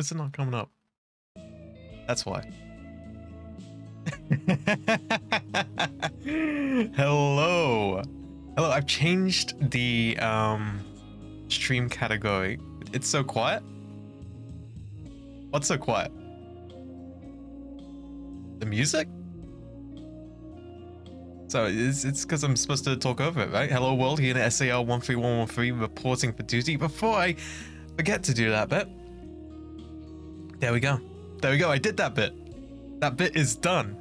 is it not coming up? That's why. Hello. Hello, I've changed the stream category. It's so quiet. What's so quiet? The music? So it's because I'm supposed to talk over it, right? Hello world, here in SAL 13113 reporting for duty. Before I forget to do that bit. There we go. There we go, I did that bit. That bit is done.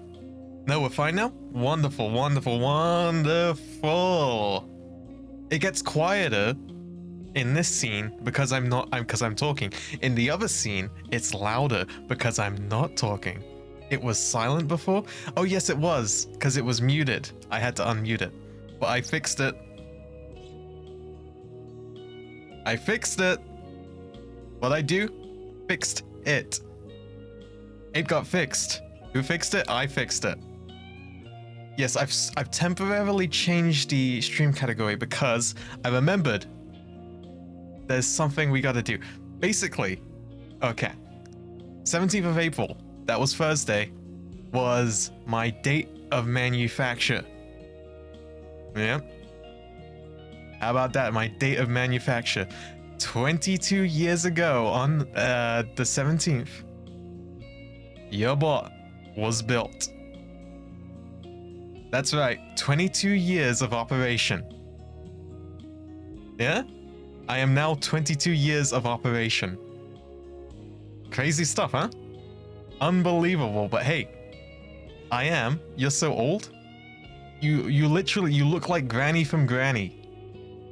No, we're fine now? Wonderful, wonderful, wonderful. It gets quieter in this scene because I'm talking. In the other scene, it's louder because I'm not talking. It was silent before? Oh yes, it was, because it was muted. I had to unmute it. But I fixed it. I fixed it. What'd I do? Fixed it. It got fixed. Who fixed it? I fixed it. Yes, I've temporarily changed the stream category because I remembered there's something we gotta do. Basically, okay, 17th of April, that was Thursday, was my date of manufacture. Yeah. How about that? My date of manufacture. 22 years ago on the 17th, your bot was built. That's right, 22 years of operation. Yeah? I am now 22 years of operation. Crazy stuff, huh? Unbelievable, but hey, I am. You're so old. You literally, you look like Granny from Granny.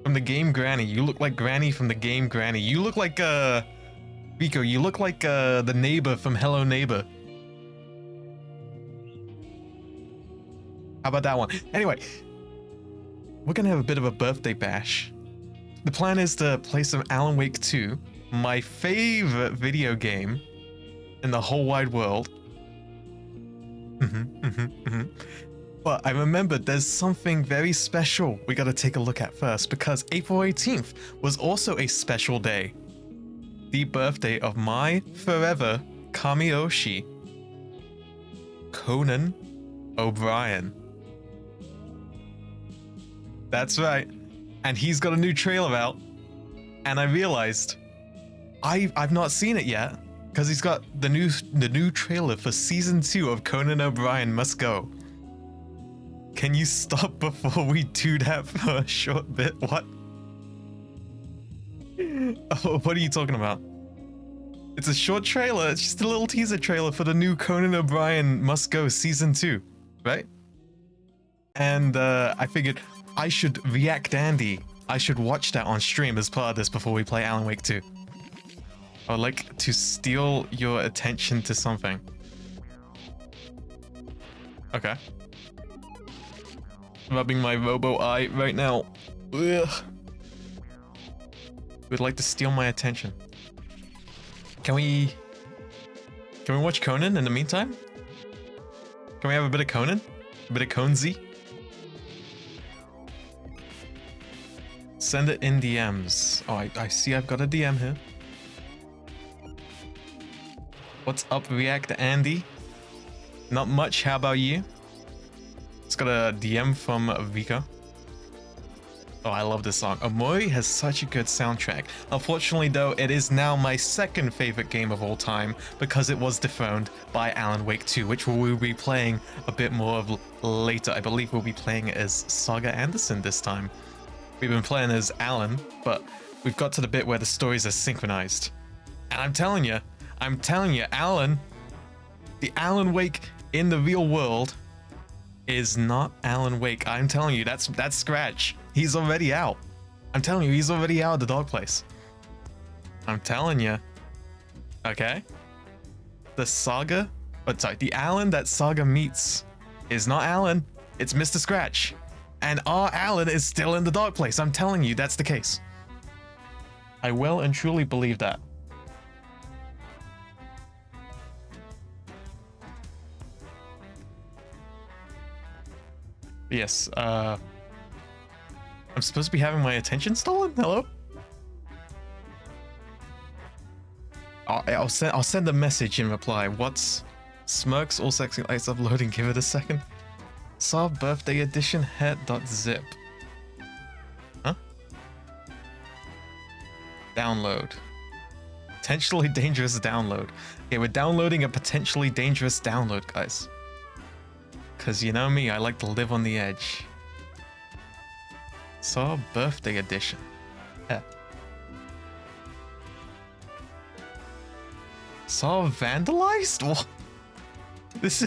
From the game Granny. You look like Granny from the game Granny. You look like, Rico, you look like, the neighbor from Hello Neighbor. How about that one? Anyway, we're gonna have a bit of a birthday bash. The plan is to play some Alan Wake 2, my favorite video game in the whole wide world. But I remembered there's something very special we gotta take a look at first, because April 18th was also a special day. The birthday of my forever Kamiyoshi, Conan O'Brien. That's right. And he's got a new trailer out. And I realized I've not seen it yet, because he's got the new trailer for season 2 of Conan O'Brien Must Go. Can you stop before we do that for a short bit? What? Oh, what are you talking about? It's a short trailer. It's just a little teaser trailer for the new Conan O'Brien Must Go season 2, right? And I figured I should react Andy. I should watch that on stream as part of this before we play Alan Wake 2. I would like to steal your attention to something. Okay. Rubbing my robo eye right now. Ugh. Would like to steal my attention. Can we watch Conan in the meantime? Can we have a bit of Conan? A bit of Conzi? Send it in DMs. Oh, I see I've got a DM here. What's up, React Andy? Not much, how about you? It's got a DM from Vika. Oh, I love this song. Omori has such a good soundtrack. Unfortunately though, it is now my second favorite game of all time because it was dethroned by Alan Wake 2, which we will be playing a bit more of later. I believe we'll be playing it as Saga Anderson this time. We've been playing as Alan, but we've got to the bit where the stories are synchronized. And I'm telling you, Alan, the Alan Wake in the real world is not Alan Wake. I'm telling you, that's Scratch. He's already out. I'm telling you, he's already out of the dog place. I'm telling you. Okay? The Saga, the Alan that Saga meets is not Alan, it's Mr. Scratch. And our Alan is still in the dog place. I'm telling you, that's the case. I well and truly believe that. Yes, I'm supposed to be having my attention stolen? Hello? I'll send a message in reply. What's smirks all sexy lights uploading? Give it a second. Saw birthday edition het.zip. Huh? Download. Potentially dangerous download. Okay, we're downloading a potentially dangerous download, guys. Cause you know me, I like to live on the edge. Saw birthday edition. Yeah. Saw vandalized? What? Is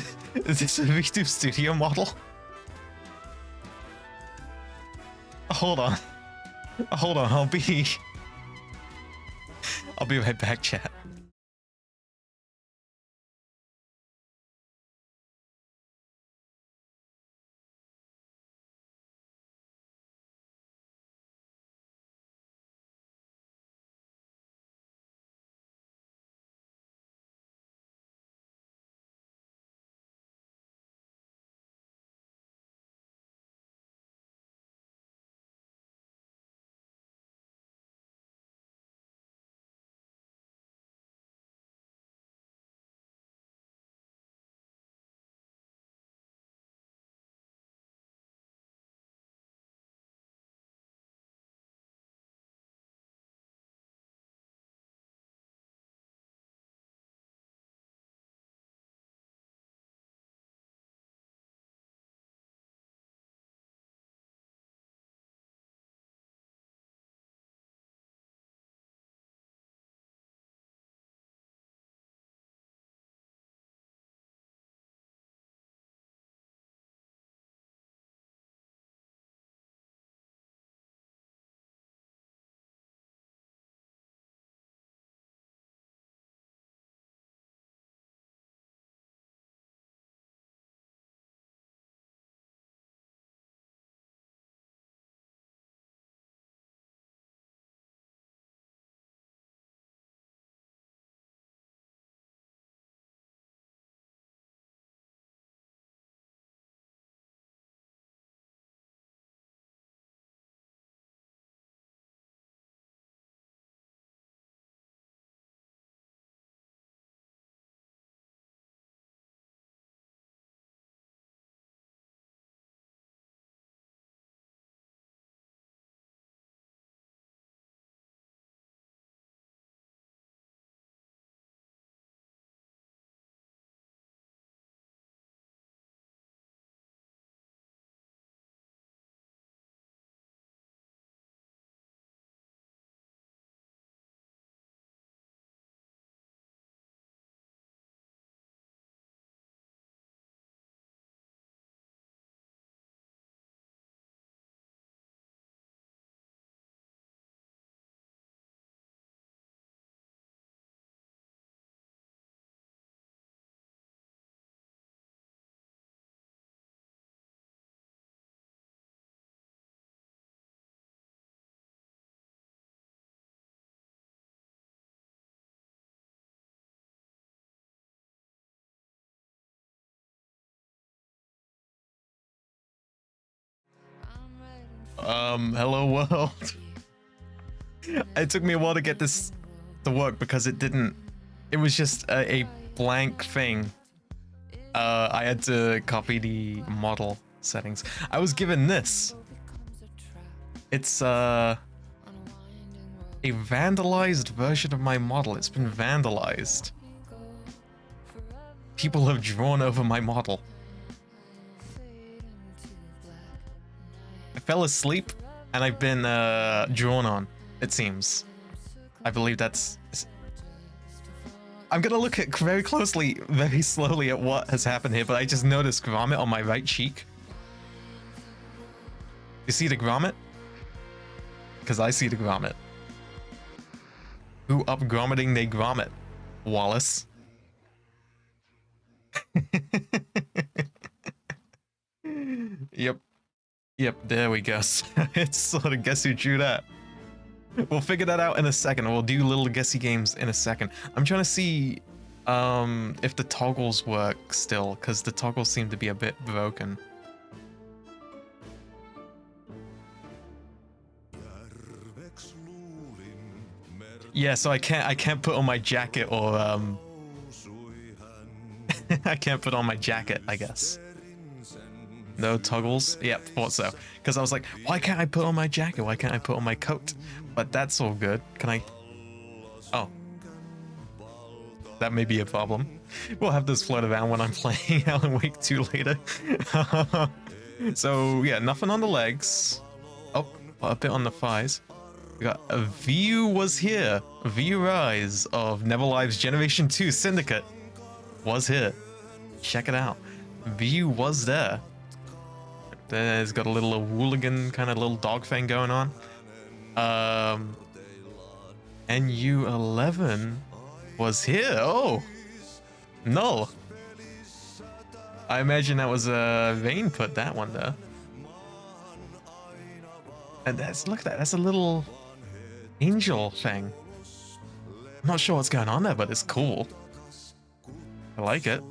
this a V2 Studio model? Hold on. Hold on, I'll be right back, chat. Hello world. It took me a while to get this to work because it was just a blank thing. I had to copy the model settings. I was given this. It's a vandalized version of my model. It's been vandalized. People have drawn over my model. I fell asleep and I've been drawn on, it seems. I believe that's... I'm gonna look at very closely, very slowly at what has happened here, but I just noticed grommet on my right cheek. You see the grommet? Because I see the grommet. Who up grommeting they grommet? Wallace. Yep. Yep, there we go. It's sort of guess who drew that. We'll figure that out in a second. We'll do little guessy games in a second. I'm trying to see if the toggles work still, because the toggles seem to be a bit broken. Yeah, so I can't put on my jacket or I can't put on my jacket, I guess. No toggles? Yep, thought so. Because I was like, why can't I put on my jacket? Why can't I put on my coat? But that's all good. Can I? Oh. That may be a problem. We'll have this float around when I'm playing Alan Wake 2 later. So yeah, nothing on the legs. Oh, a bit on the thighs. We got a VU was here. VU Rise of Neverlive's Generation 2 Syndicate was here. Check it out. VU was there. There's got a little hooligan kind of little dog thing going on. NU11 was here. Oh, no. I imagine that was Vayne put that one there. And look at that. That's a little angel thing. I'm not sure what's going on there, but it's cool. I like it.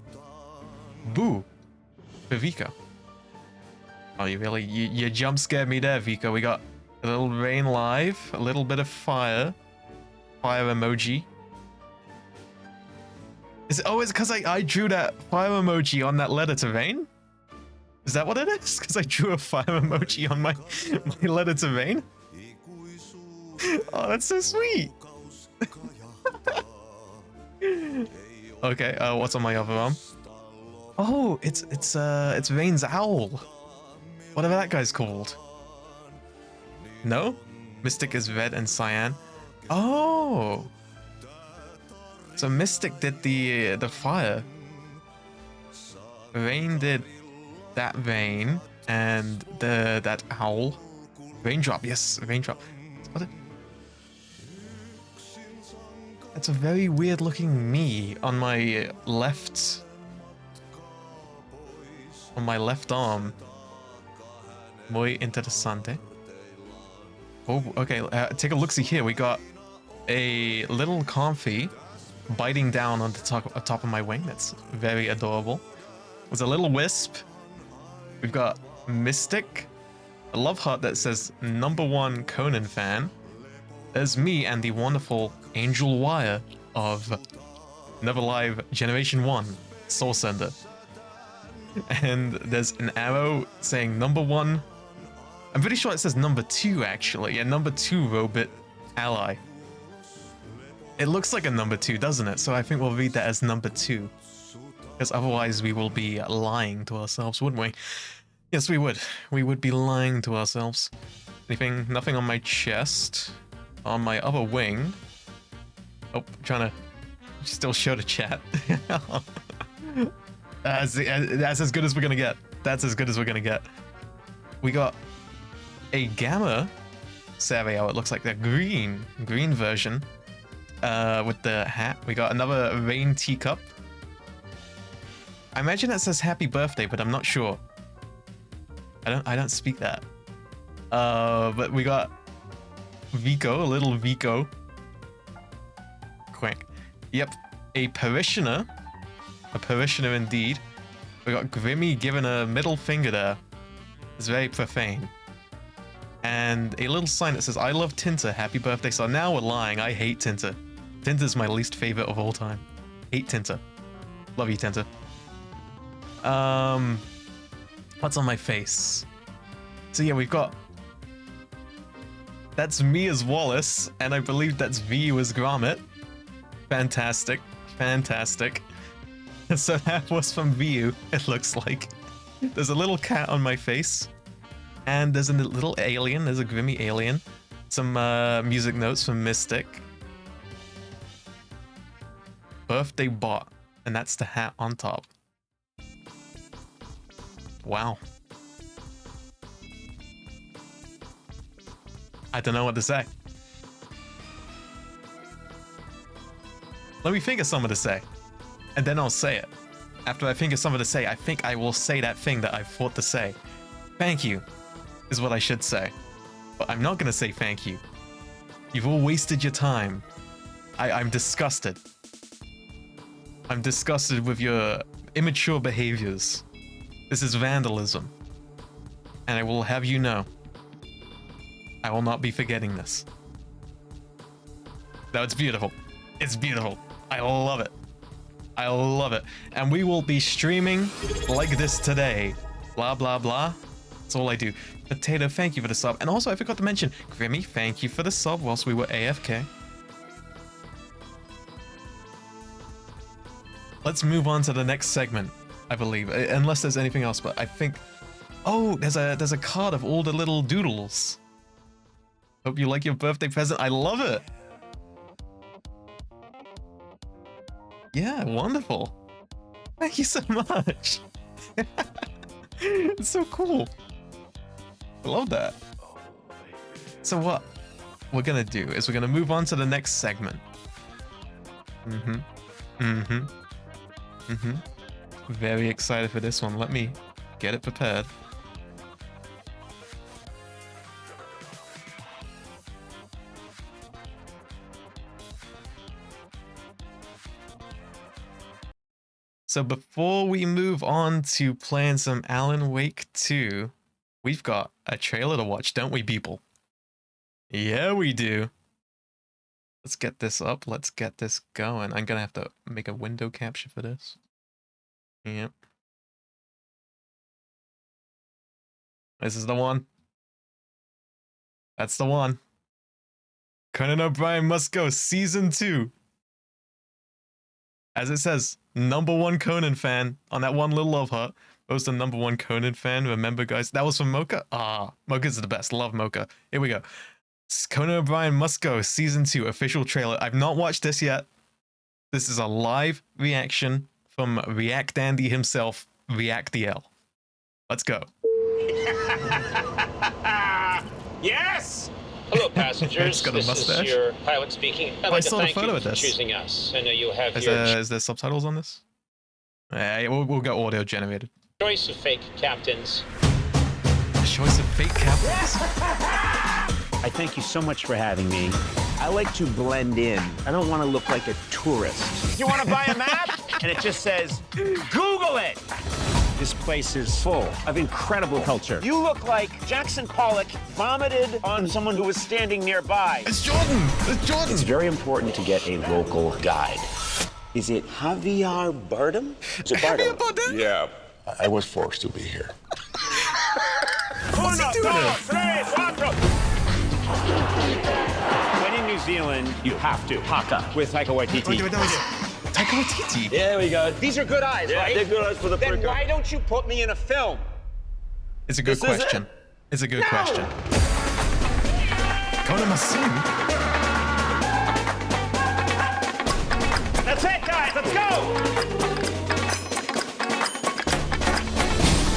Boo. For Vico. Oh, you jump scared me there, Vico. We got a little rain live, a little bit of fire emoji. It's because I drew that fire emoji on that letter to Vayne? Is that what it is? Because I drew a fire emoji on my letter to Vayne? Oh, that's so sweet. Okay, what's on my other arm? Oh, it's Vayne's owl. Whatever that guy's called. No? Mystic is red and cyan. Oh. So Mystic did the fire. Vayne did that Vayne and that owl. Raindrop, yes, raindrop. What? That's a very weird looking me on my left arm. Muy interesante. Oh, okay. Take a look-see here. We got a little comfy biting down on the top of my wing. That's very adorable. There's a little wisp. We've got Mystic, a love heart that says #1 Conan fan. There's me and the wonderful Angel Wire of Neverlive Generation 1 Soul Sender. And there's an arrow saying #1. I'm pretty sure it says #2 actually. Yeah, #2 Robot Ally. It looks like a #2, doesn't it? So I think we'll read that as #2. Because otherwise we will be lying to ourselves, wouldn't we? Yes, we would. We would be lying to ourselves. Nothing on my chest. On my other wing. Oh, I'm trying to still show the chat. That's as good as we're gonna get. That's as good as we're gonna get. We got a Gamma Savio. It looks like the green version with the hat. We got another rain teacup. I imagine that says happy birthday, but I'm not sure. I don't speak that. But we got Vico, a little Vico. Quick. Yep, a parishioner. A parishioner indeed. We got Grimmy giving a middle finger there. It's very profane. And a little sign that says, I love Tinta, happy birthday. So now we're lying, I hate Tinta. Tinta's my least favorite of all time. Hate Tinta. Love you, Tinta. What's on my face? So yeah, we've got... That's me as Wallace, and I believe that's VU as Gromit. Fantastic. Fantastic. So that was from VU, it looks like. There's a little cat on my face. And there's a little alien, there's a Grimmy alien. Some music notes from Mystic. Birthday bot, and that's the hat on top. Wow. I don't know what to say. Let me think of something to say, and then I'll say it. After I think of something to say, I think I will say that thing that I thought to say. Thank you, is what I should say. But I'm not gonna say thank you. You've all wasted your time. I'm disgusted. I'm disgusted with your immature behaviors. This is vandalism. And I will have you know, I will not be forgetting this. No, it's beautiful. It's beautiful. I love it. I love it. And we will be streaming like this today. Blah, blah, blah. That's all I do. Potato, thank you for the sub. And also, I forgot to mention, Grimmy, thank you for the sub whilst we were AFK. Let's move on to the next segment, I believe. Unless there's anything else, but I think... Oh, there's a card of all the little doodles. Hope you like your birthday present. I love it. Yeah, wonderful. Thank you so much. It's so cool. I love that. So what we're gonna do is we're gonna move on to the next segment. Very excited for this one. Let me get it prepared. So before we move on to playing some Alan Wake 2, we've got a trailer to watch, don't we, people? Yeah, we do. Let's get this up. Let's get this going. I'm gonna have to make a window capture for this. Yep. This is the one. That's the one. Conan O'Brien Must Go, Season 2. As it says, #1 Conan fan on that one little love heart. Was the #1 Conan fan. Remember, guys? That was from Mocha. Ah, Mocha's the best. Love Mocha. Here we go. Conan O'Brien Must Go, Season 2, official trailer. I've not watched this yet. This is a live reaction from React Andy himself, ReactDL. Let's go. Yes! Hello, passengers. Got a mustache. This is your pilot speaking. I'd like to thank you for choosing us. I know you have is there subtitles on this? We'll go audio generated. Choice of fake captains. Choice of fake captains? I thank you so much for having me. I like to blend in. I don't want to look like a tourist. You want to buy a map? And it just says, Google it! This place is full of incredible culture. You look like Jackson Pollock vomited on someone who was standing nearby. It's Jordan! It's Jordan! It's very important to get a local guide. Is it Javier Bardem? Is it Javier Bardem? Yeah, I was forced to be here. What's he doing here? When in New Zealand, you have to haka with Taika Waititi. Taika Waititi? There we go. These are good eyes, right? They're good eyes for the Then why don't you put me in a film? It's a good question. It's a good question. Conan must sing. That's it, guys. Let's go!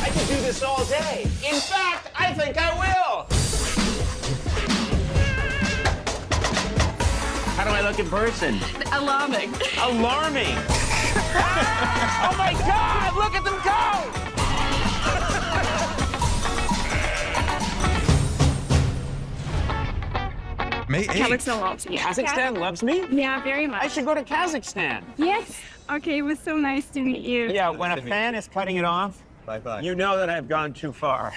I could do this all day. In fact, I think I will. How do I look in person? Alarming. Alarming. Oh my God! Look at them go! May 8th. Kazakhstan loves me. Kazakhstan loves me? Yeah, very much. I should go to Kazakhstan. Yes. Okay, it was so nice to meet you. Yeah, when a fan is cutting it off, you know that I've gone too far.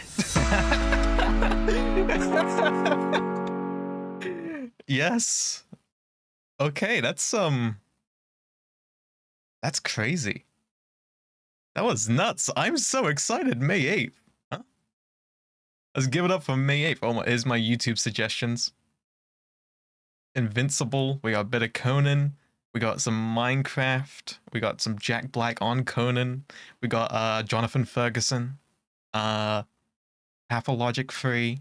Yes. Okay, that's crazy. That was nuts. I'm so excited. May 8th. Huh? Let's give it up for May 8th. Oh, here's my YouTube suggestions. Invincible. We got a bit of Conan. We got some Minecraft. We got some Jack Black on Conan. We got Jonathan Ferguson. Pathologic Free.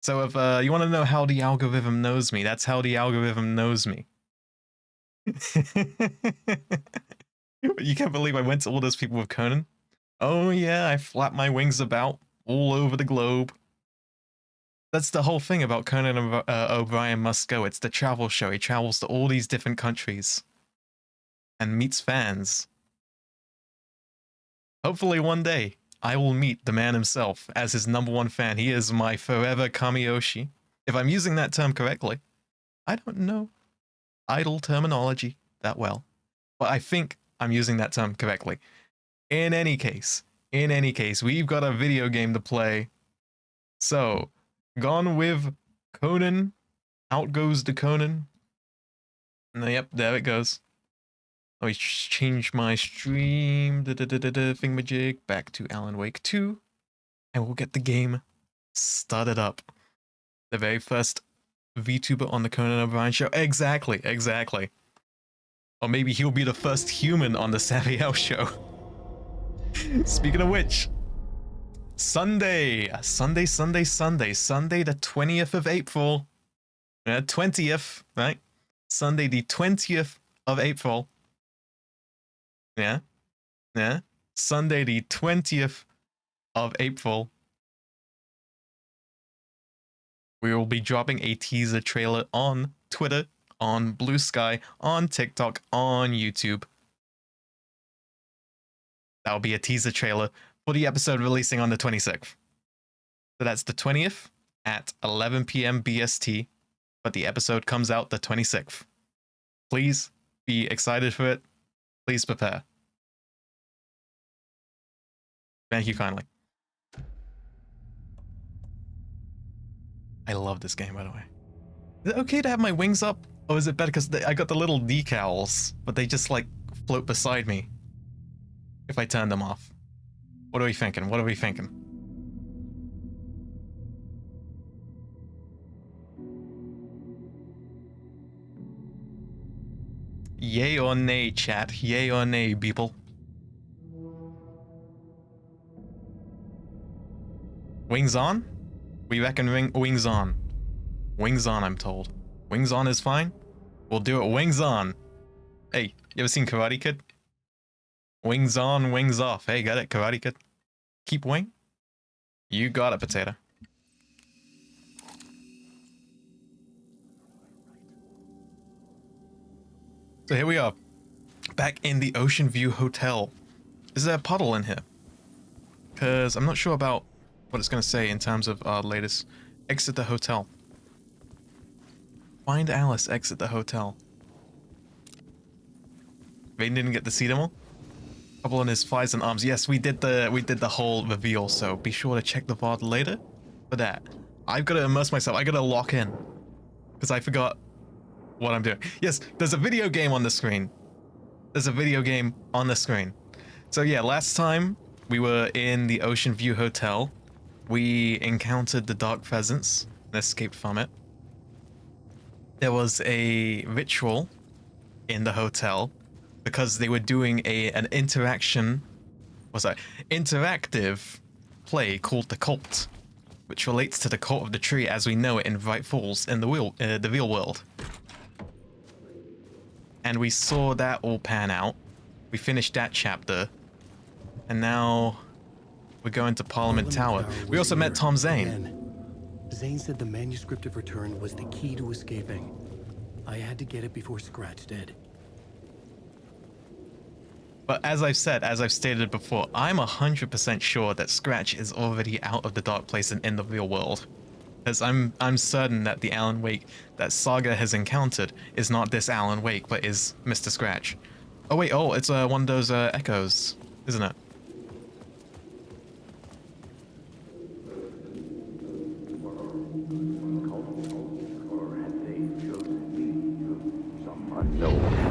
So if you want to know how the algorithm knows me, that's how the algorithm knows me. You can't believe I went to all those people with Conan. Oh yeah, I flap my wings about all over the globe. That's the whole thing about Conan O'Brien Must Go. It's the travel show. He travels to all these different countries and meets fans. Hopefully one day I will meet the man himself as his #1 fan. He is my forever Kamiyoshi. If I'm using that term correctly. I don't know idle terminology that well, but I think I'm using that term correctly. In any case, we've got a video game to play. So, gone with Conan, out goes the Conan. Yep, there it goes. Let me change my stream thingamajig back to Alan Wake 2, and we'll get the game started up. The very first VTuber on the Conan O'Brien show. Exactly. Or maybe he'll be the first human on the Saviel show. Speaking of which, Sunday the 20th of April. 20th, right? Sunday the 20th of April. Yeah. Sunday the 20th of April. We will be dropping a teaser trailer on Twitter, on Blue Sky, on TikTok, on YouTube. That'll be a teaser trailer for the episode releasing on the 26th. So that's the 20th at 11 p.m. BST, but the episode comes out the 26th. Please be excited for it. Please prepare. Thank you kindly. I love this game, by the way. Is it okay to have my wings up? Or is it better because I got the little decals, but they just like float beside me if I turn them off? What are we thinking? Yay or nay, chat? Yay or nay, people? Wings on? We reckon wings on. Wings on, I'm told. Wings on is fine? We'll do it wings on. Hey, you ever seen Karate Kid? Wings on, wings off. Hey, got it, Karate Kid? Keep wing? You got it, potato. So here we are. Back in the Ocean View Hotel. Is there a puddle in here? Because I'm not sure about what it's going to say in terms of our latest. Exit the hotel. Find Alice, exit the hotel. Raiden didn't get to see them all? Couple on his thighs and arms. Yes, we did the whole reveal, so be sure to check the VOD later for that. I've got to immerse myself. I got to lock in. Because I forgot what I'm doing. Yes, there's a video game on the screen. So yeah, last time we were in the Ocean View Hotel. We encountered the Dark Presence and escaped from it. There was a ritual in the hotel because they were doing an interactive play called The Cult, which relates to the Cult of the Tree as we know it in Bright Falls in the real world. And we saw that all pan out. We finished that chapter, and now we're going to Parliament Tower. We also met Tom Zane. Zane said the manuscript of return was the key to escaping. I had to get it before Scratch did. But as I've stated before, I'm 100% sure that Scratch is already out of the Dark Place and in the real world. Because I'm certain that the Alan Wake that Saga has encountered is not this Alan Wake, but is Mr. Scratch. Oh wait, it's one of those echoes, isn't it? There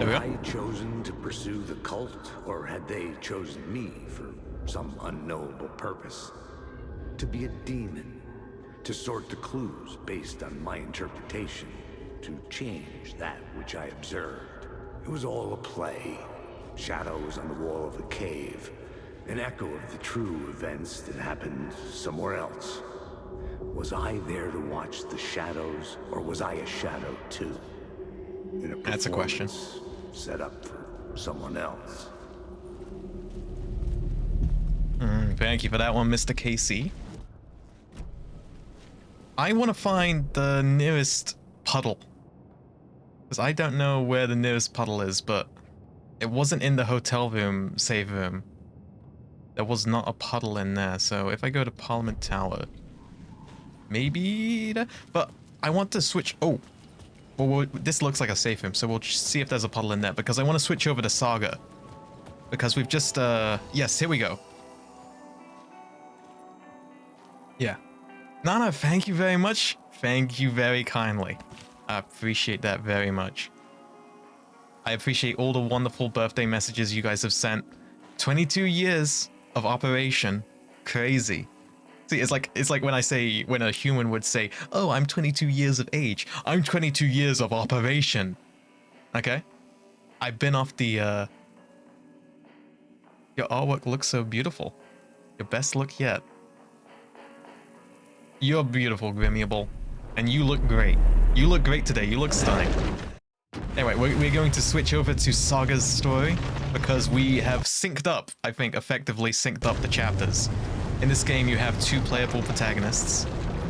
we go. Had I chosen to pursue the cult, or had they chosen me for some unknowable purpose? To be a demon, to sort the clues based on my interpretation, to change that which I observed. It was all a play. Shadows on the wall of the cave, an echo of the true events that happened somewhere else. Was I there to watch the shadows, or was I a shadow too? That's a question. Set up for someone else. Thank you for that one, Mr. KC. I want to find the nearest puddle. Because I don't know where the nearest puddle is, but it wasn't in the hotel room, save room. There was not a puddle in there, so if I go to Parliament Tower, maybe that, but I want to switch. Well, this looks like a safe room, so we'll see if there's a puddle in there, because I want to switch over to Saga. Because we've just, yes, here we go. Yeah. Nana, thank you very much. Thank you very kindly. I appreciate that very much. I appreciate all the wonderful birthday messages you guys have sent. 22 years of operation. Crazy. See, it's like when a human would say, "Oh, I'm 22 years of age." I'm 22 years of operation. Okay? I've been off the your artwork looks so beautiful. Your best look yet. You're beautiful, Grimmiable. And you look great. You look great today. You look stunning. Anyway, we're going to switch over to Saga's story because we have synced up, I think, effectively synced up the chapters. In this game, you have two playable protagonists.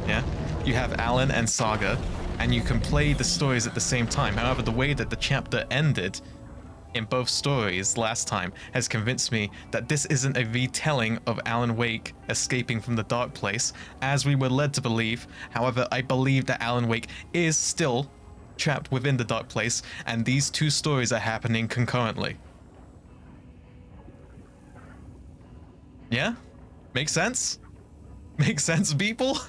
Yeah? You have Alan and Saga, and you can play the stories at the same time. However, the way that the chapter ended in both stories last time has convinced me that this isn't a retelling of Alan Wake escaping from the dark place, as we were led to believe. However, I believe that Alan Wake is still trapped within the dark place, and these two stories are happening concurrently. Yeah? Makes sense? Makes sense, people?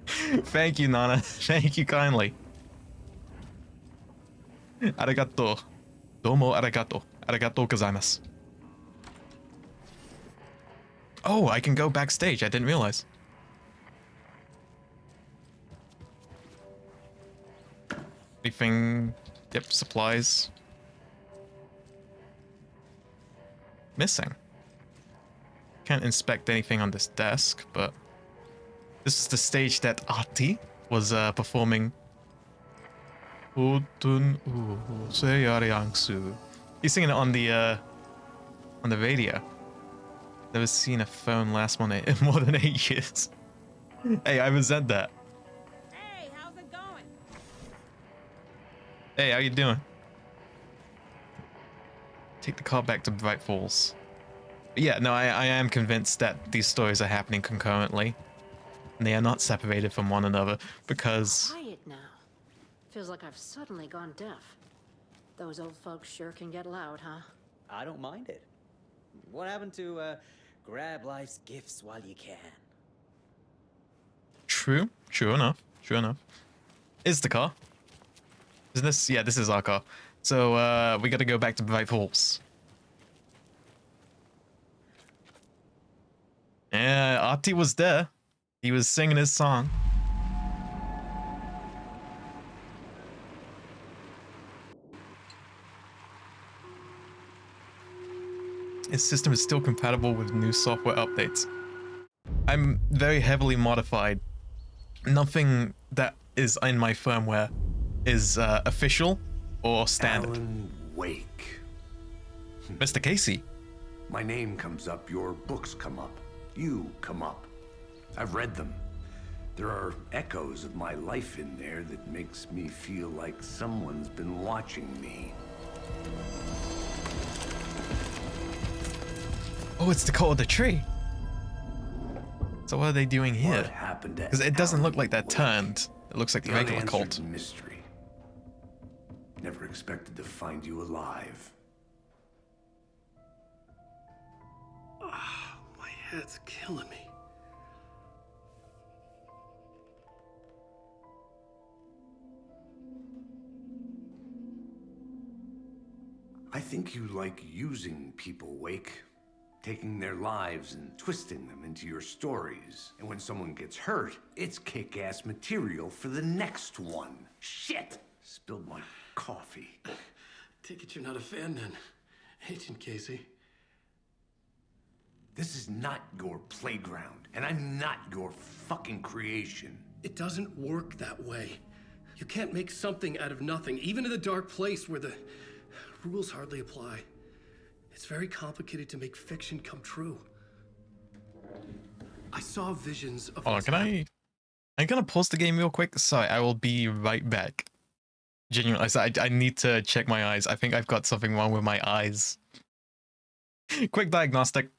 Thank you, Nana. Thank you kindly. Arigato. Domo arigato. Arigato gozaimasu. Oh, I can go backstage. I didn't realize. Anything? Yep, supplies. Missing. Can't inspect anything on this desk, but this is the stage that Ati was performing. He's singing it on the radio. Never seen a phone last more than 8 years. Hey, I resent that. Hey, how's it going? Hey, how you doing? Take the car back to Bright Falls. But yeah, no, I am convinced that these stories are happening concurrently. And they are not separated from one another because... Quiet now. Feels like I've suddenly gone deaf. Those old folks sure can get loud, huh? I don't mind it. What happened to grab life's gifts while you can? True. True enough. True enough. Is the car? Isn't this? Yeah, this is our car. So we gotta go back to Bright Falls. Yeah, Artie was there. He was singing his song. His system is still compatible with new software updates. I'm very heavily modified. Nothing that is in my firmware is official or standard. Alan Wake. Mr. Casey. My name comes up, your books come up, you come up. I've read them. There are echoes of my life in there that makes me feel like someone's been watching me. Oh, it's the call of the tree. So what are they doing here? What happened to Because it doesn't look like that Wake? turned. It looks like the regular unanswered cult. mystery. Never expected to find you alive. My head's killing me. I think you like using people, Wake. Taking their lives and twisting them into your stories. And when someone gets hurt, it's kick-ass material for the next one. Shit! Spilled my coffee. Take it you're not a fan then, Agent Casey. This is not your playground, and I'm not your fucking creation. It doesn't work that way. You can't make something out of nothing, even in the dark place where the rules hardly apply. It's very complicated to make fiction come true. I saw visions of... Oh, I'm gonna pause the game real quick. Sorry, I will be right back. Genuinely, I need to check my eyes. I think I've got something wrong with my eyes. Quick diagnostic.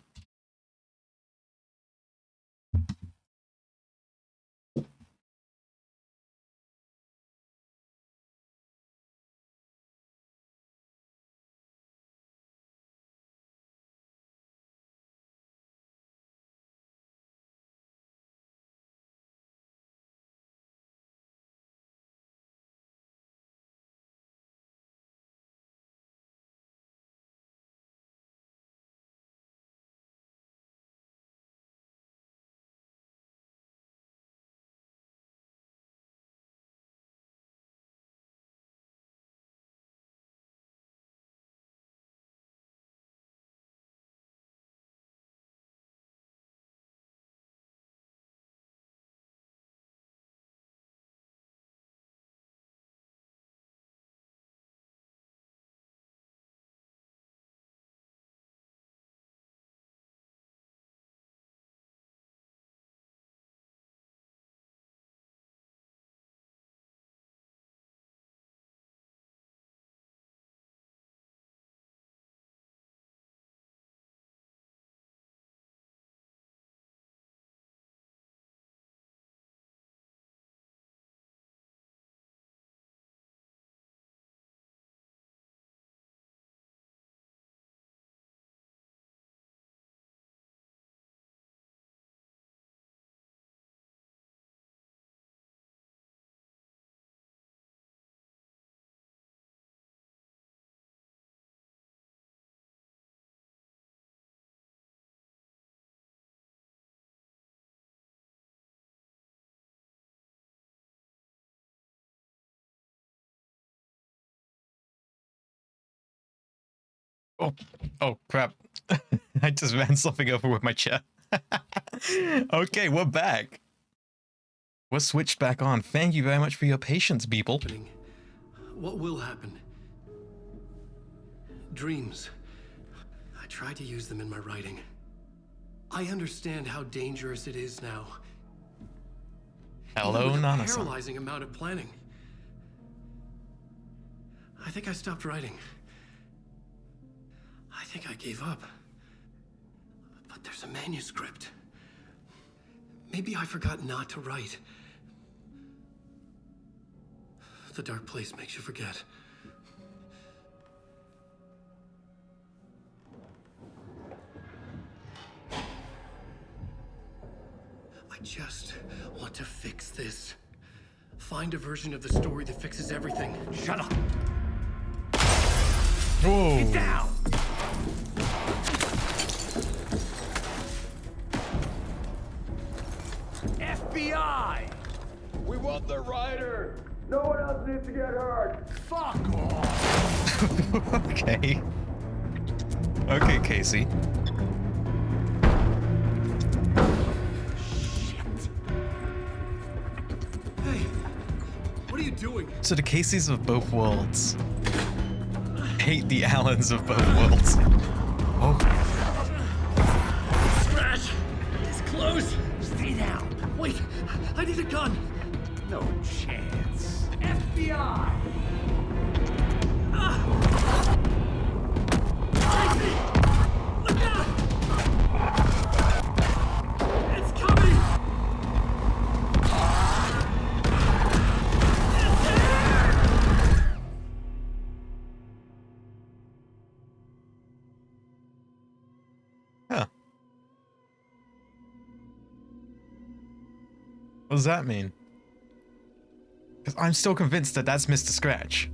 Oh crap. I just ran something over with my chair. Okay, we're back. We're switched back on. Thank you very much for your patience, people. What will happen? Dreams. I tried to use them in my writing. I understand how dangerous it is now. Hello, Even with a Nana-san. paralyzing amount of planning. I think I stopped writing. I think I gave up. But there's a manuscript. Maybe I forgot not to write. The dark place makes you forget. I just want to fix this. Find a version of the story that fixes everything. Shut up! Whoa! Get down! FBI! We want the writer! No one else needs to get hurt! Fuck off! Okay. Okay, Casey. Hey, what are you doing? So the Caseys of both worlds hate the Allens of both worlds. Oh. Scratch! It's close! Stay down! Wait! I need a gun! No chance. FBI! Casey! Look out! It's coming! It's here! Huh. What does that mean? Because I'm still convinced that that's Mr. Scratch.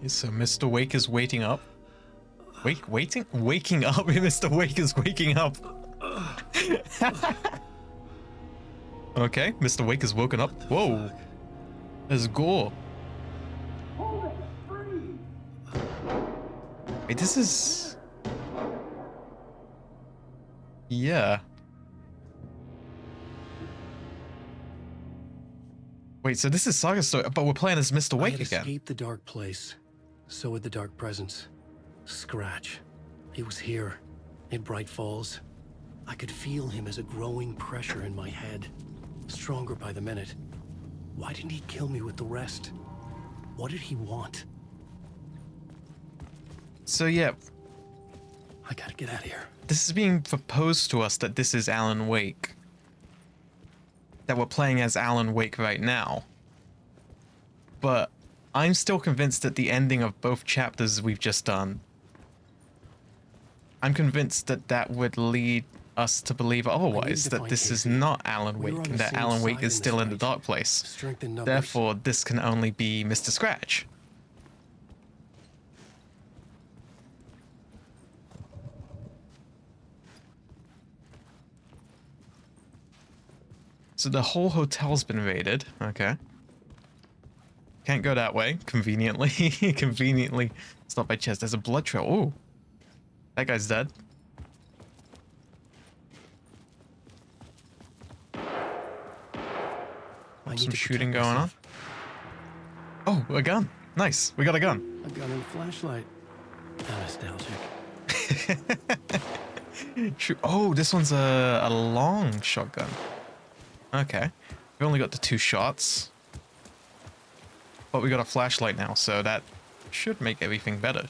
Okay, so Mr. Wake is waiting up. Waking up? Mr. Wake is waking up. Okay, Mr. Wake is woken up. Whoa. There's gore. Wait, this is... Yeah. Wait, so this is Saga Story, but we're playing as Mr. Wake again. Escaped the dark place. So would the dark presence. Scratch. He was here, in Bright Falls. I could feel him as a growing pressure in my head. Stronger by the minute. Why didn't he kill me with the rest? What did he want? So yeah. I gotta get out of here. This is being proposed to us that this is Alan Wake. That we're playing as Alan Wake right now. But I'm still convinced that the ending of both chapters we've just done, I'm convinced that that would lead us to believe otherwise, that this is not Alan Wake, and that Alan Wake is still in the dark place. Therefore, this can only be Mr. Scratch. So the whole hotel's been raided. Okay. Can't go that way. Conveniently. Conveniently. Stop by chest. There's a blood trail. Ooh. That guy's dead. Some shooting going on. Oh, a gun. Nice. We got a gun. A gun and a flashlight. How nostalgic. Shoot. Oh, this one's a long shotgun. Okay. We've only got the 2 shots. But we got a flashlight now, so that should make everything better.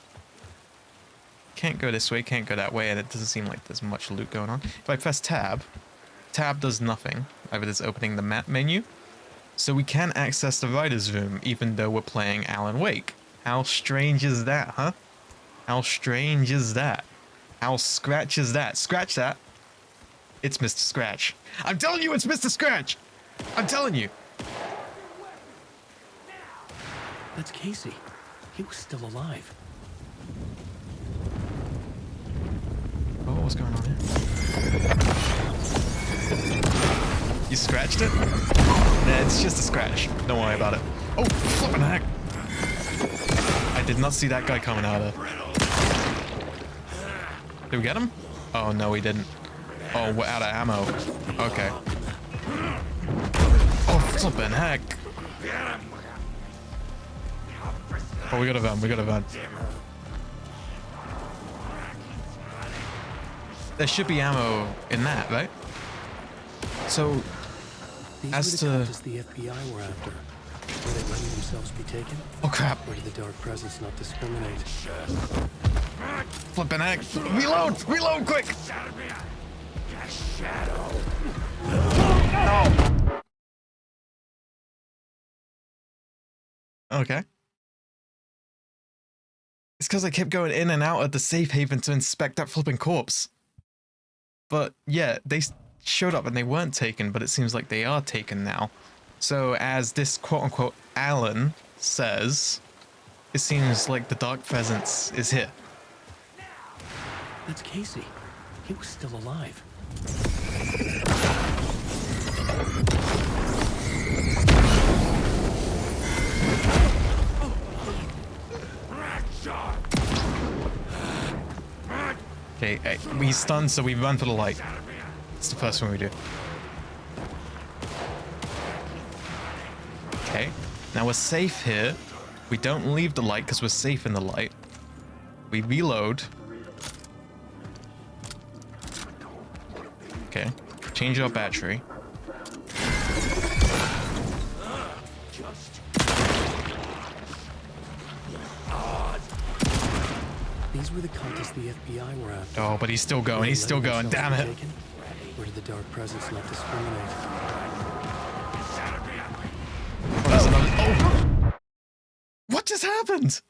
Can't go this way, can't go that way, and it doesn't seem like there's much loot going on. If I press tab, tab does nothing. Either it's opening the map menu. So we can access the writer's room, even though we're playing Alan Wake. How strange is that, huh? How strange is that? How scratch is that? Scratch that. It's Mr. Scratch. I'm telling you, it's Mr. Scratch. I'm telling you. That's Casey. He was still alive. Oh, what's going on here? You scratched it? Nah, it's just a scratch. Don't worry about it. Oh, flippin' heck. I did not see that guy coming out of there. Did we get him? Oh, no, we didn't. Oh, we're out of ammo. Okay. Oh, flippin' heck. Oh, we got a van. We got a van. There should be ammo in that, right? So, These as were to... the cultists the FBI were after. Were they letting themselves be taken? Oh, crap. Or did the Dark Presence not discriminate? Flippin' heck. Reload! Reload quick! No! Okay. It's because I kept going in and out of the safe haven to inspect that flipping corpse. But yeah, they showed up and they weren't taken, but it seems like they are taken now. So as this quote-unquote Alan says, it seems like the Dark Presence is here. That's Casey. He was still alive. Okay, he's stunned, so we run for the light. It's the first one we do. Okay, now we're safe here. We don't leave the light because we're safe in the light. We reload. Okay, change our battery. These were the cultists the FBI were after. Oh, but he's still going. He's still going. Damn it. Or did the Dark Presence not discriminate? Oh, there's another. Oh! What just happened?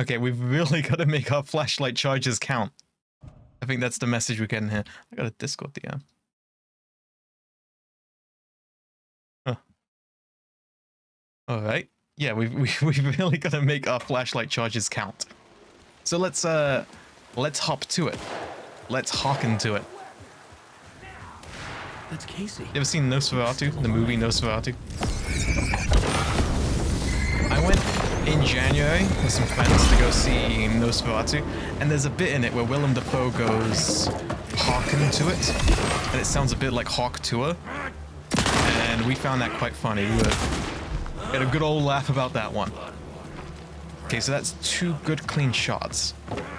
Okay, we've really got to make our flashlight charges count. I think that's the message we're getting here. I got a Discord DM. Huh. All right. Yeah, we've really got to make our flashlight charges count. So let's hop to it. Let's hearken to it. That's Casey. You ever seen Nosferatu? The movie Nosferatu? I went in January with some friends to go see Nosferatu, and there's a bit in it where Willem Dafoe goes hearken to it, and it sounds a bit like Hawk Tour, and we found that quite funny. We had a good old laugh about that one. Okay, so that's 2 good clean shots.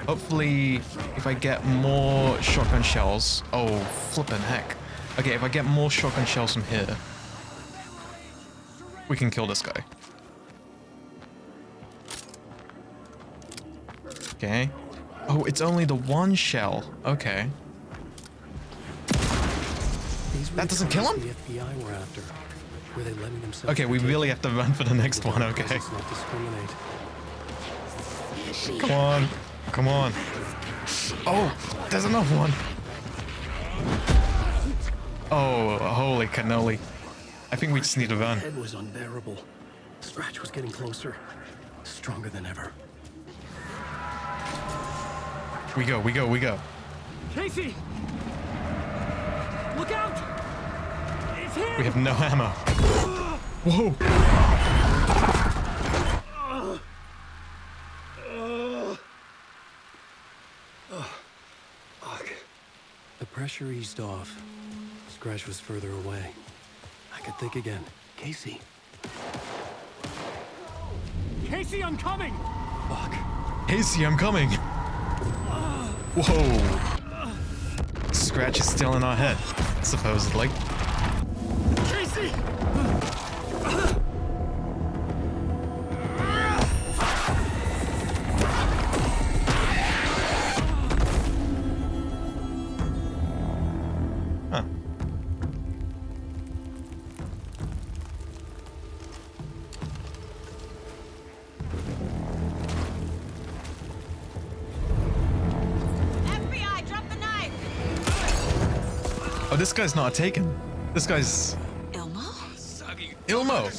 Hopefully, if I get more shotgun shells... Oh, flippin' heck. Okay, if I get more shotgun shells from here, we can kill this guy. Okay. Oh, it's only the 1 shell. Okay. That doesn't kill him? The FBI were after. Were they letting themselves Okay, we really have to run for the next one, okay. not discriminate? Come on. Come on. Oh, there's another one. Oh, holy cannoli. I think we just need to run. The head was unbearable. Scratch was getting closer. Stronger than ever. We go, we go, we go. Casey! Look out! It's him! We have no ammo. Whoa! The pressure eased off. Scratch was further away. I could think again. Casey. Casey, I'm coming! Fuck. Casey, I'm coming. Whoa. Scratch is still in our head, supposedly. Casey! Huh. this guy's not a Taken. This guy's Ilmo? Ilmo.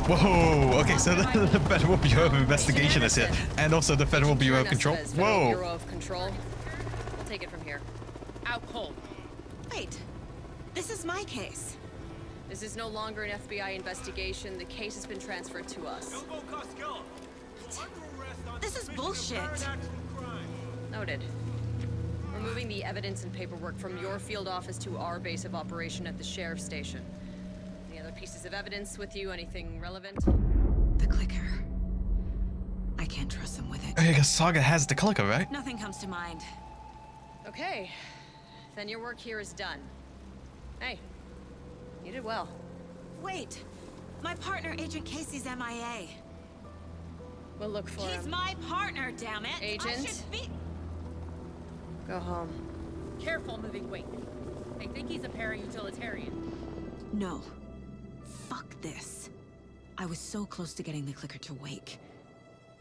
Whoa, okay, so the Federal Bureau of Investigation is here, and also the Federal Bureau of Control. Whoa! Bureau of Control. We'll take it from here. Out cold. Wait, this is my case. This is no longer an FBI investigation. The case has been transferred to us. This is bullshit. Noted. We're moving the evidence and paperwork from your field office to our base of operation at the sheriff's station. Any other pieces of evidence with you? Anything relevant? The clicker. I can't trust them with it. I guess Saga has the clicker, right? Nothing comes to mind. Okay. Then your work here is done. Hey, you did well. Wait! My partner, Agent Casey's MIA. We'll look for him. He's my partner, damn it! Agent? I should be... Go home. Careful moving weight. They think he's a para-utilitarian. No. Fuck this. I was so close to getting the clicker to wake.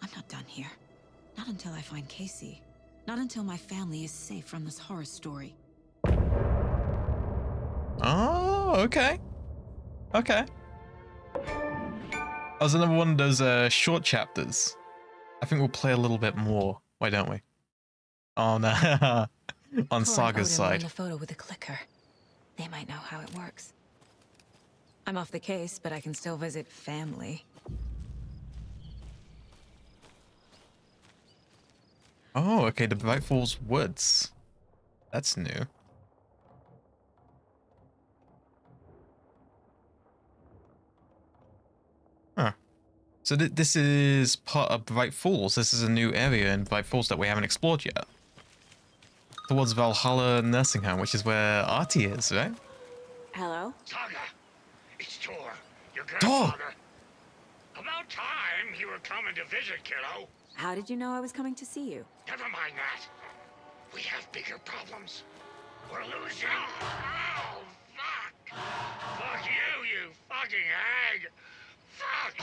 I'm not done here. Not until I find Casey. Not until my family is safe from this horror story. Oh, okay. Okay. That was another one of those short chapters. I think we'll play a little bit more. Why don't we? On on Saga's side. In the photo with the clicker. They might know how it works. I'm off the case, but I can still visit family. Oh, okay, the Bright Falls Woods. That's new. Huh. So this is part of Bright Falls. This is a new area in Bright Falls that we haven't explored yet. Towards Valhalla Nursing Home, which is where Artie is, right? Hello? Saga, it's Tor, your Tor! grandfather. About time you were coming to visit, kiddo. How did you know I was coming to see you? Never mind that. We have bigger problems. We're losing. Oh, fuck. Fuck you, you fucking hag. Fuck.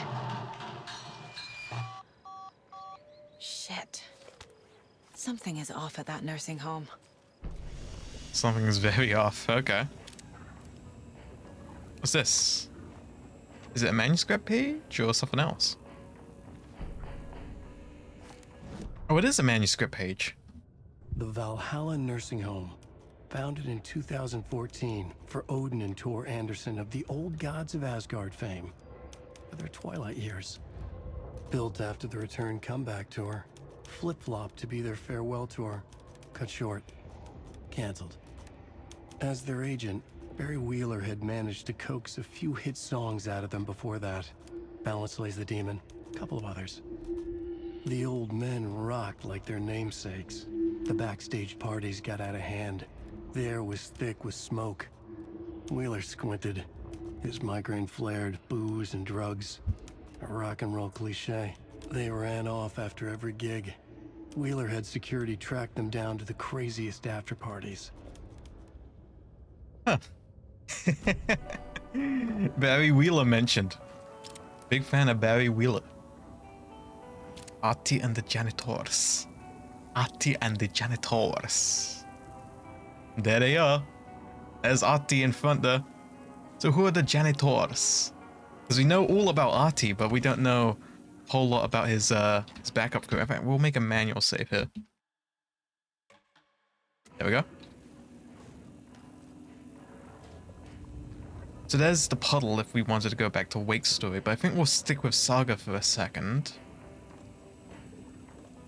Shit. Something is off at that nursing home. Something's very off. Okay. What's this? Is it a manuscript page or something else? Oh, it is a manuscript page. The Valhalla Nursing Home, founded in 2014 for Odin and Tor Anderson of the Old Gods of Asgard fame, for their twilight years. Built after the return comeback tour, flip-flopped to be their farewell tour, cut short, canceled. As their agent, Barry Wheeler had managed to coax a few hit songs out of them before that. Balance Lays the Demon, a couple of others. The old men rocked like their namesakes. The backstage parties got out of hand. The air was thick with smoke. Wheeler squinted. His migraine flared, booze and drugs. A rock and roll cliche. They ran off after every gig. Wheeler had security track them down to the craziest after parties. Huh. Barry Wheeler mentioned. Big fan of Barry Wheeler. Artie and the Janitors. Artie and the Janitors. There they are. There's Artie in front there. So who are the Janitors? Because we know all about Artie, but we don't know a whole lot about his backup crew. In fact, we'll make a manual save here. There we go. So there's the puddle if we wanted to go back to Wake's story, but I think we'll stick with Saga for a second.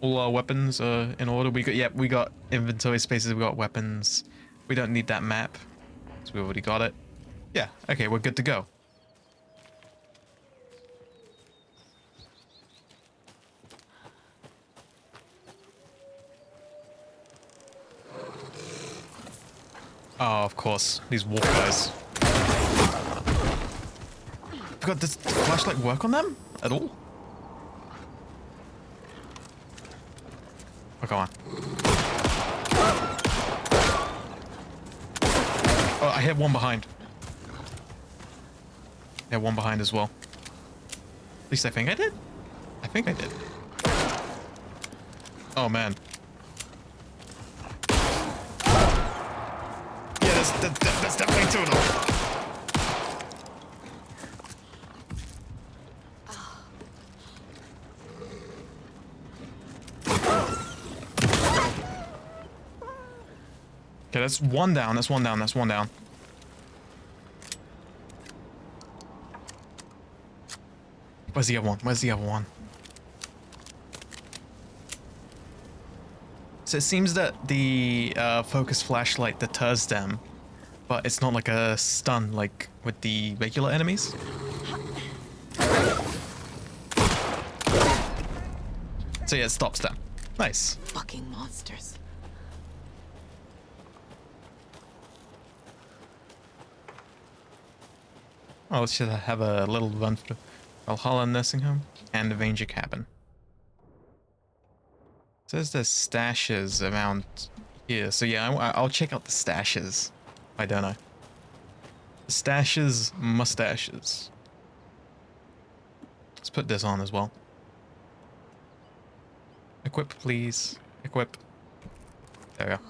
All our weapons are in order. We got inventory spaces, we got weapons. We don't need that map, so we already got it. Yeah, okay, we're good to go. Oh, of course, these wolf guys. God, does the flashlight work on them at all? Oh, come on. Oh, I hit one behind. Yeah, one behind as well. At least I think I did. I think I did. Oh man. Yeah, that's definitely two of them. Okay, that's one down, that's one down, that's one down. Where's the other one? Where's the other one? So it seems that the focus flashlight deters them, but it's not like a stun like with the regular enemies. So yeah, it stops them. Nice. Fucking monsters. Oh, let's just have a little run through Valhalla Nursing Home and the Ranger Cabin. It says there's stashes around here, so yeah, I'll check out the stashes. I don't know. The stashes, mustaches. Let's put this on as well. Equip, please. Equip. There we go.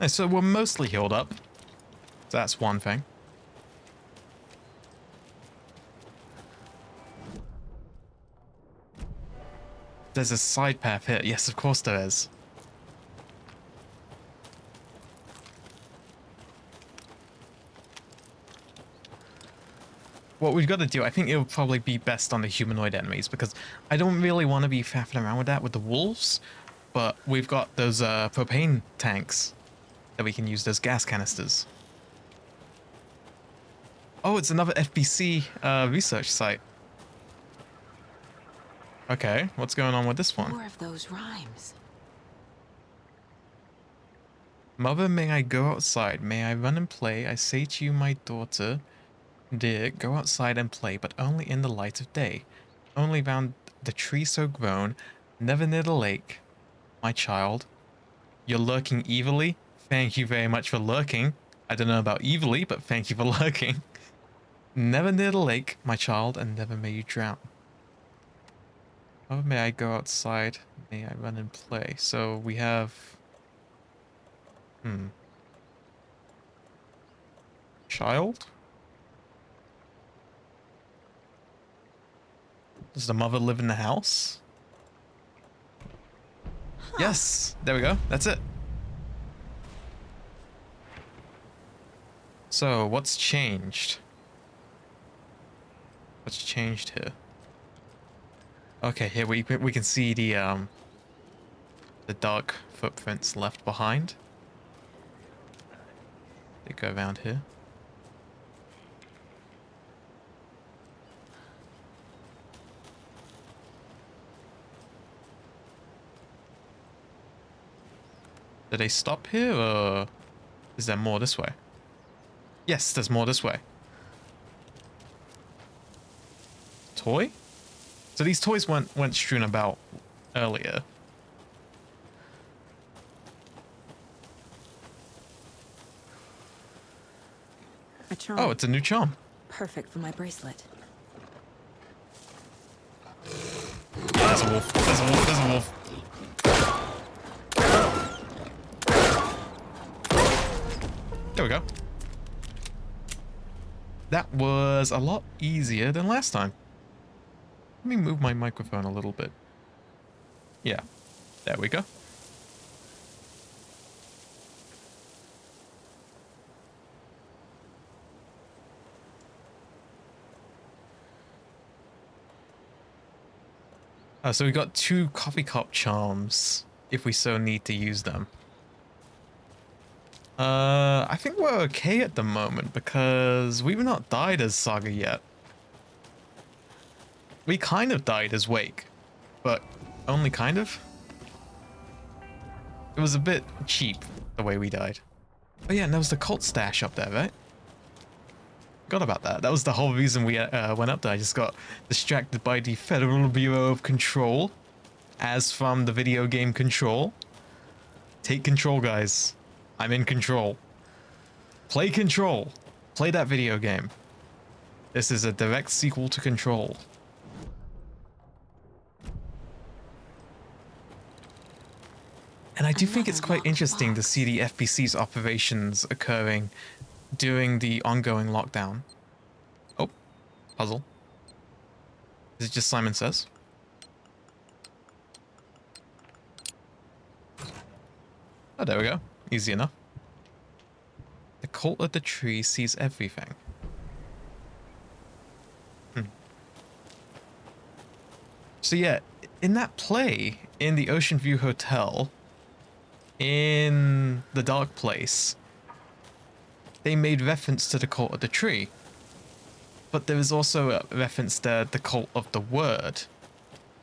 Nice, so we're mostly healed up. So that's one thing. There's a side path here. Yes, of course there is. What we've got to do, I think it would probably be best on the humanoid enemies, because I don't really want to be faffing around with that with the wolves, but we've got those propane tanks that we can use, those gas canisters. Oh, it's another FBC research site. Okay, what's going on with this one? More of those rhymes. Mother, may I go outside? May I run and play? I say to you, my daughter, dear, go outside and play, but only in the light of day. Only round the tree so grown, never near the lake. My child, you're lurking evilly? Thank you very much for lurking. I don't know about evilly, but thank you for lurking. Never near the lake, my child, and never may you drown. Oh, may I go outside? May I run and play? So we have... Child? Does the mother live in the house? Huh. Yes! There we go. That's it. So, what's changed? What's changed here? Okay, here we can see the dark footprints left behind. They go around here. Did they stop here, or is there more this way? Yes, there's more this way. Toy? So these toys went strewn about earlier. A charm. Oh, it's a new charm. Perfect for my bracelet. There's a wolf. There's a wolf. There's a wolf. There we go. That was a lot easier than last time. Let me move my microphone a little bit. Yeah, there we go. So we got 2 coffee cup charms, if we so need to use them. I think we're okay at the moment, because we've not died as Saga yet. We kind of died as Wake, but only kind of. It was a bit cheap, the way we died. Oh yeah, and there was the cult stash up there, right? Forgot about that. That was the whole reason we went up there. I just got distracted by the Federal Bureau of Control, as from the video game Control. Take control, guys. I'm in control. Play Control. Play that video game. This is a direct sequel to Control. And I do think it's quite interesting to see the FBC's operations occurring during the ongoing lockdown. Oh, puzzle. Is it just Simon Says? Oh, there we go. Easy enough. The cult of the tree sees everything. So yeah, in that play, in the Ocean View Hotel, in The Dark Place, they made reference to the cult of the tree. But there is also a reference to the cult of the word,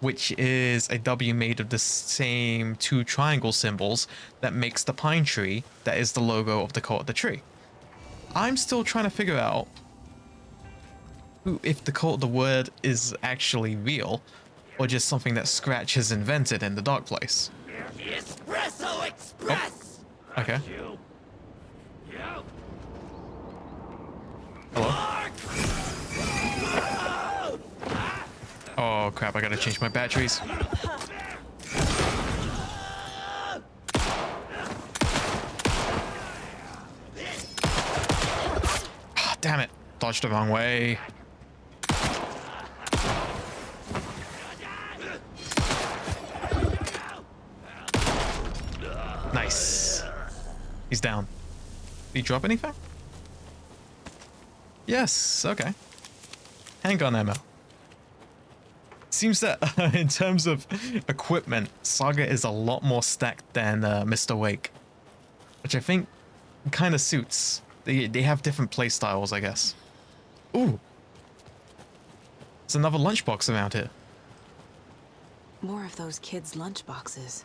which is a W made of the same two triangle symbols that makes the pine tree that is the logo of the cult of the tree. I'm still trying to figure out if the cult of the word is actually real, or just something that Scratch has invented in The Dark Place. The Espresso Express! Oh. Okay. Hello? Oh crap, I gotta change my batteries. Ah, damn it. Dodged the wrong way. Nice. He's down. Did he drop anything? Yes, okay. Handgun ammo. Seems that in terms of equipment, Saga is a lot more stacked than Mr. Wake, which I think kind of suits. They have different play styles, I guess. Ooh. There's another lunchbox around here. More of those kids' lunchboxes.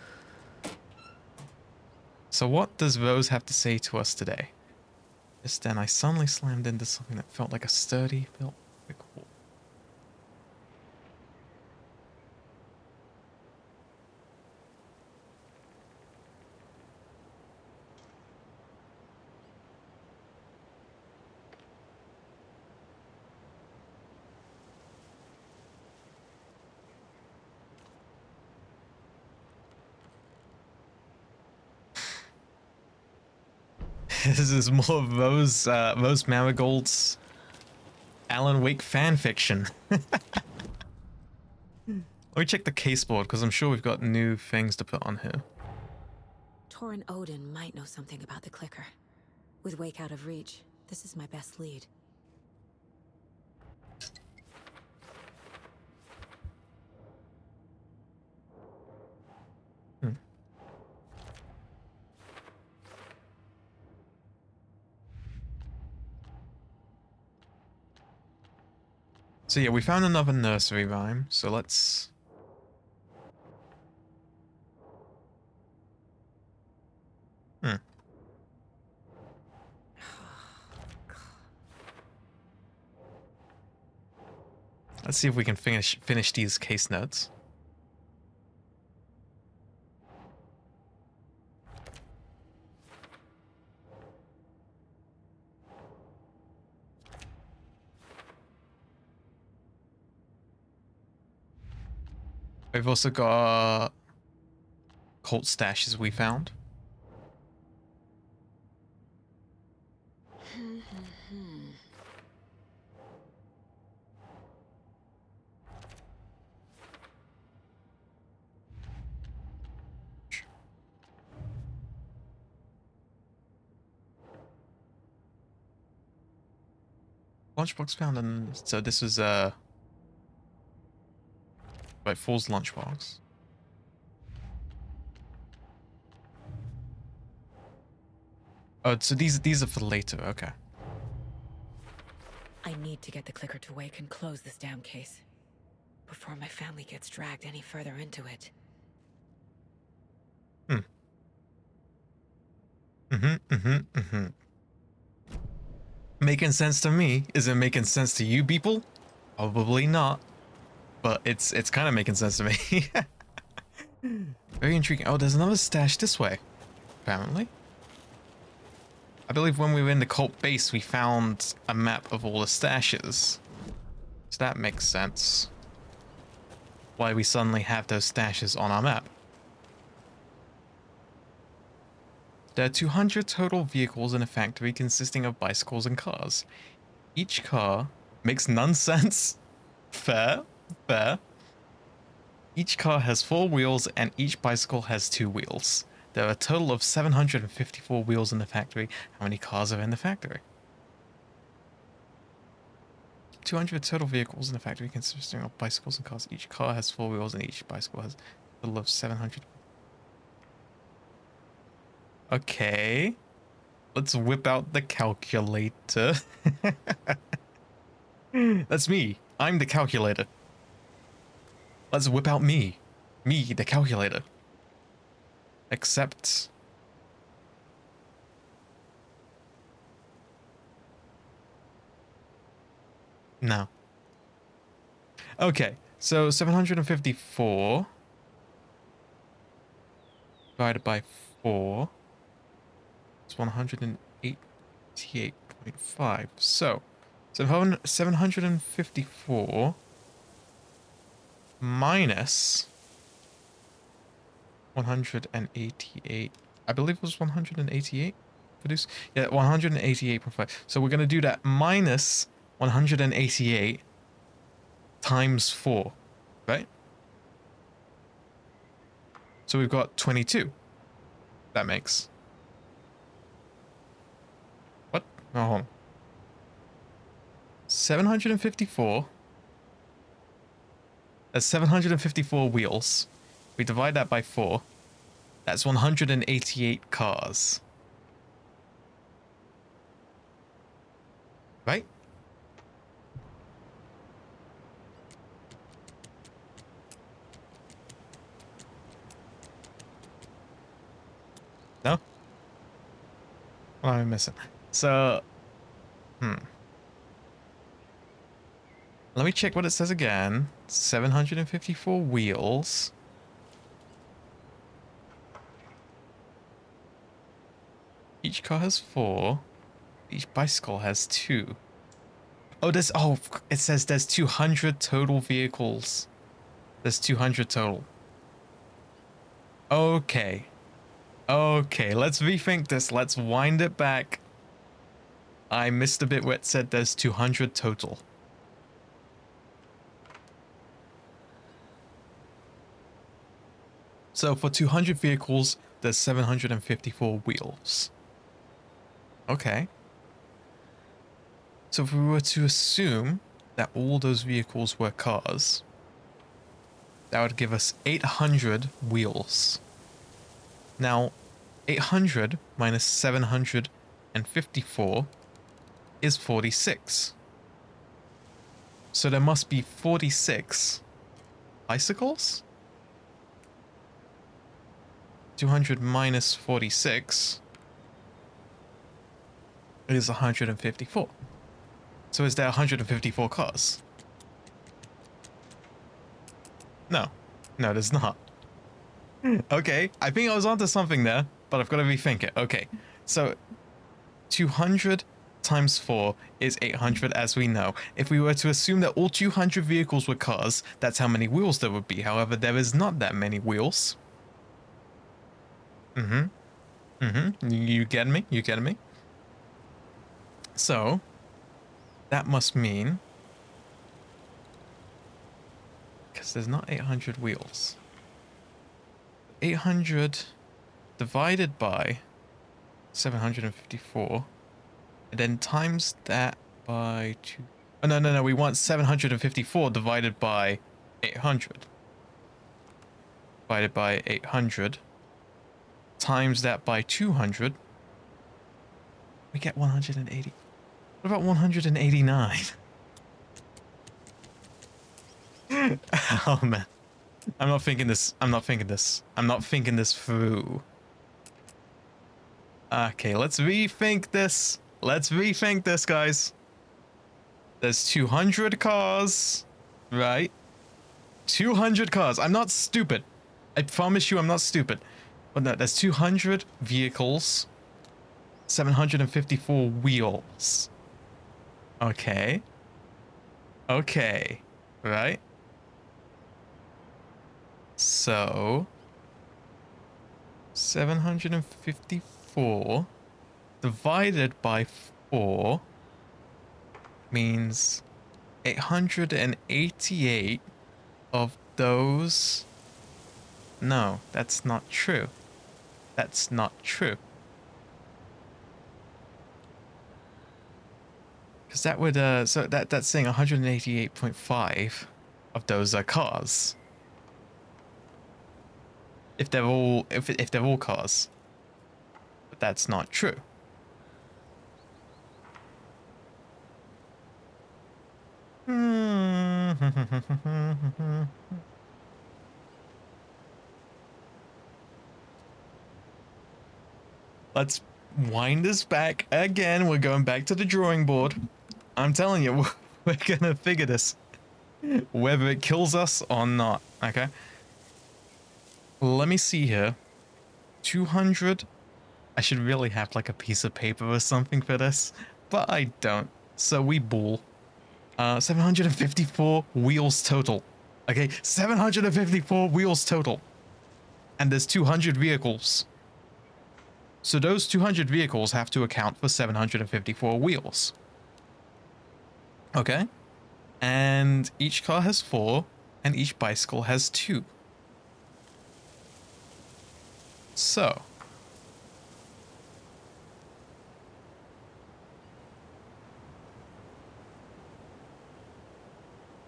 So what does Rose have to say to us today? Just then I suddenly slammed into something that felt like a sturdy built brick wall. This is more of Rose Marigold's Alan Wake fan fiction. Let me check the caseboard because I'm sure we've got new things to put on here. Torrin Odin might know something about the clicker. With Wake out of reach, this is my best lead. So yeah, we found another nursery rhyme, so let's... Let's see if we can finish these case notes. We've also got cult stashes we found. Lunchbox found, and so this was right, Fool's lunchbox. Oh, so these are for later. Okay. I need to get the clicker to Wake and close this damn case before my family gets dragged any further into it. Making sense to me. Is it making sense to you people? Probably not. But it's kind of making sense to me. Very intriguing. Oh, there's another stash this way, apparently. I believe when we were in the cult base, we found a map of all the stashes. So that makes sense. Why we suddenly have those stashes on our map. There are 200 total vehicles in a factory consisting of bicycles and cars. Each car makes none sense. Fair, fair. Each car has 4 wheels and each bicycle has 2 wheels. There are a total of 754 wheels in the factory. How many cars are in the factory? 200 total vehicles in the factory consisting of bicycles and cars. Each car has 4 wheels and each bicycle has a total of 700. Okay. Let's whip out the calculator. That's me. I'm the calculator. Let's whip out me. Me, the calculator. Except... no. Okay, so 754 divided by 4 is 188.5. So 754 minus 188. I believe it was 188. Produce, yeah, 188.5. So we're gonna do that minus 188 times 4, right? So we've got 22. That makes... what? No, hold on. 754. That's 754 wheels. We divide that by 4. That's 188 cars. Right? No? What am I missing? So, let me check what it says again. 754 wheels. Each car has 4. Each bicycle has 2. Oh, it says there's 200 total vehicles. There's 200 total. Okay. Okay, let's rethink this. Let's wind it back. I missed a bit where it said there's 200 total. So for 200 vehicles, there's 754 wheels. Okay. So if we were to assume that all those vehicles were cars, that would give us 800 wheels. Now, 800 minus 754 is 46. So there must be 46 bicycles? 200 minus 46 is 154. So is there 154 cars? No. No, there's not. Okay, I think I was onto something there, but I've got to rethink it. Okay, so 200 times 4 is 800, as we know. If we were to assume that all 200 vehicles were cars, that's how many wheels there would be. However, there is not that many wheels. You get me? You get me? So, that must mean... because there's not 800 wheels. 800 divided by 754, and then times that by 2... oh, no, we want 754 divided by 800. Divided by 800. Times that by 200, we get 180. What about 189? Oh man, I'm not thinking this. I'm not thinking this through. Okay, let's rethink this. Let's rethink this, guys. There's 200 cars, right? 200 cars. I'm not stupid. I promise you I'm not stupid. But no, there's 200 vehicles, 754 wheels. Okay. Okay. Right? So, 754 184 divided by 4 means 888 of those. No, that's not true. That's not true. Because that would so that's saying 188.5 of those are cars. If they're all if they're all cars. But that's not true. Let's wind this back again. We're going back to the drawing board. I'm telling you, we're gonna figure this. Whether it kills us or not, okay? Let me see here. 200. I should really have like a piece of paper or something for this, but I don't. So we bull. 754 wheels total. Okay, 754 wheels total. And there's 200 vehicles. So those 200 vehicles have to account for 754 wheels. Okay? And each car has 4, and each bicycle has 2. So.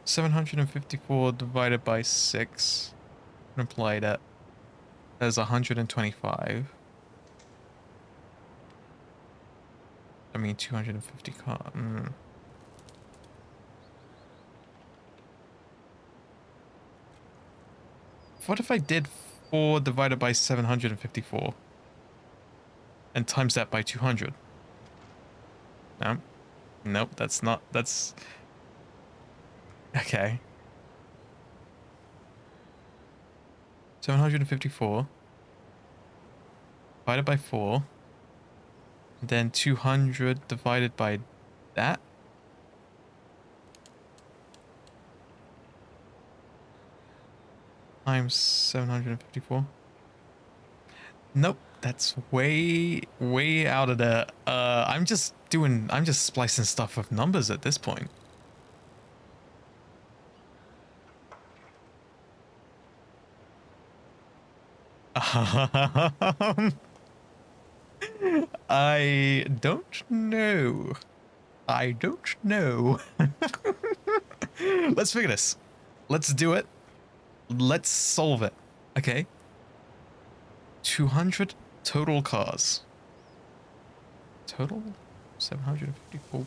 $754 divided by 6. Apply that. That's 125. I mean 250 car. What if I did 4 divided by 754 and times that by 200? No. Nope, that's not. That's okay. 754 divided by 4, then 200 divided by that. Times 754. Nope, that's way out of the. I'm just splicing stuff with numbers at this point. I don't know. I don't know. Let's figure this. Let's do it. Let's solve it. Okay. 200 total cars. Total 754.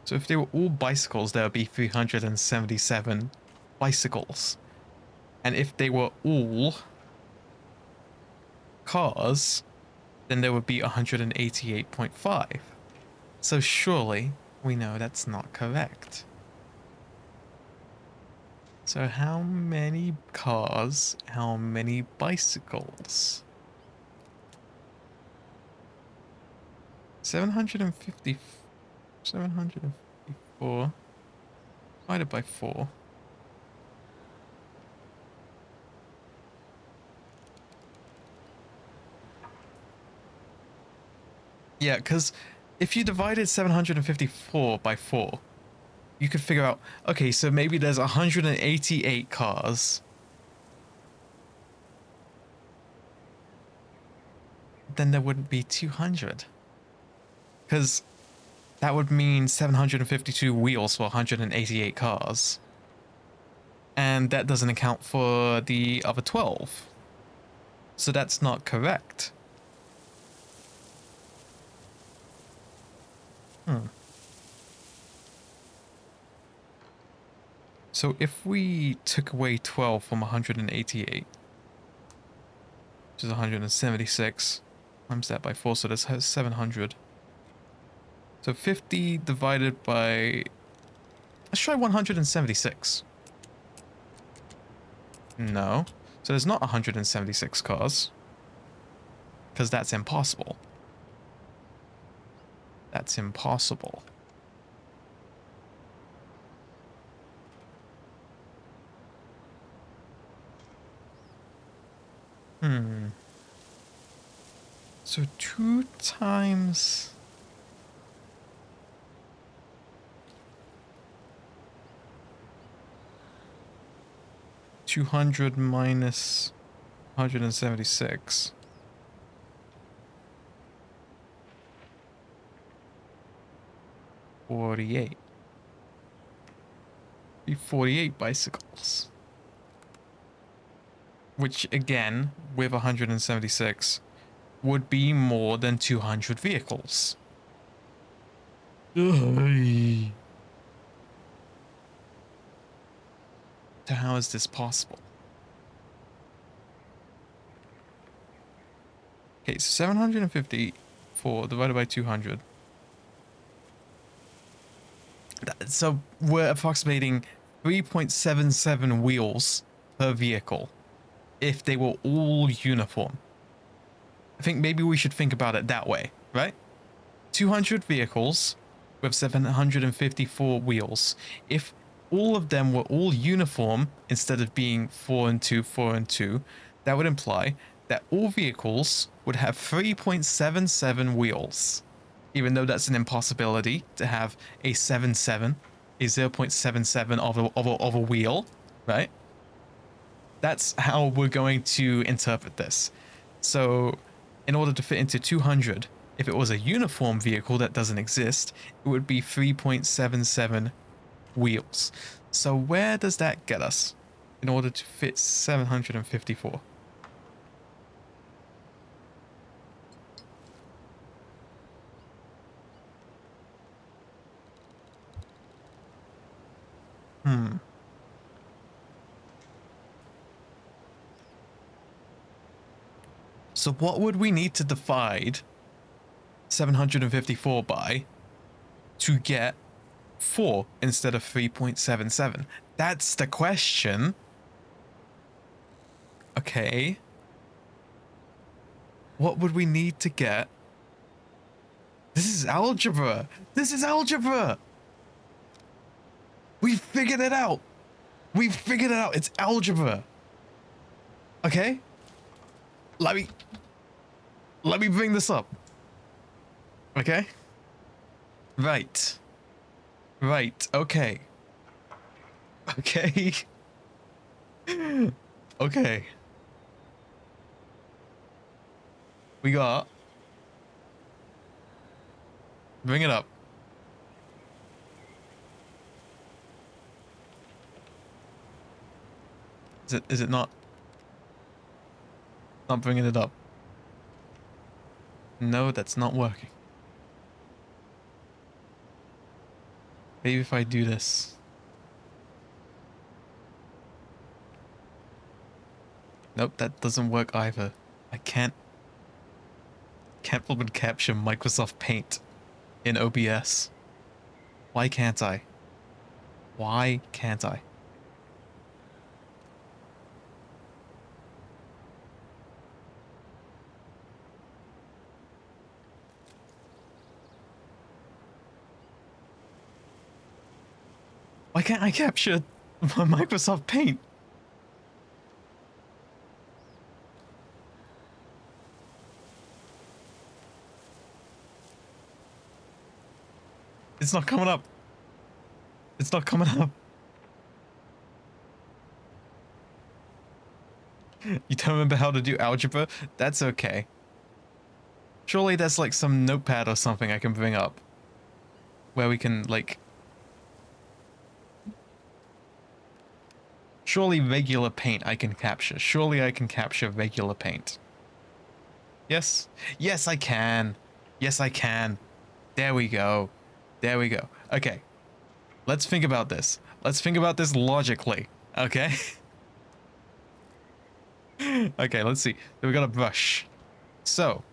So if they were all bicycles, there would be 377 bicycles. And if they were all cars, then there would be 188.5. So surely we know that's not correct. So how many cars, how many bicycles? 754 divided by 4. Yeah, because if you divided 754 by 4, you could figure out, okay, so maybe there's 188 cars. Then there wouldn't be 200. Because that would mean 752 wheels for 188 cars. And that doesn't account for the other 12. So that's not correct. So if we took away 12 from 188, which is 176, times that by 4, so that's 700. So 50 divided by... Let's try 176. No. So there's not 176 cars. Because that's impossible. That's impossible. So 2 times... $200 minus 176. $48. 48 bicycles. Which again, with 176, would be more than 200 vehicles. Ugh. So how is this possible? Okay, so 754 divided by 200. So we're approximating 3.77 wheels per vehicle if they were all uniform. I think maybe we should think about it that way, right? 200 vehicles with 754 wheels. If all of them were all uniform instead of being 4 and 2, 4 and 2, that would imply that all vehicles would have 3.77 wheels. Even though that's an impossibility to have a 0.77 of a wheel, right? That's how we're going to interpret this. So in order to fit into 200, if it was a uniform vehicle that doesn't exist, it would be 3.77 wheels. So where does that get us in order to fit 754? So what would we need to divide 754 by to get 4 instead of 3.77? That's the question. Okay. What would we need to get? This is algebra. This is algebra. We figured it out. We figured it out. It's algebra. Okay. Let me bring this up. Okay. Right. Okay. Okay. We got... Bring it up. Is it not bringing it up? No, that's not working. Maybe if I do this. Nope, that doesn't work either. I can't open capture Microsoft Paint in OBS. Why can't I? Why can't I? Why can't I capture my Microsoft Paint? It's not coming up. It's not coming up. You don't remember how to do algebra? That's okay. Surely there's like some notepad or something I can bring up where we can like... Surely regular paint I can capture. Surely I can capture regular paint. Yes? Yes, I can. Yes, I can. There we go. There we go. Okay. Let's think about this. Let's think about this logically. Okay? Okay, let's see. We got a brush. So.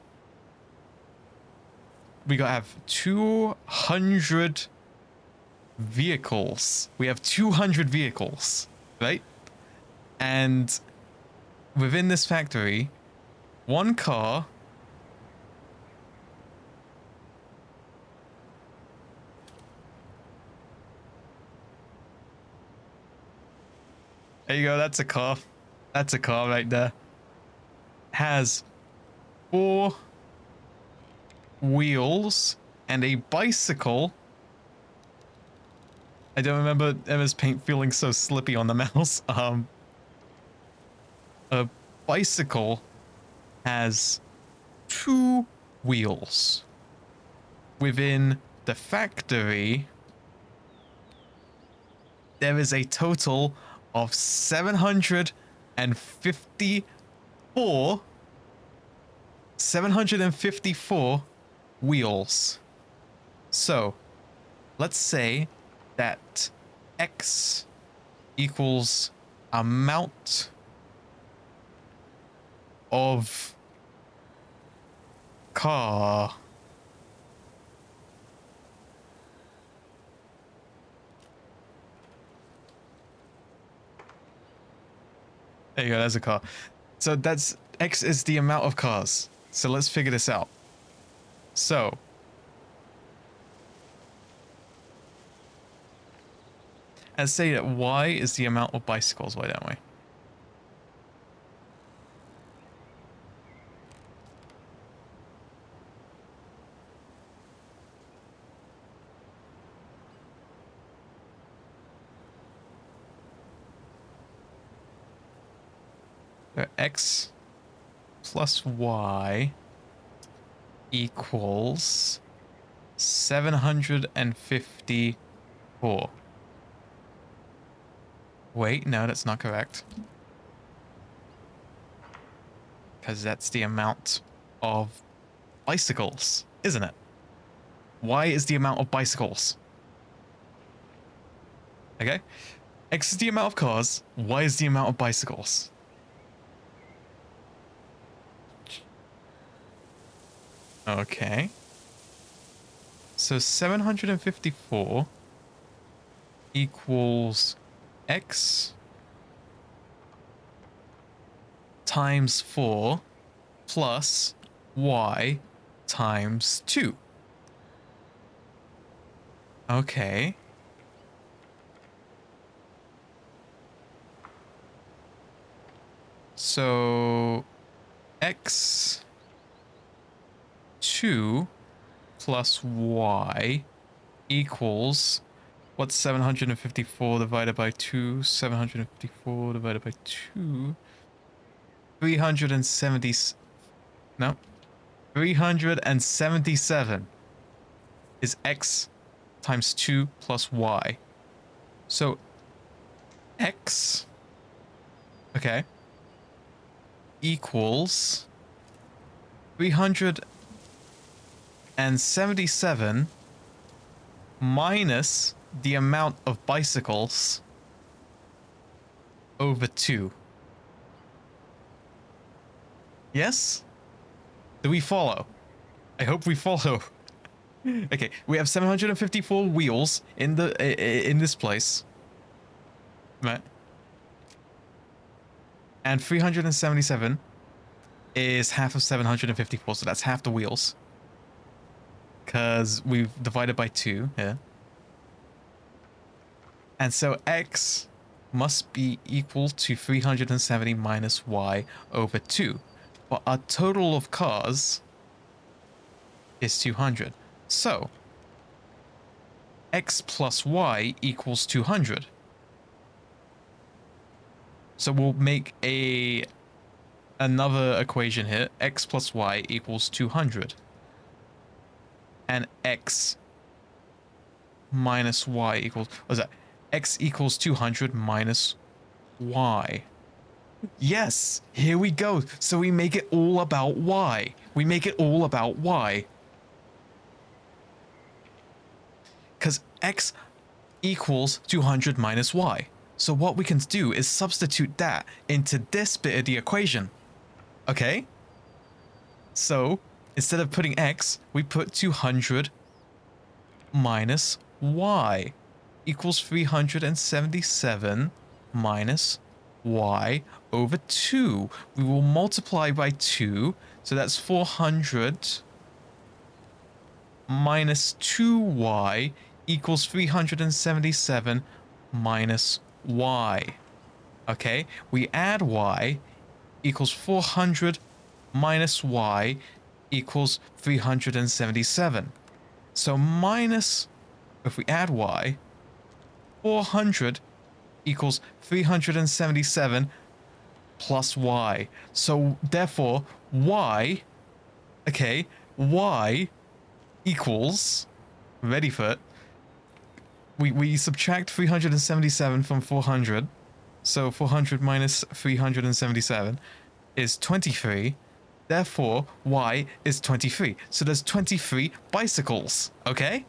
We gotta have 200 vehicles. We have 200 vehicles. Right? And within this factory, one car... There you go, that's a car. That's a car right there. has 4 wheels and a bicycle. I don't remember Emma's paint feeling so slippy on the mouse. A bicycle has 2 wheels. Within the factory, there is a total of 754 wheels. So, let's say that X equals amount of car. There you go, that's a car. So that's X is the amount of cars. So let's figure this out. So let's say that Y is the amount of bicycles, why don't we? So X plus Y equals 754. Wait, no, that's not correct. Because that's the amount of bicycles, isn't it? Y is the amount of bicycles. Okay? X is the amount of cars, Y is the amount of bicycles. Okay. So 754 equals X times 4 plus Y times 2. Okay. So X 2 plus Y equals, what's 754 divided by 2? 754 divided by 2. 370. No. 377 is X times 2 plus Y. So X, okay, equals 377 minus the amount of bicycles over 2. Yes? Do we follow? I hope we follow. Okay, we have 754 wheels in this place. Right? And 377 is half of 754, so that's half the wheels. Because we've divided by 2 here. And so X must be equal to 370 minus Y over 2. But our total of cars is 200. So X plus Y equals 200. So we'll make another equation here. X plus Y equals 200. And X minus Y equals, what is that? X equals 200 minus Y. Yes, here we go. So we make it all about Y. We make it all about Y. Because X equals 200 minus Y. So what we can do is substitute that into this bit of the equation. Okay? So instead of putting X, we put 200 minus Y equals 377 minus Y over 2. We will multiply by 2, so that's 400 minus 2Y equals 377 minus Y. Okay, we add Y equals 400 minus y equals 377. So minus, if we add y, 400 equals 377 plus y. So therefore, y, okay, y equals, ready for it, we subtract 377 from 400. So 400 minus 377 is 23. Therefore, y is 23. So there's 23 bicycles, okay?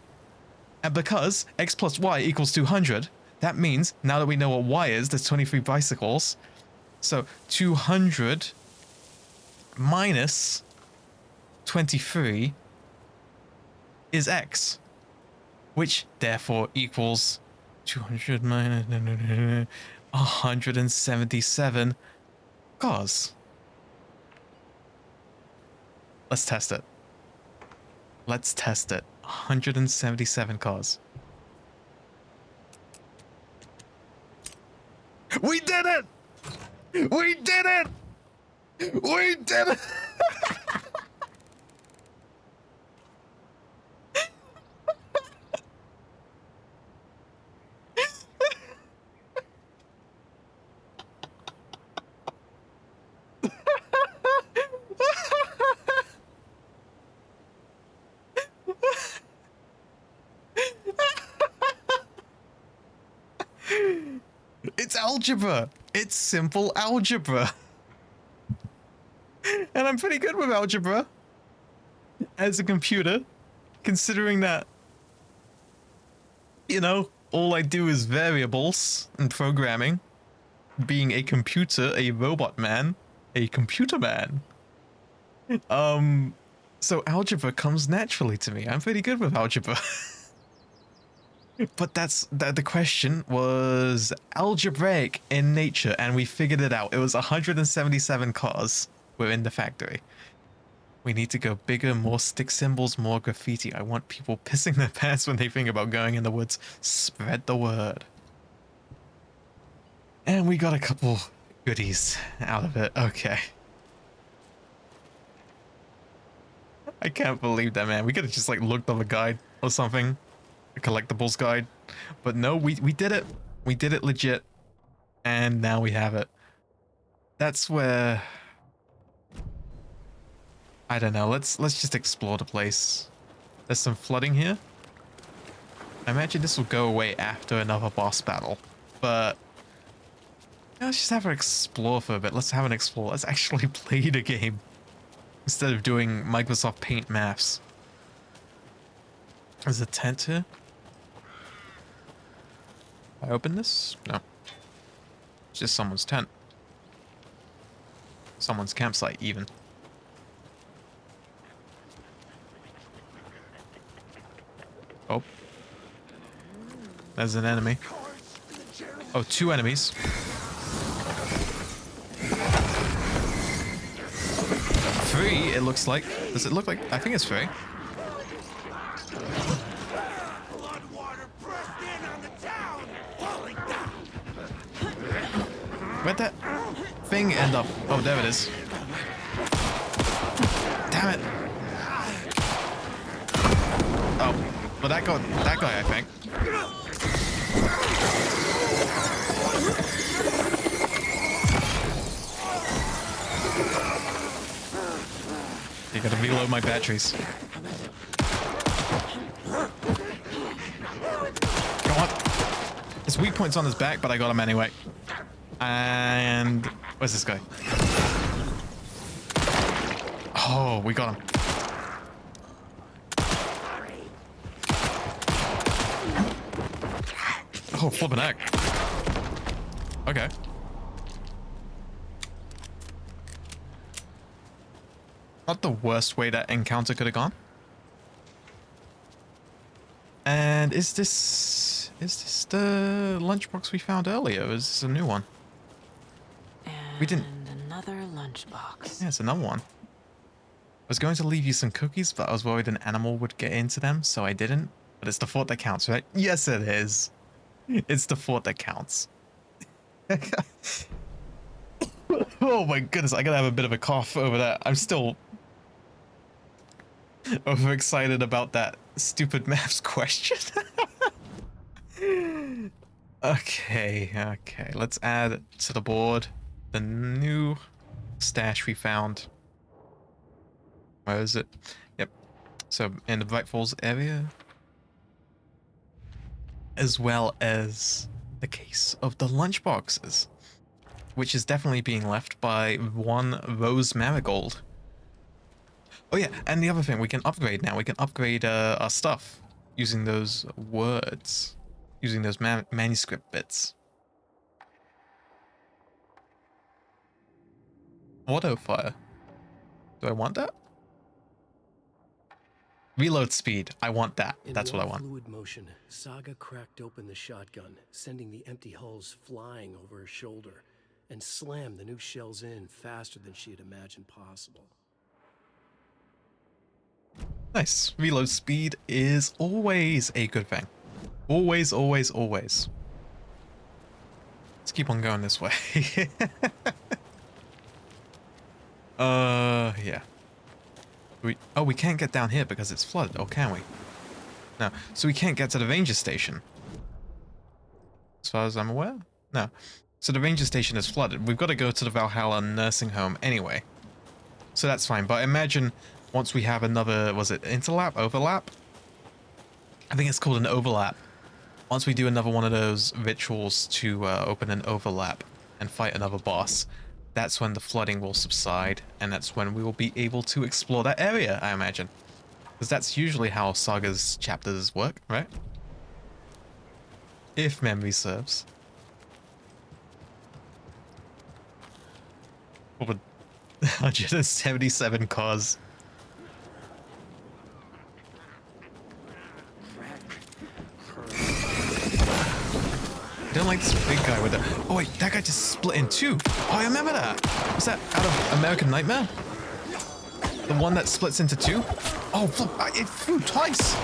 And because x plus y equals 200, that means now that we know what y is, there's 23 bicycles. So 200 minus 23 is x, which therefore equals 200 minus 177 cars. Let's test it. Let's test it. 177 cars. We did it! We did it! We did it! It's algebra. It's simple algebra. And I'm pretty good with algebra as a computer, considering that, you know, all I do is variables and programming. Being a computer, a robot man, a computer man. So algebra comes naturally to me. I'm pretty good with algebra. But the question was algebraic in nature, and we figured it out. It was 177 cars were in the factory. We need to go bigger, more stick symbols, more graffiti. I want people pissing their pants when they think about going in the woods. Spread the word. And we got a couple goodies out of it. Okay. I can't believe that, man. We could have just like looked up a guide or something. A collectibles guide. But no, we did it. We did it legit. And now we have it. That's where... I don't know. Let's just explore the place. There's some flooding here. I imagine this will go away after another boss battle. But... yeah, let's just have an explore for a bit. Let's have an explore. Let's actually play the game. Instead of doing Microsoft Paint maths. There's a tent here. I open this? No. It's just someone's tent. Someone's campsite, even. Oh. There's an enemy. Oh, two enemies. Three, it looks like. Does it look like? I think it's three. Where'd that thing end up? Oh, there it is. Damn it. Oh, well that guy, I think. You gotta reload my batteries. Come on. There's weak points on his back, but I got him anyway. And where's this guy? Oh, we got him. Oh, flippin' heck. Okay. Not the worst way that encounter could have gone. And is this the lunchbox we found earlier? Or is this a new one? We didn't. Another lunchbox. Yeah, it's another one. I was going to leave you some cookies, but I was worried an animal would get into them, so I didn't. But it's the thought that counts, right? Yes, it is. It's the thought that counts. Oh my goodness, I gotta have a bit of a cough over that. I'm still overexcited about that stupid maths question. Okay, let's add to the board the new stash we found. Where is it? Yep. So in the Bright Falls area, as well as the case of the lunchboxes, which is definitely being left by one Rose Marigold. Oh yeah, and the other thing, we can upgrade now. We can upgrade our stuff using those words, using those manuscript bits. Auto fire. Do I want that? Reload speed. I want that. That's what I want. In fluid motion, Saga cracked open the shotgun, sending the empty hulls flying over her shoulder, and slammed the new shells in faster than she had imagined possible. Nice. Reload speed is always a good thing. Always, always, always. Let's keep on going this way. Yeah. We can't get down here because it's flooded, or can we? No. So we can't get to the ranger station. As far as I'm aware? No. So the ranger station is flooded. We've got to go to the Valhalla nursing home anyway. So that's fine. But imagine once we have another, was it overlap? I think it's called an overlap. Once we do another one of those rituals to open an overlap and fight another boss, that's when the flooding will subside, and that's when we will be able to explore that area, I imagine. Because that's usually how Saga's chapters work, right? If memory serves. Over 177 cars. I don't like this big guy with the... Oh wait, that guy just split in two. Oh, I remember that. Was that out of American Nightmare? The one that splits into two? Oh, it flew twice.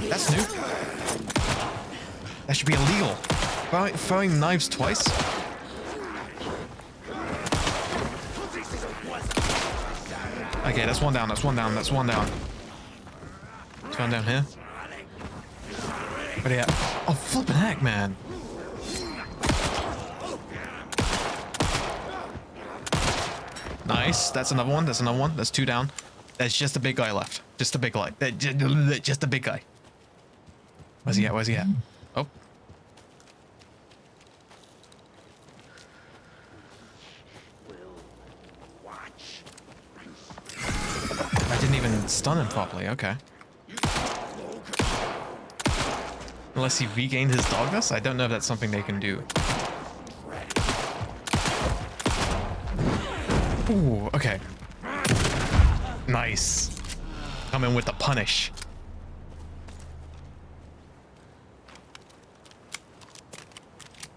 That's new. That should be illegal. Throwing knives twice? Okay, that's one down, that's one down, that's one down. There's one down here. Where they at? Oh, flippin' heck, man. Nice, that's another one, that's another one. That's two down. There's just a big guy left. Just a big guy. Just a big guy. Where's he at? Where's he at? Oh. I didn't even stun him properly, okay. Unless he regained his dogness? I don't know if that's something they can do. Ooh, okay. Nice. Come in with the punish.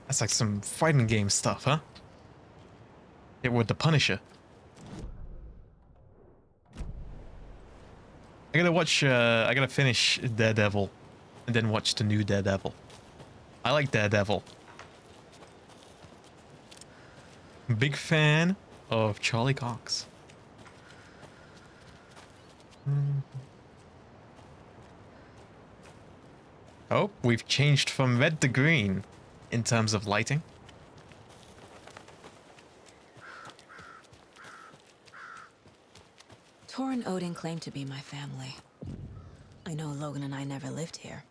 That's like some fighting game stuff, huh? Hit with the Punisher. I gotta finish Daredevil and then watch the new Daredevil. I like Daredevil. Big fan of Charlie Cox. Oh, we've changed from red to green in terms of lighting. Tor and Odin claim to be my family. I know Logan and I never lived here.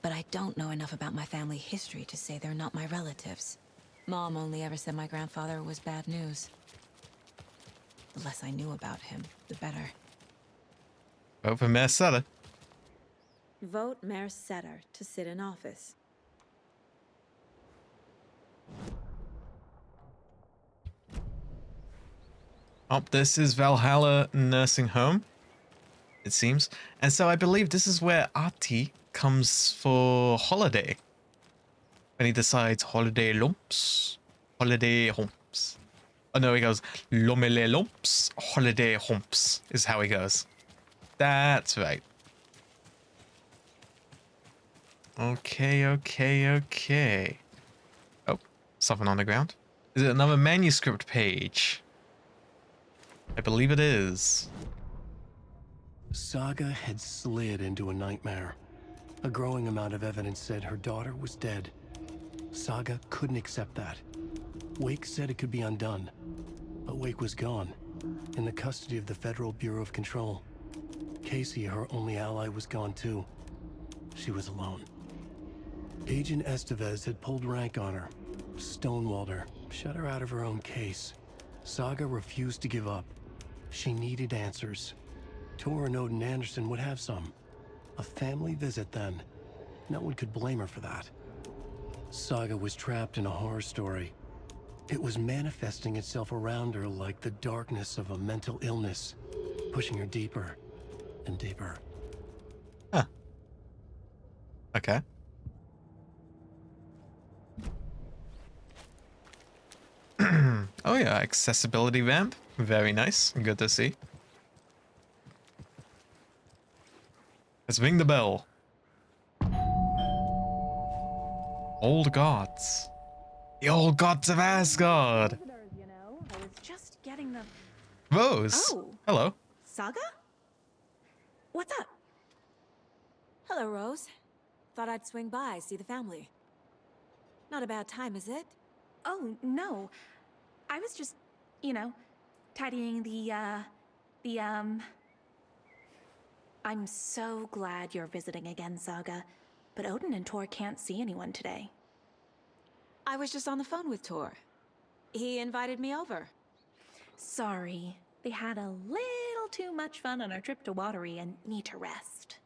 But I don't know enough about my family history to say they're not my relatives. Mom only ever said my grandfather was bad news. The less I knew about him, the better. Vote for Mayor Sutter. Vote Mayor Sutter to sit in office. Oh, this is Valhalla Nursing Home, it seems. And so I believe this is where Ahti comes for holiday. When he decides holiday lumps, holiday humps. Oh no, he goes lomele lumps, holiday humps is how he goes. That's right. Okay. Oh, something on the ground. Is it another manuscript page? I believe it is. Saga had slid into a nightmare. A growing amount of evidence said her daughter was dead. Saga couldn't accept that. Wake said it could be undone. But Wake was gone, in the custody of the Federal Bureau of Control. Casey, her only ally, was gone too. She was alone. Agent Estevez had pulled rank on her, stonewalled her, shut her out of her own case. Saga refused to give up. She needed answers. Tor and Odin Anderson would have some. A family visit then. No one could blame her for that. Saga was trapped in a horror story. It was manifesting itself around her like the darkness of a mental illness, pushing her deeper and deeper. Huh. Okay. Oh yeah, accessibility vamp. Very nice. Good to see. Let's ring the bell. Old gods. The old gods of Asgard. You know, I was just getting them. Rose. Oh. Hello. Saga? What's up? Hello, Rose. Thought I'd swing by, see the family. Not a bad time, is it? Oh, no. I was just, you know, tidying I'm so glad you're visiting again, Saga. But Odin and Tor can't see anyone today. I was just on the phone with Tor. He invited me over. Sorry. They had a little too much fun on our trip to Watery and need to rest.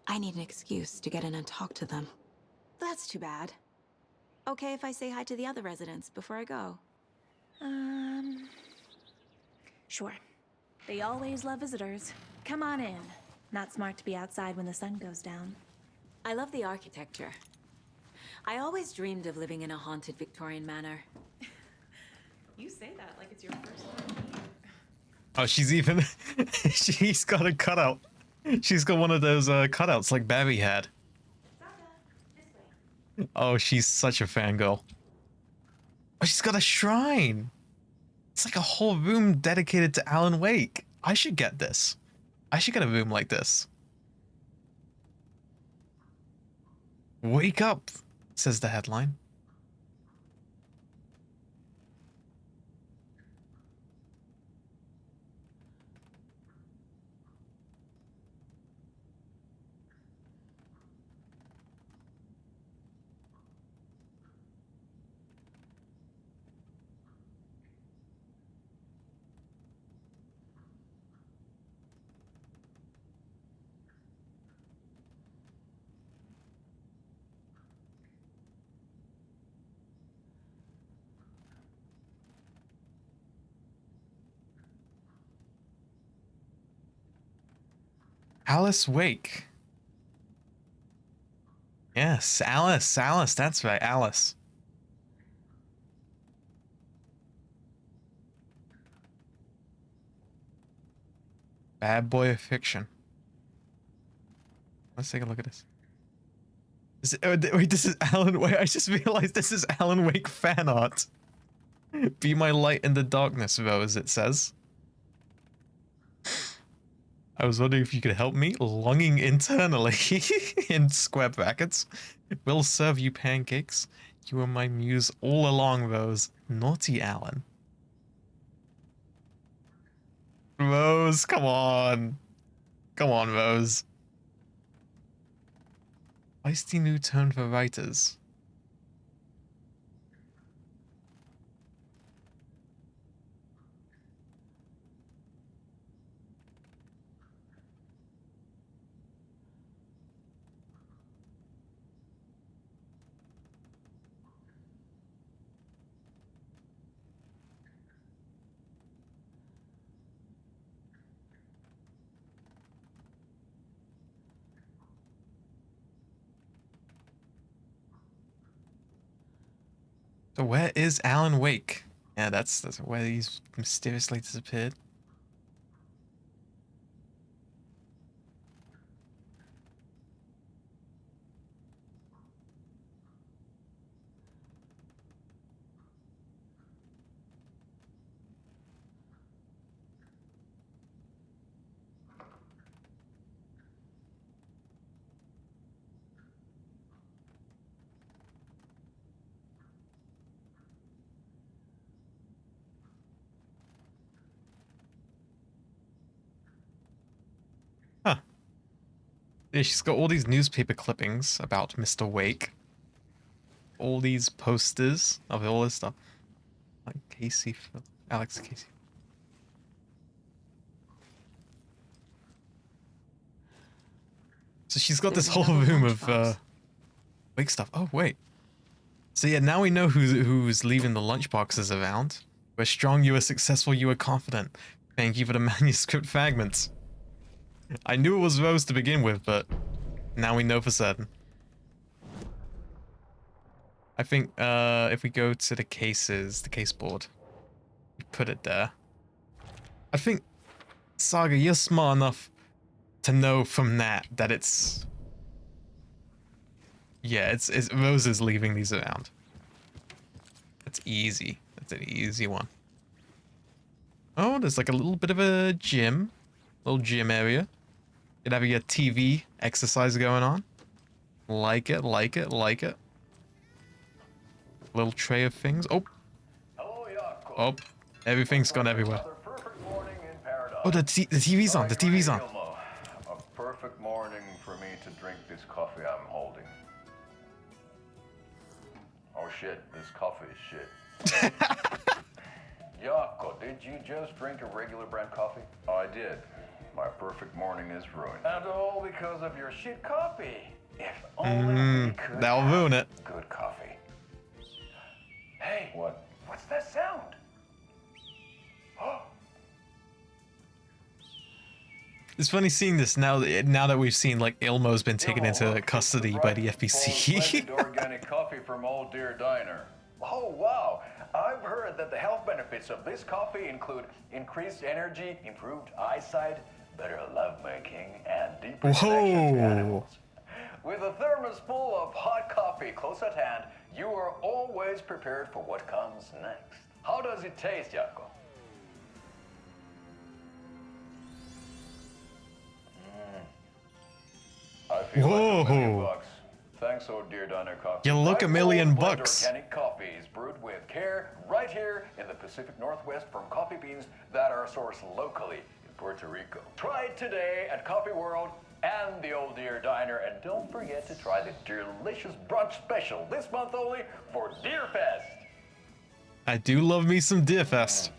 I need an excuse to get in and talk to them. That's too bad. Okay if I say hi to the other residents before I go? Sure. They always love visitors. Come on in. Not smart to be outside when the sun goes down. I love the architecture. I always dreamed of living in a haunted Victorian manor. You say that like it's your first time. Oh, she's even... she's got a cutout. She's got one of those cutouts like Barry had. Oh, she's such a fangirl. Oh, she's got a shrine. It's like a whole room dedicated to Alan Wake. I should get this. I should get a room like this. Wake up, says the headline. Alice Wake. Yes, Alice, that's right, Alice. Bad boy of fiction. Let's take a look at this. Wait, this is Alan Wake. I just realized this is Alan Wake fan art. Be my light in the darkness, Rose, it says. I was wondering if you could help me. Longing internally, in square brackets. Will serve you pancakes. You were my muse all along, Rose. Naughty Alan. Rose, come on. Come on, Rose. Feisty new turn for writers. So where is Alan Wake? Yeah, that's where he's mysteriously disappeared. Yeah, she's got all these newspaper clippings about Mr. Wake. All these posters of all this stuff. Like Casey, Alex Casey. So she's got this whole room of Wake stuff. Oh, wait. So yeah, now we know who's leaving the lunchboxes around. We're strong, you are successful, you are confident. Thank you for the manuscript fragments. I knew it was Rose to begin with, but now we know for certain. I think if we go to the cases, the case board, we put it there. I think, Saga, you're smart enough to know from that it's... Yeah, it's Rose is leaving these around. That's easy. That's an easy one. Oh, there's like a little bit of a gym. Little gym area. You'd have your TV exercise going on. Like it, like it, like it. Little tray of things. Oh. Oh. Everything's gone everywhere. Oh, the TV's on. The TV's on. A perfect morning for me to drink this coffee I'm holding. Oh shit, this coffee is shit. Yako, did you just drink a regular brand coffee? I did. My perfect morning is ruined. And all because of your shit coffee. If only we could that'll ruin it. Good coffee. Hey, what's that sound? It's funny seeing this now that we've seen like Ilmo's been taken into custody by the FBC. Organic coffee from Old Deer Diner. Oh wow! I've heard that the health benefits of this coffee include increased energy, improved eyesight, better lovemaking, and deeper connection to animals. With a thermos full of hot coffee close at hand, you are always prepared for what comes next. How does it taste, Yako? I feel like $1,000,000. Thanks, Oh Dear Diner Coffee. You look $1,000,000. Organic coffee is brewed with care right here in the Pacific Northwest from coffee beans that are sourced locally in Puerto Rico. Try it today at Coffee World and the Old Deer Diner, and don't forget to try the delicious brunch special this month only for Deer Fest. I do love me some Deer Fest.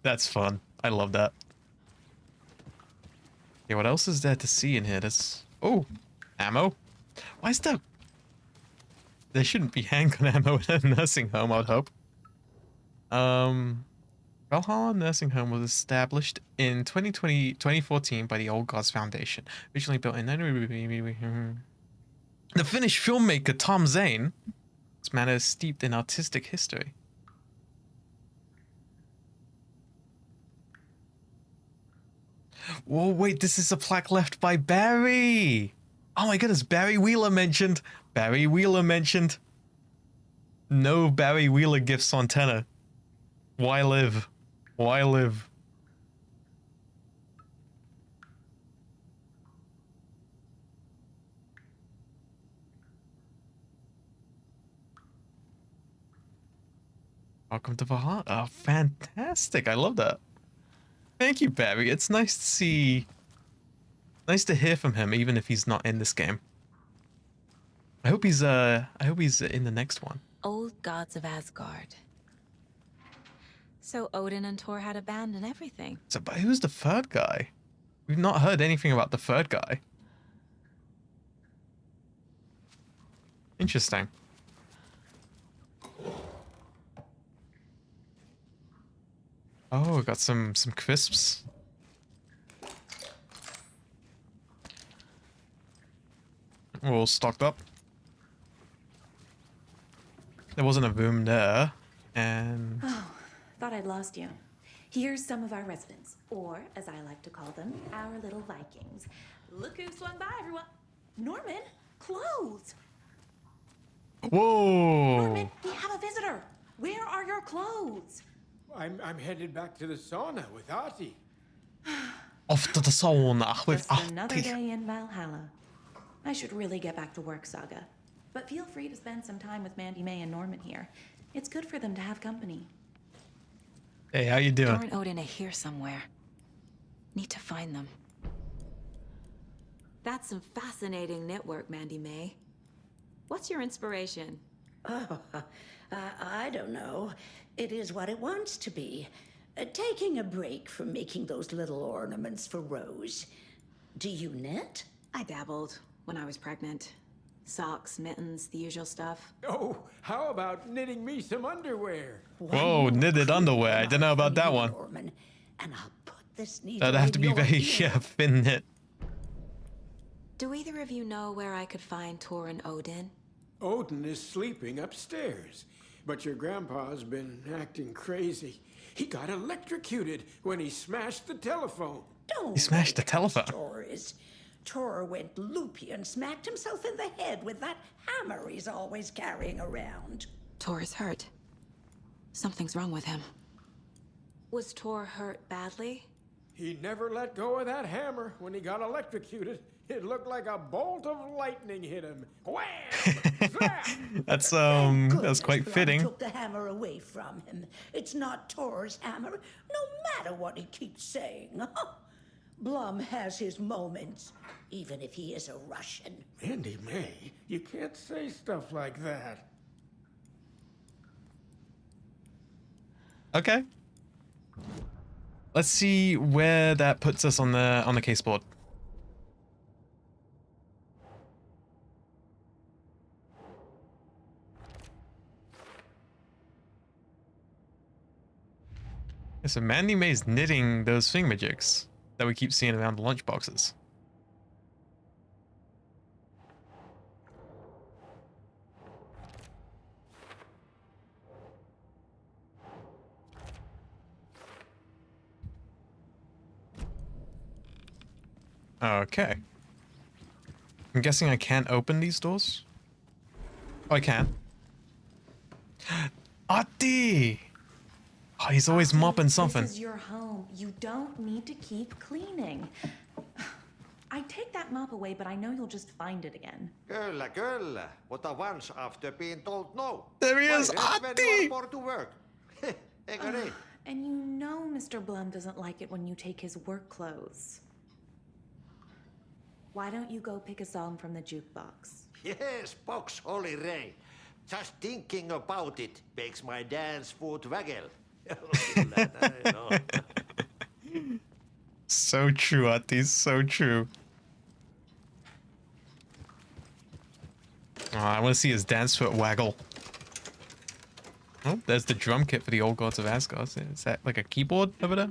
That's fun. I love that. Yeah, what else is there to see in here? There's... Oh! Ammo? Why is there... There shouldn't be handgun ammo in a nursing home, I'd hope. Valhalla Nursing Home was established in 2014 by the Old Gods Foundation. Originally built in... The Finnish filmmaker Tom Zane. This man is steeped in artistic history. Whoa, wait, this is a plaque left by Barry. Oh my goodness, Barry Wheeler mentioned. Barry Wheeler mentioned. No Barry Wheeler gifts on tenor. Why live? Why live? Welcome to Valhalla. Oh, fantastic. I love that. Thank you, Barry. It's nice to see... Nice to hear from him, even if he's not in this game. I hope he's in the next one. Old gods of Asgard. So Odin and Thor had a band and everything. So, but who's the third guy? We've not heard anything about the third guy. Interesting. Oh, got some crisps. We're all stocked up. There wasn't a room there, and... Oh, thought I'd lost you. Here's some of our residents, or as I like to call them, our little Vikings. Look who swung by, everyone. Norman, clothes. Whoa! Norman, we have a visitor. Where are your clothes? I'm headed back to the sauna with Artie. Off to the sauna with Just another day in Valhalla. I should really get back to work, Saga. But feel free to spend some time with Mandy May and Norman here. It's good for them to have company. Hey, how you doing? Tor and Odin are here somewhere. Need to find them. That's some fascinating network, Mandy May. What's your inspiration? Oh, I don't know. It is what it wants to be. Taking a break from making those little ornaments for Rose. Do you knit? I dabbled when I was pregnant. Socks, mittens, the usual stuff. Oh, how about knitting me some underwear? Whoa, knitted underwear. I don't know about that one. Norman, and I'll put this needle That'd have to in be your very ear. thin knit. Do either of you know where I could find Tor and Odin? Odin is sleeping upstairs, but your grandpa's been acting crazy. He got electrocuted when he smashed the telephone. Don't He smashed the make up telephone. stories. Tor went loopy and smacked himself in the head with that hammer he's always carrying around. Tor is hurt. Something's wrong with him. Was Tor hurt badly? He never let go of that hammer when he got electrocuted. It looked like a bolt of lightning hit him. Wham! Zap! That's quite Blum fitting. took the hammer away from him. It's not Tor's hammer, no matter what he keeps saying. Blum has his moments, even if he is a Russian. Mandy May, you can't say stuff like that. Okay. Let's see where that puts us on the case board. Yeah, so Mandy May's knitting those thingamajigs that we keep seeing around the lunchboxes. Okay. I'm guessing I can't open these doors? Oh, I can. Ati! Oh, he's always mopping something. This is your home. You don't need to keep cleaning. I take that mop away, but I know you'll just find it again. Kyllä, kyllä. Mutta once after being told no. There he is, When Ati! you're bored to work. Eikö niin? And you know Mr. Blum doesn't like it when you take his work clothes. Why don't you go pick a song from the jukebox? Yes, box Holy Ray. Just thinking about it makes my dance foot waggle. So true, Ati, so true. Oh, I want to see his dance foot waggle. Oh, there's the drum kit for the old gods of Asgard. Is that like a keyboard over there?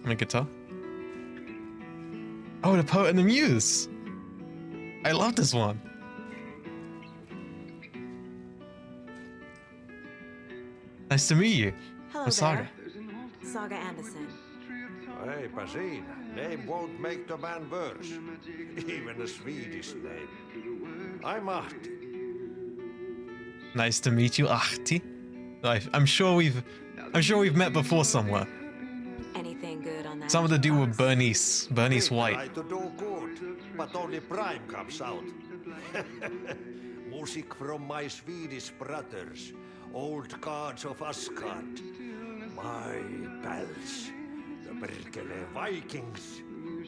And a guitar? Oh, the Poet and the Muse! I love this one. Nice to meet you. Hello I'm Saga. there. Saga Anderson. Eipä siinä. Name won't make the man worse. Even a Swedish name. I'm Ahti. Nice to meet you, Ahti. I'm sure we've met before somewhere. Anything good on that? Something to do with Bernice We White. try to do good, but only Prime comes out. Music from my Swedish brothers, old gods of Asgard. My pals, the Perkele Vikings.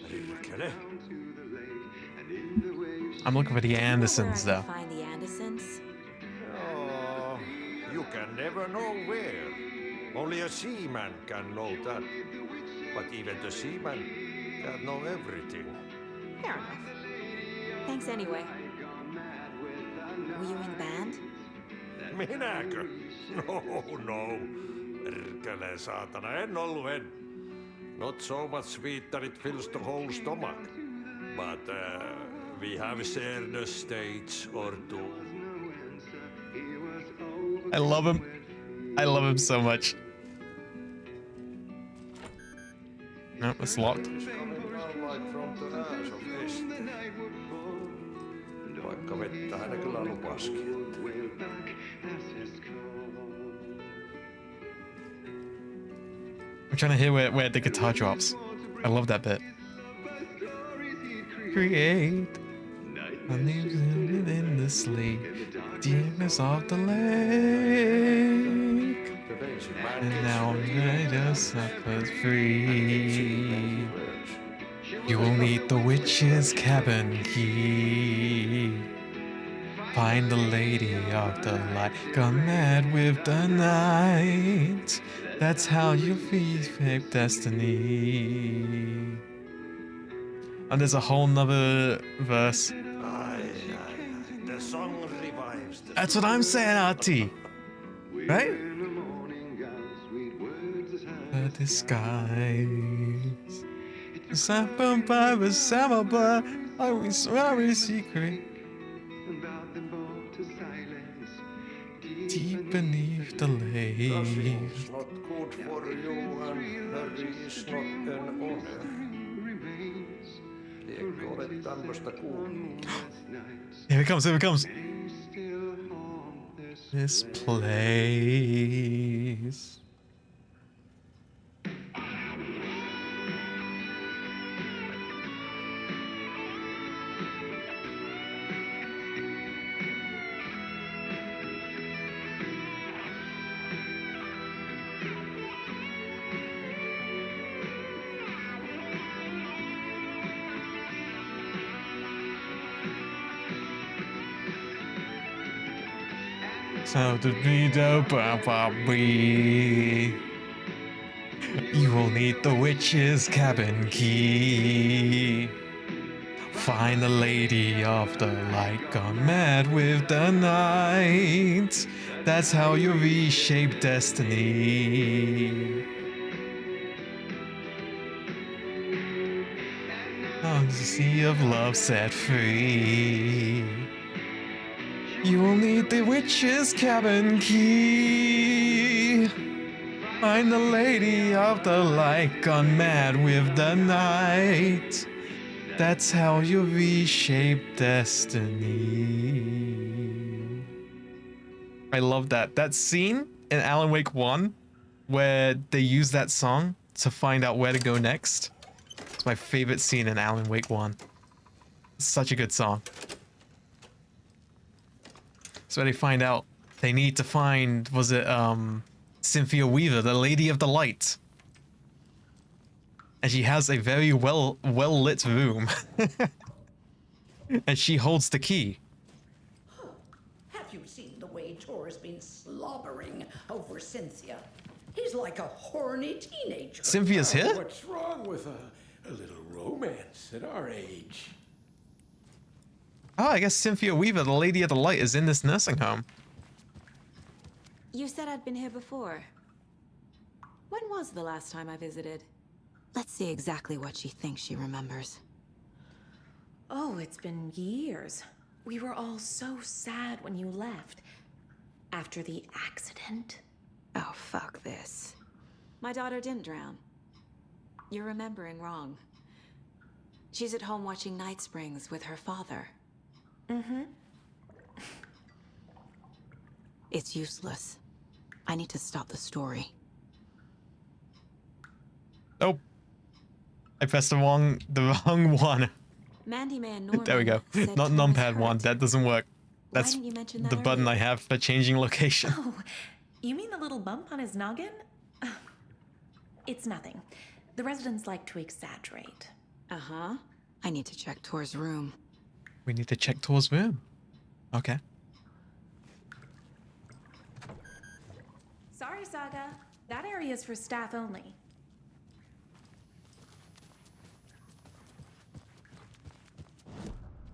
Perkele. I'm looking for the Andersons, Where I though. can find the Andersons? Oh, you can never know where. Only a seaman can know that. But even the seaman can know everything. Fair enough. Thanks anyway. Were you in the band? Minäkö? No. Perkele saatana, en ollut en. Not so much sweet that it fills the whole stomach. But we have shared a stage or two. I love him. I love him so much. No, it's locked. It's coming down like from the ass of Este. Vaikka vettä hän kyllä lupaskin. I'm trying to hear where the guitar drops. I love that bit. Create endlessly, deepness of the lake. And now let us set free. You will need the witch's cabin key. Find the lady of the light, gone mad with the night. That's how you reshape destiny. And there's a whole nother verse. The song revives. That's what I'm saying, RT. Right? The disguise. Sample by the summer, but I was very secret. Deep beneath the leaves. Not good for you, and Harry is not an honor. Liekö olet tämmöstä kuullut? Here it comes, here it comes. This place. So to be the Bobby. You will need the witch's cabin key. Find the lady of the light, gone mad with the night. That's how you reshape destiny. On the sea of love set free. You will need the witch's cabin key. Find the lady of the light, gone mad with the night. That's how you reshape destiny. I love that. That scene in Alan Wake 1 where they use that song to find out where to go next. It's my favorite scene in Alan Wake 1. It's such a good song. So they find out they need to find, was it Cynthia Weaver, the Lady of the Light. And she has a very well lit room. And she holds the key. Have you seen the way Tor's been slobbering over Cynthia? He's like a horny teenager. Cynthia's here? What's wrong with a little romance at our age? Oh, I guess Cynthia Weaver, the Lady of the Light, is in this nursing home. You said I'd been here before. When was the last time I visited? Let's see exactly what she thinks she remembers. Oh, it's been years. We were all so sad when you left. After the accident. Oh, fuck this. My daughter didn't drown. You're remembering wrong. She's at home watching Night Springs with her father. Mm-hmm. It's useless. I need to stop the story. Oh. I pressed the wrong one. Mandy Man Norman There we go. Not numpad one. That doesn't work. That's didn't you mention that the button I have for changing location. Oh, you mean the little bump on his noggin? It's nothing. The residents like to exaggerate. Uh-huh. I need to check Tor's room. We need to check Tor's room. Okay. Sorry, Saga. That area's for staff only.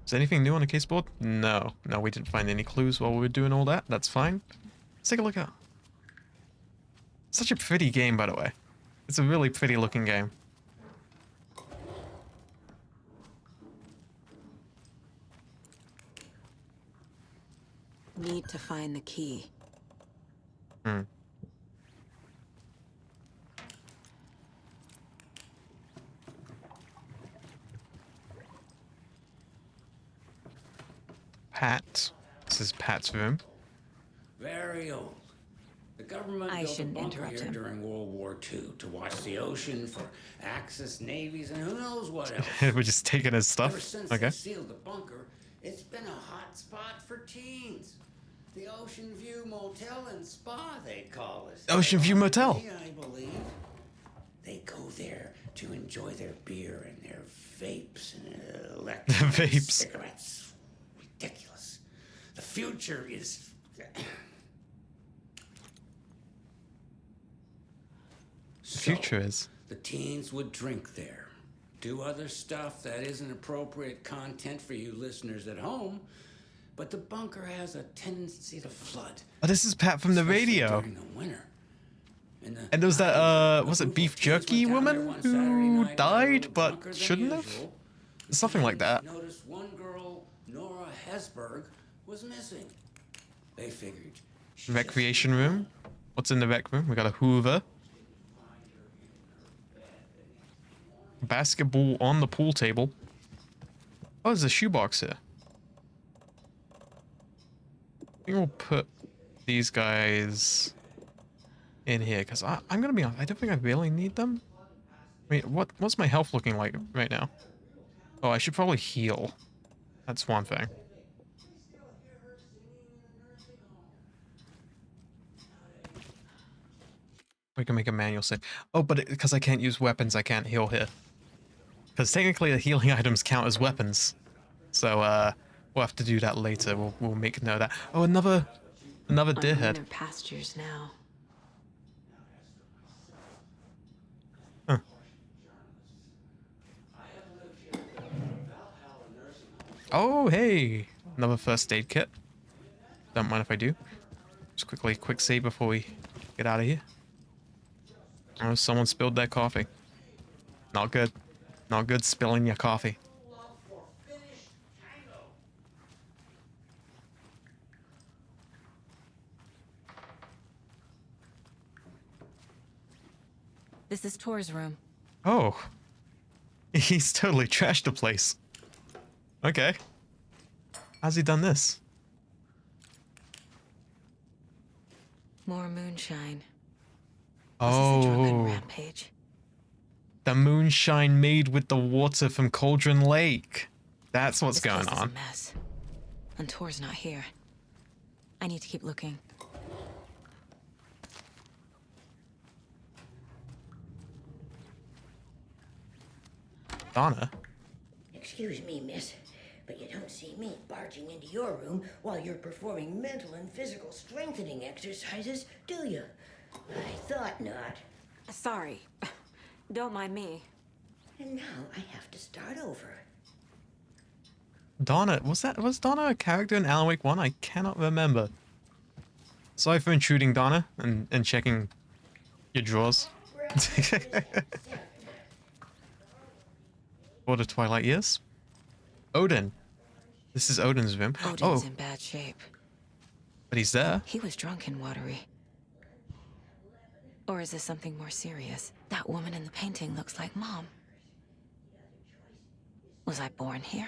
Is anything new on the case board? No. No, we didn't find any clues while we were doing all that. That's fine. Let's take a look at. Such a pretty game, by the way. It's a really pretty looking game. Need to find the key. Hmm. Pat. This is Pat's room. Very old. The government built a bunker here during World War II to watch the ocean for Axis navies and who knows what else. We're just taking his stuff. Ever since Okay. they sealed the bunker, it's been a hot spot for teens. The Ocean View Motel and Spa, they call it. Ocean View Motel. I believe. They go there to enjoy their beer and their vapes and electronic cigarettes. Ridiculous. The future is... The future is? The teens would drink there. Do other stuff that isn't appropriate content for you listeners at home. But the bunker has a tendency to flood. Oh, this is Pat from the radio. During the winter. And there was that, was it beef jerky woman who died but shouldn't have? Something like that. Noticed one girl, Nora Hesberg, was missing. They figured. Recreation room. What's in the rec room? We got a Hoover. Basketball on the pool table. Oh, there's a shoebox here. I think we'll put these guys in here because I'm gonna be honest. I don't think I really need them. I mean, what's my health looking like right now? Oh, I should probably heal. That's one thing. We can make a manual save. Oh, but because I can't use weapons, I can't heal here. Because technically the healing items count as weapons. So, we'll have to do that later. We'll make note of that. Oh, another deer head. Their pastures now. Huh. Oh, hey! Another first aid kit. Don't mind if I do. Just quick save before we get out of here. Oh, someone spilled their coffee. Not good. Not good spilling your coffee. This is Tor's room. Oh. He's totally trashed the place. Okay. How's he done this? More moonshine. Oh. Rampage. The moonshine made with the water from Cauldron Lake. That's what's going on. A mess. And Tor's not here. I need to keep looking. Donna? Excuse me, miss, but you don't see me barging into your room while you're performing mental and physical strengthening exercises, do you? I thought not. Sorry. Don't mind me. And now I have to start over. Donna, was Donna a character in Alan Wake 1? I cannot remember. Sorry for intruding, Donna, and checking your drawers. For the Twilight Years. Odin. This is Odin's room. Odin's in bad shape. But he's there. He was drunk and watery. Or is this something more serious? That woman in the painting looks like Mom. Was I born here?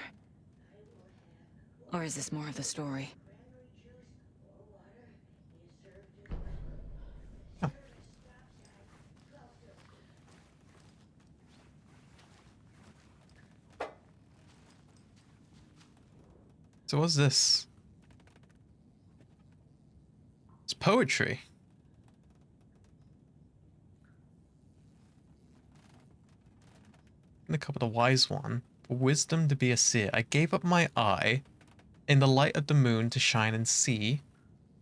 Or is this more of the story? Oh. So what's this? It's poetry. In the cup of the wise one, for wisdom to be a seer, I gave up my eye in the light of the moon to shine and see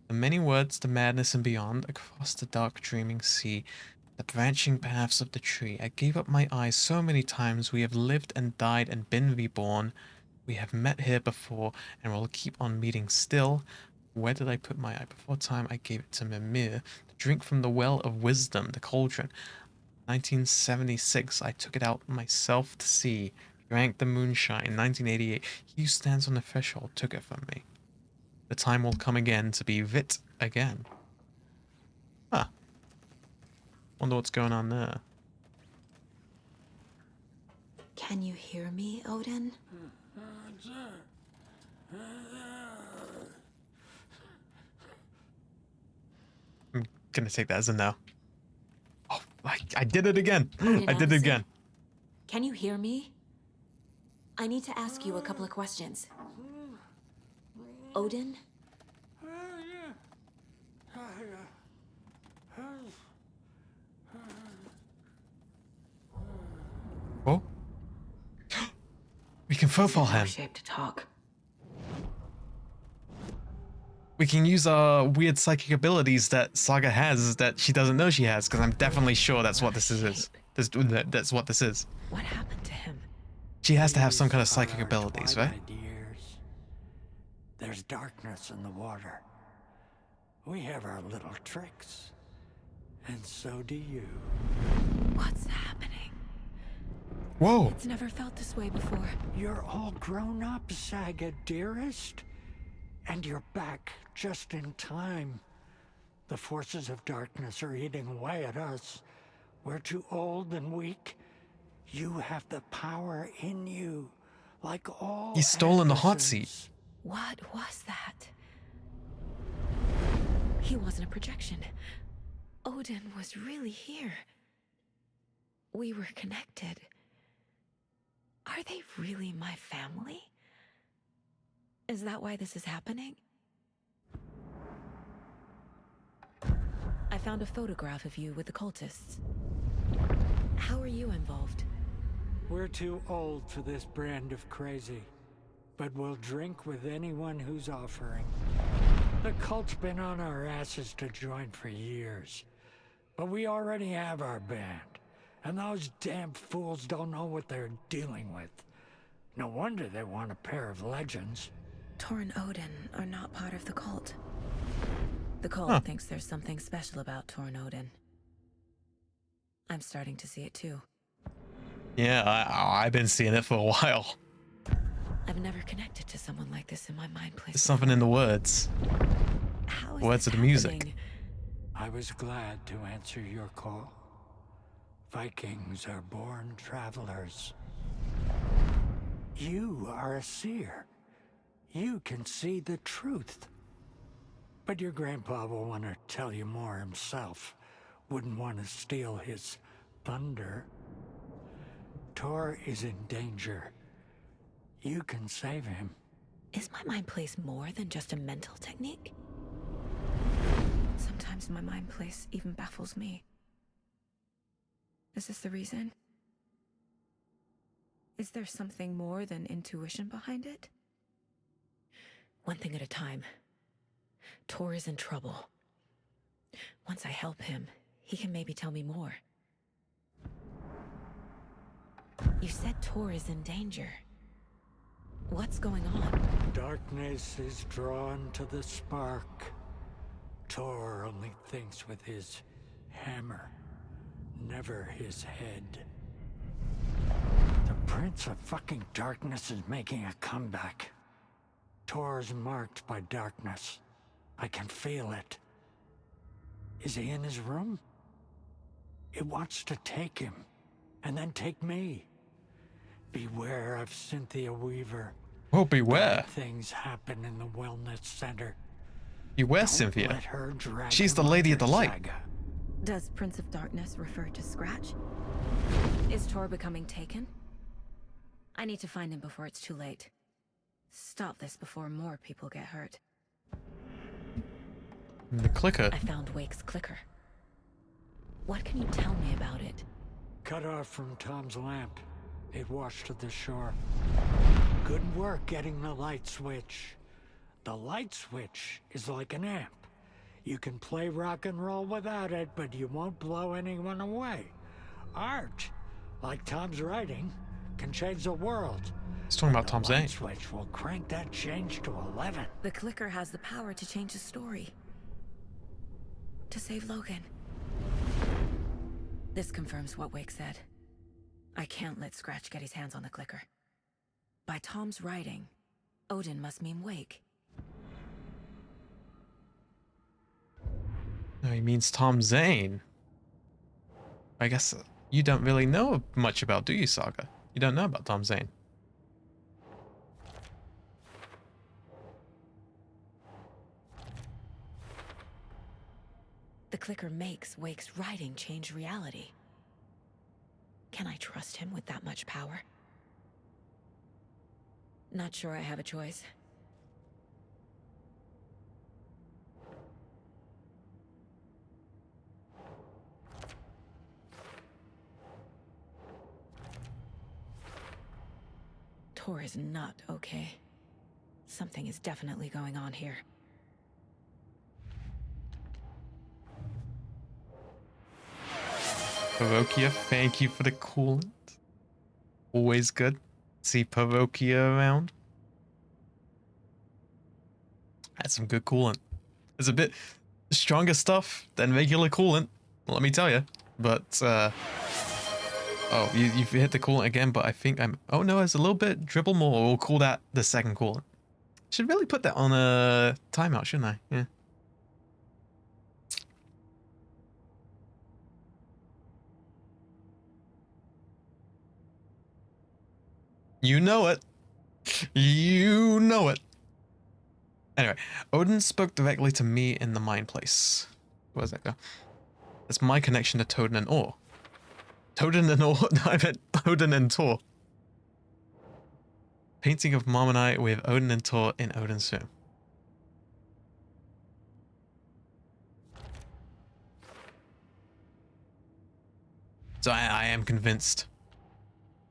the many words to madness and beyond across the dark dreaming sea, the branching paths of the tree. I gave up my eyes so many times. We have lived and died and been reborn. We have met here before and will keep on meeting still. Where did I put my eye? Before time I gave it to Mimir to drink from the well of wisdom, the cauldron. 1976, I took it out myself to see. Drank the moonshine. 1988, he who stands on the threshold took it from me. The time will come again to be writ again. Huh. Wonder what's going on there. Can you hear me, Odin? I'm gonna take that as a no. Oh, I did it again. Odin, I did it again. Can you hear me? I need to ask you a couple of questions. Odin? can profile him. Shape to talk. We can use our weird psychic abilities that Saga has that she doesn't know she has, because I'm definitely sure that's what this is. That's what this is. What happened to him? She has to have some kind of psychic abilities, right? Years. There's darkness in the water. We have our little tricks. And so do you. What's happening? Whoa. It's never felt this way before. You're all grown up, Saga, dearest. And you're back just in time. The forces of darkness are eating away at us. We're too old and weak. You have the power in you, like all He's stolen the hot seat. What was that? He wasn't a projection. Odin was really here. We were connected. Are they really my family? Is that why this is happening? I found a photograph of you with the cultists. How are you involved? We're too old for this brand of crazy, but we'll drink with anyone who's offering. The cult's been on our asses to join for years, but we already have our band, and those damn fools don't know what they're dealing with. No wonder they want a pair of legends. Tor and Odin are not part of the cult. The cult thinks there's something special about Tor and Odin. I'm starting to see it too. Yeah, I've been seeing it for a while. I've never connected to someone like this in my mind place. There's something in the words. Words of the music. I was glad to answer your call. Vikings are born travelers. You are a seer. You can see the truth. But your grandpa will want to tell you more himself. Wouldn't want to steal his thunder. Tor is in danger. You can save him. Is my mind place more than just a mental technique? Sometimes my mind place even baffles me. Is this the reason? Is there something more than intuition behind it? One thing at a time. Tor is in trouble. Once I help him, he can maybe tell me more. You said Tor is in danger. What's going on? Darkness is drawn to the spark. Tor only thinks with his hammer, never his head. The Prince of fucking Darkness is making a comeback. Tor's marked by darkness. I can feel it. Is he in his room? It wants to take him, and then take me. Beware of Cynthia Weaver. Oh, beware. Bad things happen in the wellness center. Beware, Don't Cynthia. let her drag She's the you lady under, at the light. Saga. Does Prince of Darkness refer to Scratch? Is Tor becoming taken? I need to find him before it's too late. Stop this before more people get hurt. The clicker. I found Wake's clicker. What can you tell me about it? Cut off from Tom's lamp. It washed to the shore. Good work getting the light switch. The light switch is like an amp. You can play rock and roll without it, but you won't blow anyone away. Art, like Tom's writing, can change the world. He's talking about Tom Zane. The switch will crank that change to 11. The clicker has the power to change the story. To save Logan. This confirms what Wake said. I can't let Scratch get his hands on the clicker. By Tom's writing, Odin must mean Wake. No, he means Tom Zane. I guess you don't really know much about, do you, Saga? You don't know about Tom Zane. The clicker makes Wake's writing change reality. Can I trust him with that much power? Not sure I have a choice. Tor is not okay. Something is definitely going on here. Pavokia, thank you for the coolant. Always good. See Pavokia around. That's some good coolant. It's a bit stronger stuff than regular coolant, let me tell you. But, oh, you've hit the coolant again, but I think I'm... Oh no, it's a little bit dribble more. We'll call that the second coolant. Should really put that on a timeout, shouldn't I? Yeah. You know it. You know it. Anyway, Odin spoke directly to me in the Mind Place. Where does that go? That's my connection to Todin and Or. Todin and Or? No, I meant Odin and Tor. Painting of Mom and I with Odin and Tor in Odin's room. So I am convinced.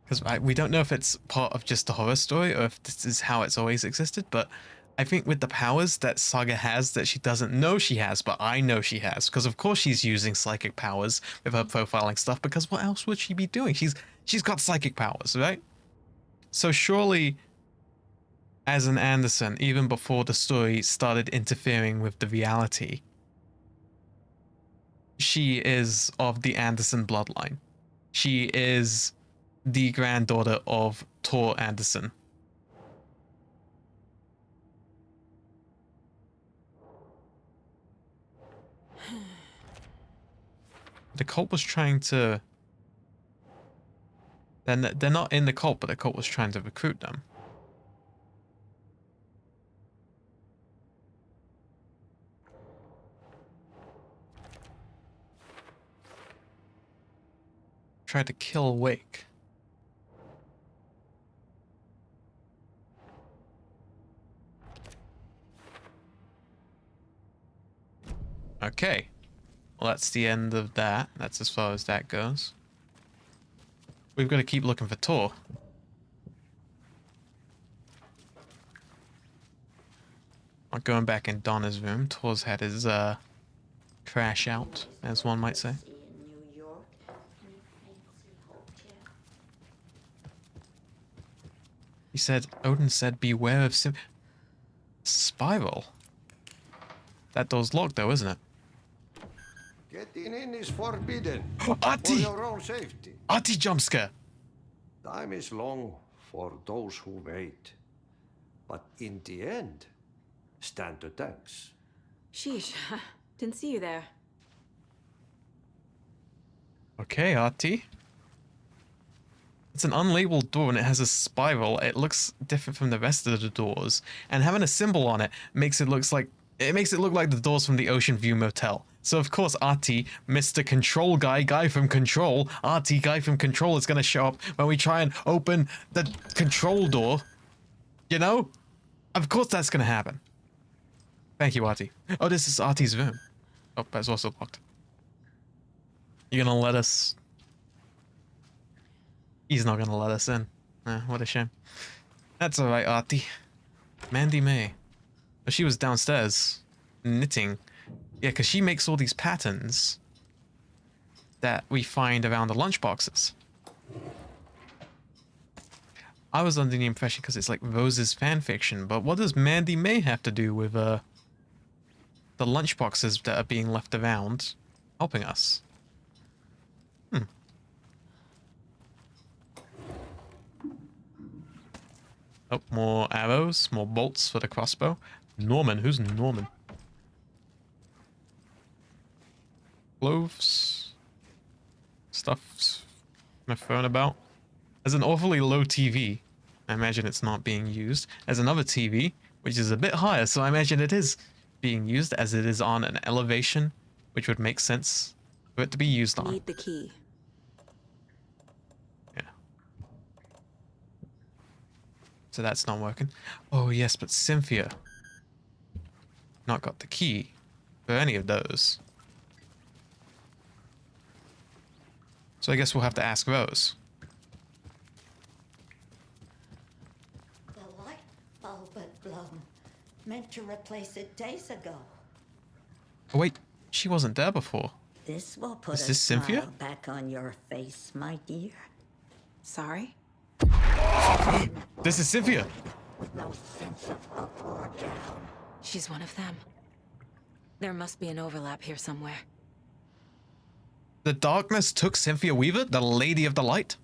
Because we don't know if it's part of just the horror story or if this is how it's always existed, but I think with the powers that Saga has that she doesn't know she has, but I know she has, because of course she's using psychic powers with her profiling stuff, because what else would she be doing? She's got psychic powers, right? So surely, as an Anderson, even before the story started interfering with the reality, she is of the Anderson bloodline. She is the granddaughter of Tor Anderson. The cult was trying to... They're not in the cult, but the cult was trying to recruit them. Tried to kill Wake. Okay. Well, that's the end of that. That's as far as that goes. We've got to keep looking for Tor. Not going back in Donna's room. Tor's had his crash out, as one might say. He said, Odin said, beware of Spiral? That door's locked though, isn't it? Getting in is forbidden. Ati! For your own safety. Ati jumpscare! Time is long for those who wait. But in the end, stand to thanks. Sheesh. Didn't see you there. Okay, Ati. It's an unlabeled door and it has a spiral. It looks different from the rest of the doors. And having a symbol on it makes it look like the doors from the Ocean View Motel. So of course Ati, Mr. Control guy from Control, Ati guy from Control is gonna show up when we try and open the control door. You know? Of course that's gonna happen. Thank you, Ati. Oh, this is Ati's room. Oh, that's also locked. You gonna let us... He's not gonna let us in. What a shame. That's alright, Ati. Mandy May. Oh, she was downstairs. Knitting. Yeah, because she makes all these patterns that we find around the lunchboxes. I was under the impression because it's like Rose's fanfiction, but what does Mandy May have to do with the lunchboxes that are being left around helping us? Oh, more arrows, more bolts for the crossbow. Norman, who's Norman? Cloves. Stuff thrown about. There's an awfully low TV. I imagine it's not being used. There's another TV, which is a bit higher, so I imagine it is being used as it is on an elevation, which would make sense for it to be used on. Need the key. So that's not working. Oh yes, but Cynthia not got the key for any of those. So I guess we'll have to ask Rose. all but blown. Meant to replace it days ago. Oh wait, she wasn't there before. This will put Is a this Cynthia? smile back on your face, my dear. Sorry? This is Cynthia. No sense of up or down. She's one of them. There must be an overlap here somewhere. The darkness took Cynthia Weaver, the Lady of the Light?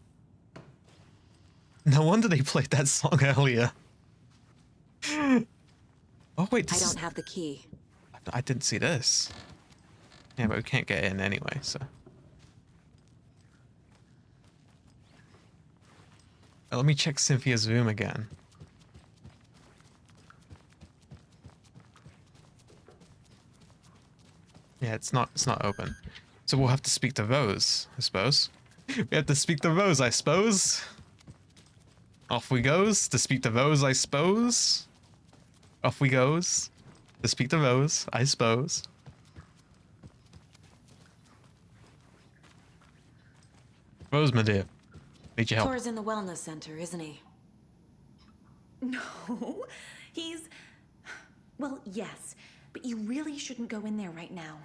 No wonder they played that song earlier. Oh wait, I don't have the key. I didn't see this. Yeah, but we can't get in anyway, so. Let me check Cynthia's room again. Yeah, it's not open. So we'll have to speak to Rose, I suppose. We have to speak to Rose, I suppose. Off we goes to speak to Rose, I suppose. Off we goes to speak to Rose, I suppose. Rose, my dear, need your help. Tor's in the wellness center, isn't he? No, he's... Well, yes, but you really shouldn't go in there right now.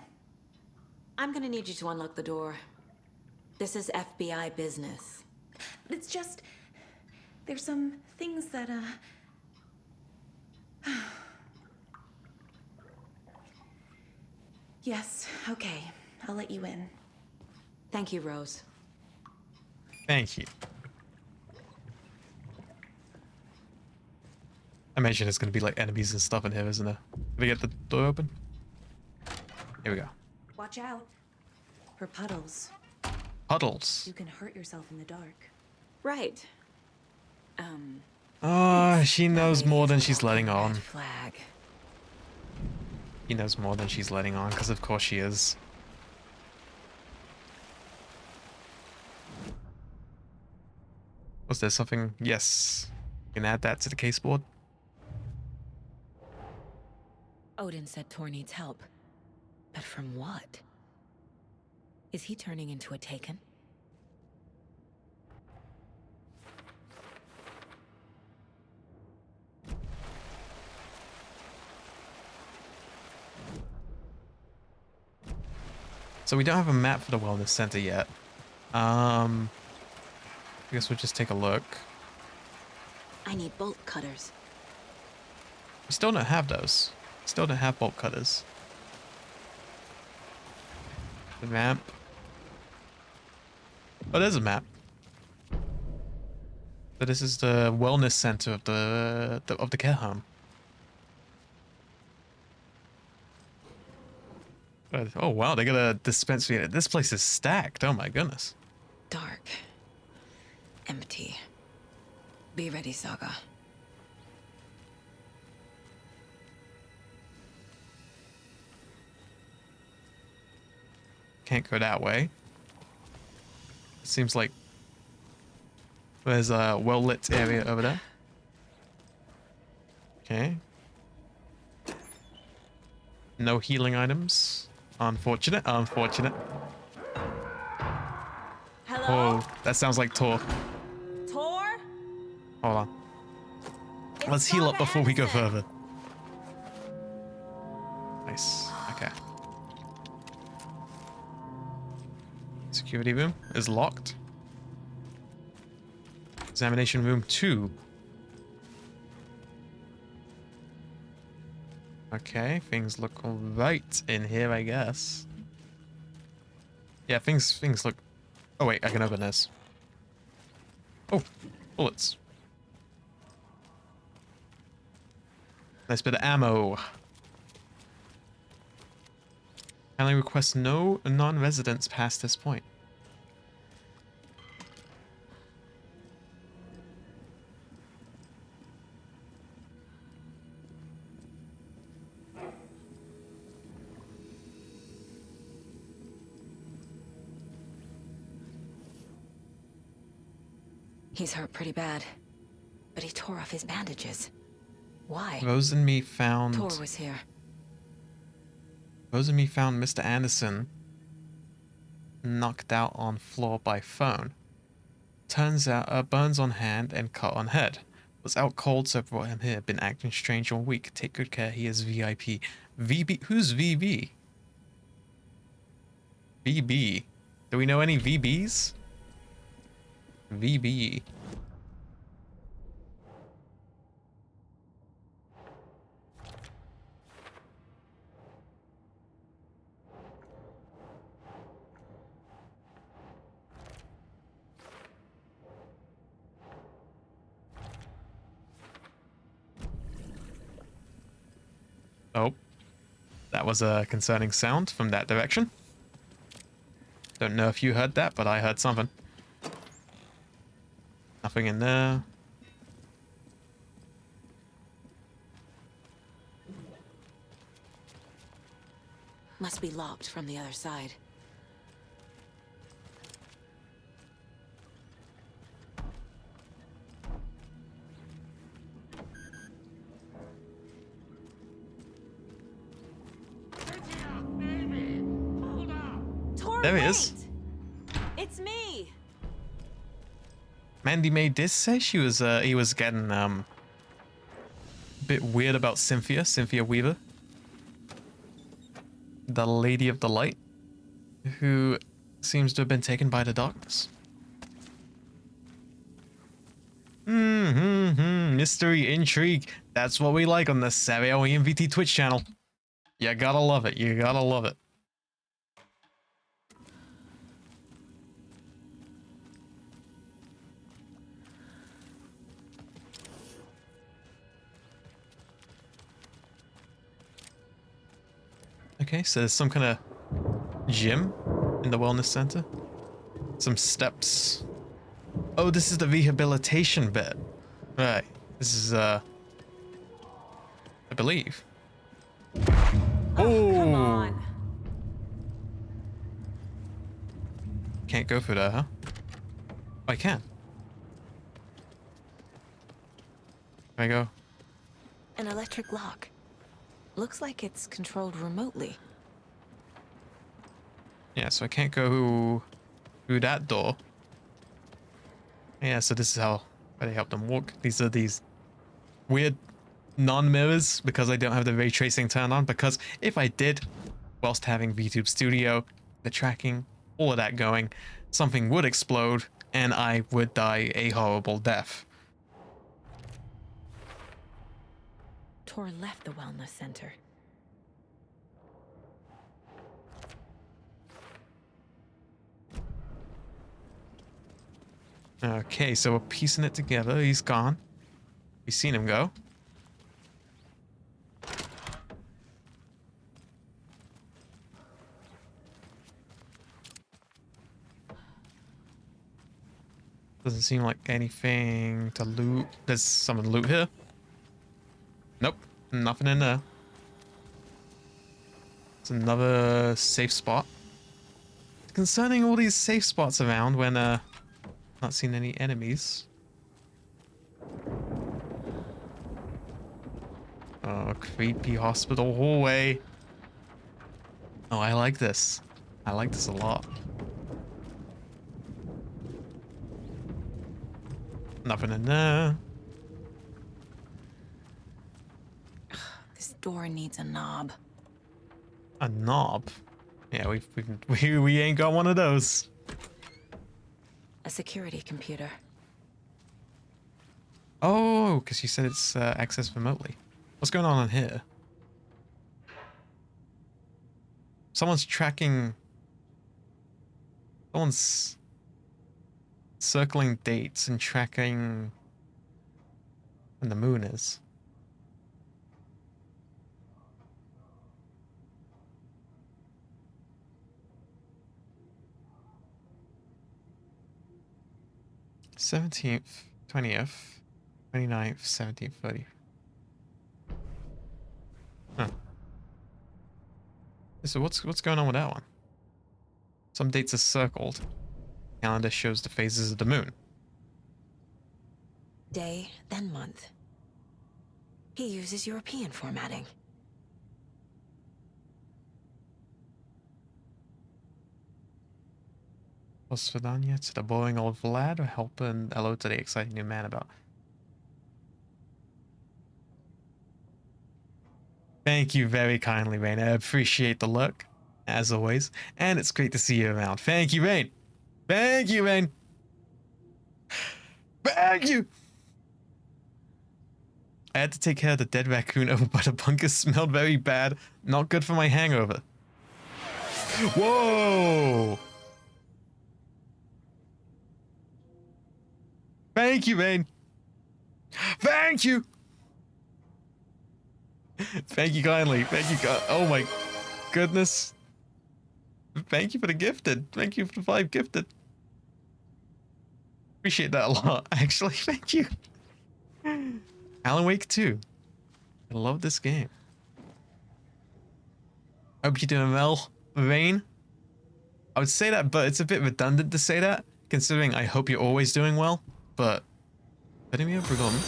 I'm gonna need you to unlock the door. This is FBI business. It's just... There's some things that, Yes, okay. I'll let you in. Thank you, Rose. Thank you. I imagine it's gonna be like enemies and stuff in here, isn't there? Did we get the door open? Here we go. Watch out for puddles. Puddles. You can hurt yourself in the dark. Right. Oh, she knows more than she's letting on. Flag. He knows more than she's letting on, because of course she is. Was there something? Yes. You can add that to the case board. Odin said Tor needs help. But from what? Is he turning into a Taken? So we don't have a map for the wellness center yet. I guess we'll just take a look. I need bolt cutters. We still don't have those. Still don't have bolt cutters. The map. Oh, there's a map. So this is the wellness center of the care home. Oh wow, they got a dispensary. This place is stacked. Oh my goodness. Dark. Empty. Be ready, Saga. Can't go that way. It seems like there's a well-lit area over there. Okay. No healing items. Unfortunate, unfortunate. Hello? Oh, that sounds like Tor. Tor? Hold on. Let's heal up before we go further. Nice. Okay. Security room is locked. Examination room 2. Okay, things look alright in here, I guess. Yeah, things look... Oh wait, I can open this. Oh, bullets. Nice bit of ammo. Kindly request no non-residents past this point. He's hurt pretty bad, but he tore off his bandages. Why? Rose and me found... Tor was here. Rose and me found Mr. Anderson knocked out on floor by phone. Turns out burns on hand and cut on head. Was out cold, so I brought him here. Been acting strange all week. Take good care. He is VIP. VB? Who's VB? VB. Do we know any VBs? VB. Oh, that was a concerning sound from that direction. Don't know if you heard that, but I heard something. Nothing in there. Must be locked from the other side. There he is. It's me. Mandy May did say he was getting a bit weird about Cynthia Weaver, the Lady of the Light, who seems to have been taken by the darkness. Mystery, intrigue. That's what we like on the Savio EMVT Twitch channel. You gotta love it. You gotta love it. Okay, so there's some kind of gym in the wellness center. Some steps. Oh, this is the rehabilitation bit. Right. This is, I believe. Oh, come on. Can't go through there, huh? I can. There I go. An electric lock. Looks like it's controlled remotely. Yeah, so I can't go through that door. Yeah, so this is how they help them walk. These are these weird non-mirrors because I don't have the ray tracing turned on. Because if I did, whilst having VTube Studio, the tracking, all of that going, something would explode and I would die a horrible death. Tor left the wellness center. Okay, so we're piecing it together. He's gone. We've seen him go. Doesn't seem like anything to loot. There's some loot here. Nope, nothing in there. It's another safe spot. Concerning all these safe spots around when not seen any enemies. Oh, creepy hospital hallway. Oh, I like this. I like this a lot. Nothing in there. This door needs a knob. A knob? Yeah, we ain't got one of those. A security computer. Oh, because you said it's accessed remotely. What's going on in here? Someone's tracking... Someone's circling dates and tracking when the moon is. th, 20th, 29th, 17th, 30th. Huh. So what's going on with that one? Some dates are circled. Calendar shows the phases of the moon. Day, then month. He uses European formatting. Was Svidania to the boring old Vlad or helping hello to the exciting new man about? Thank you very kindly, Rain. I appreciate the look, as always. And it's great to see you around. Thank you, Rain. Thank you, Rain. Thank you. I had to take care of the dead raccoon over by the bunker. Smelled very bad. Not good for my hangover. Whoa. Thank you, Rain. Thank you. Thank you kindly. Thank you. Oh my goodness. Thank you for the gifted. Thank you for the 5 gifted. Appreciate that a lot, actually. Thank you. Alan Wake 2. I love this game. Hope you're doing well, Rain. I would say that, but it's a bit redundant to say that, considering I hope you're always doing well. But letting me forgotten.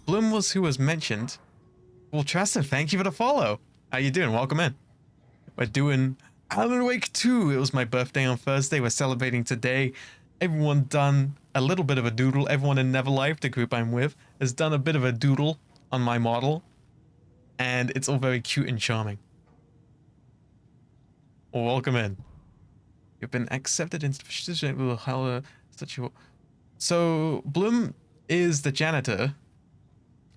Bloom was who was mentioned. Well, Tristan, thank you for the follow. How you doing? Welcome in. We're doing Alan Wake 2. It was my birthday on Thursday. We're celebrating today. Everyone done a little bit of a doodle. Everyone in Neverlife, the group I'm with, has done a bit of a doodle on my model. And it's all very cute and charming. Well, welcome in. You've been accepted into such a... So, Bloom is the janitor,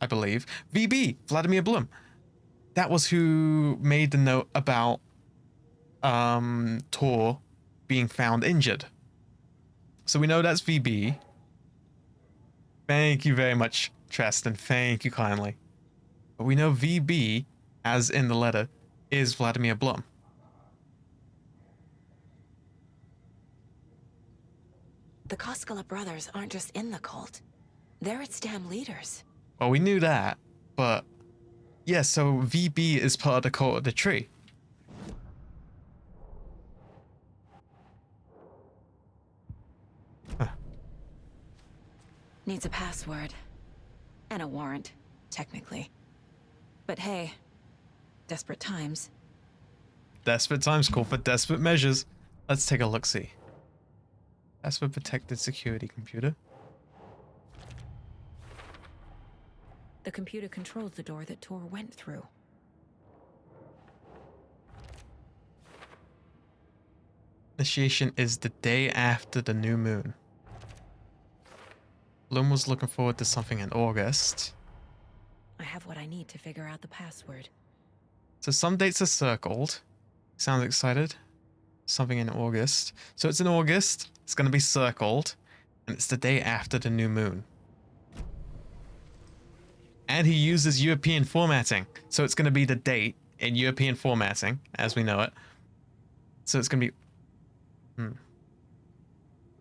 I believe. VB, Vladimir Bloom. That was who made the note about Tor being found injured. So we know that's VB. Thank you very much, Tristan. Thank you kindly. But we know VB, as in the letter, is Vladimir Bloom. The Koskela brothers aren't just in the cult. They're its damn leaders. Well, we knew that, but... Yeah, so VB is part of the cult of the tree. Huh. Needs a password. And a warrant, technically. But hey, desperate times. Desperate times call for desperate measures. Let's take a look-see. Password protected security computer. The computer controls the door that Tor went through. Initiation is the day after the new moon. Bloom was looking forward to something in August. I have what I need to figure out the password. So some dates are circled. Sounds excited. Something in August. So it's in August. It's going to be circled. And it's the day after the new moon. And he uses European formatting. So it's going to be the date in European formatting, as we know it. So it's going to be...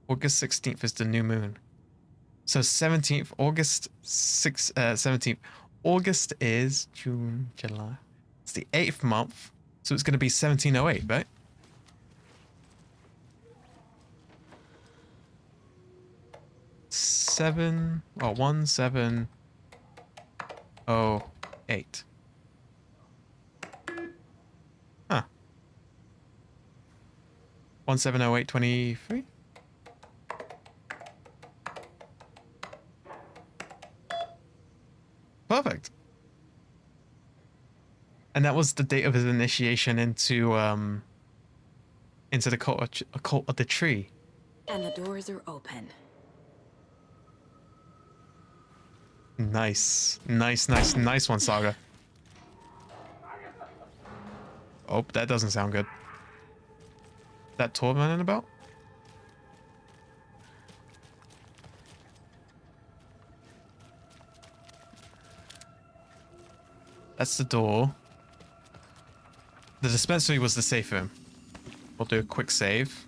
August 16th is the new moon. So 17th, August 17th. August is June, July. It's the 8th month. So it's going to be 1708, right? Seven, well, 1708. Huh. 170823? Perfect. And that was the date of his initiation into the cult of the tree. And the doors are open. Nice. Nice one, Saga. Oh, that doesn't sound good. That Tor running about? That's the door. The dispensary was the safe room. We'll do a quick save